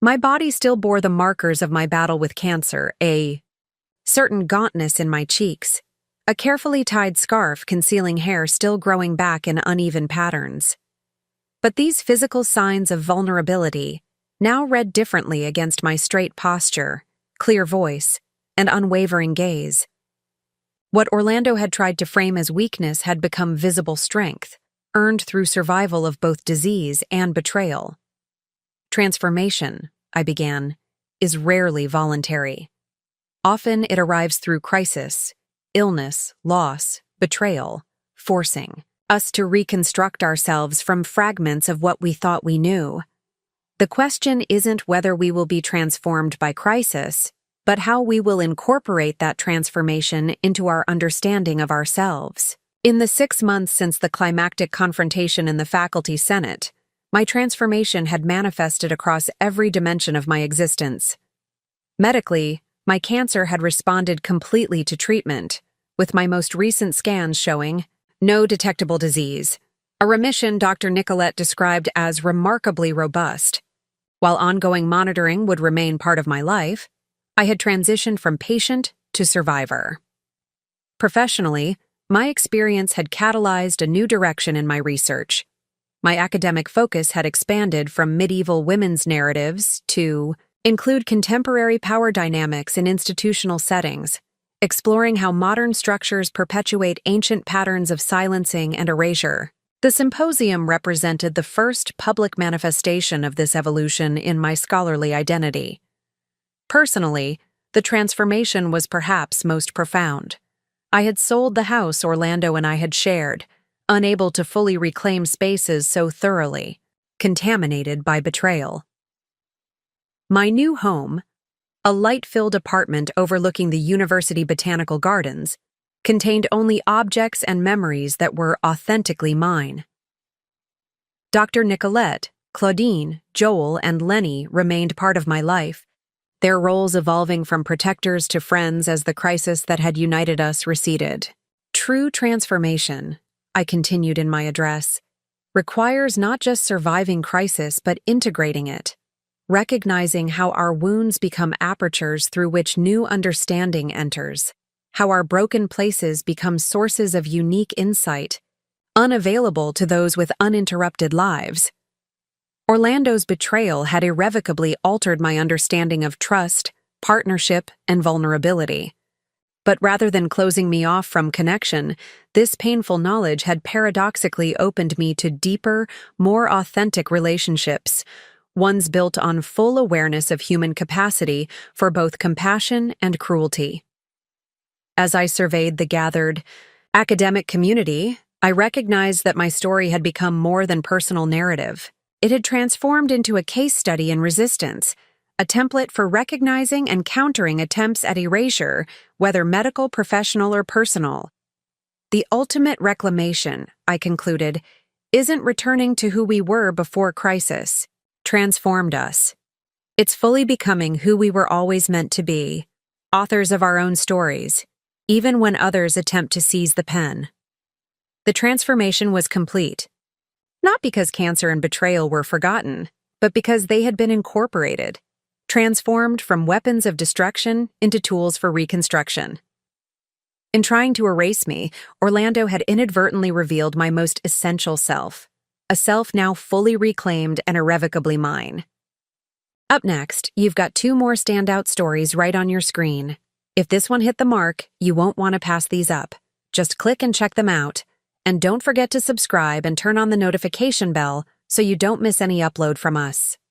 My body still bore the markers of my battle with cancer, a certain gauntness in my cheeks, a carefully tied scarf concealing hair still growing back in uneven patterns. But these physical signs of vulnerability now read differently against my straight posture, clear voice, and unwavering gaze. What Orlando had tried to frame as weakness had become visible strength, earned through survival of both disease and betrayal. Transformation, I began, is rarely voluntary. Often it arrives through crisis, illness, loss, betrayal, forcing us to reconstruct ourselves from fragments of what we thought we knew. The question isn't whether we will be transformed by crisis, but how we will incorporate that transformation into our understanding of ourselves. In the 6 months since the climactic confrontation in the faculty senate, my transformation had manifested across every dimension of my existence. Medically, my cancer had responded completely to treatment, with my most recent scans showing no detectable disease, a remission Dr. Nicolette described as remarkably robust. While ongoing monitoring would remain part of my life, I had transitioned from patient to survivor. Professionally, my experience had catalyzed a new direction in my research. My academic focus had expanded from medieval women's narratives to include contemporary power dynamics in institutional settings, exploring how modern structures perpetuate ancient patterns of silencing and erasure. The symposium represented the first public manifestation of this evolution in my scholarly identity. Personally, the transformation was perhaps most profound. I had sold the house Orlando and I had shared, unable to fully reclaim spaces so thoroughly, contaminated by betrayal. My new home, a light-filled apartment overlooking the University Botanical Gardens, contained only objects and memories that were authentically mine. Dr. Nicolette, Claudine, Joel, and Lenny remained part of my life, their roles evolving from protectors to friends as the crisis that had united us receded. True transformation, I continued in my address, requires not just surviving crisis but integrating it. recognizing how our wounds become apertures through which new understanding enters, how our broken places become sources of unique insight, unavailable to those with uninterrupted lives. Orlando's betrayal had irrevocably altered my understanding of trust, partnership, and vulnerability. But rather than closing me off from connection, this painful knowledge had paradoxically opened me to deeper, more authentic relationships, ones built on full awareness of human capacity for both compassion and cruelty. As I surveyed the gathered academic community, I recognized that my story had become more than personal narrative. It had transformed into a case study in resistance, a template for recognizing and countering attempts at erasure, whether medical, professional, or personal. The ultimate reclamation, I concluded, isn't returning to who we were before crisis, transformed us. It's fully becoming who we were always meant to be, authors of our own stories, even when others attempt to seize the pen. The transformation was complete. Not because cancer and betrayal were forgotten, but because they had been incorporated, transformed from weapons of destruction into tools for reconstruction. In trying to erase me, Orlando had inadvertently revealed my most essential self, a self now fully reclaimed and irrevocably mine. Up next, you've got 2 more standout stories right on your screen. If this one hit the mark, you won't want to pass these up. Just click and check them out. And don't forget to subscribe and turn on the notification bell so you don't miss any upload from us.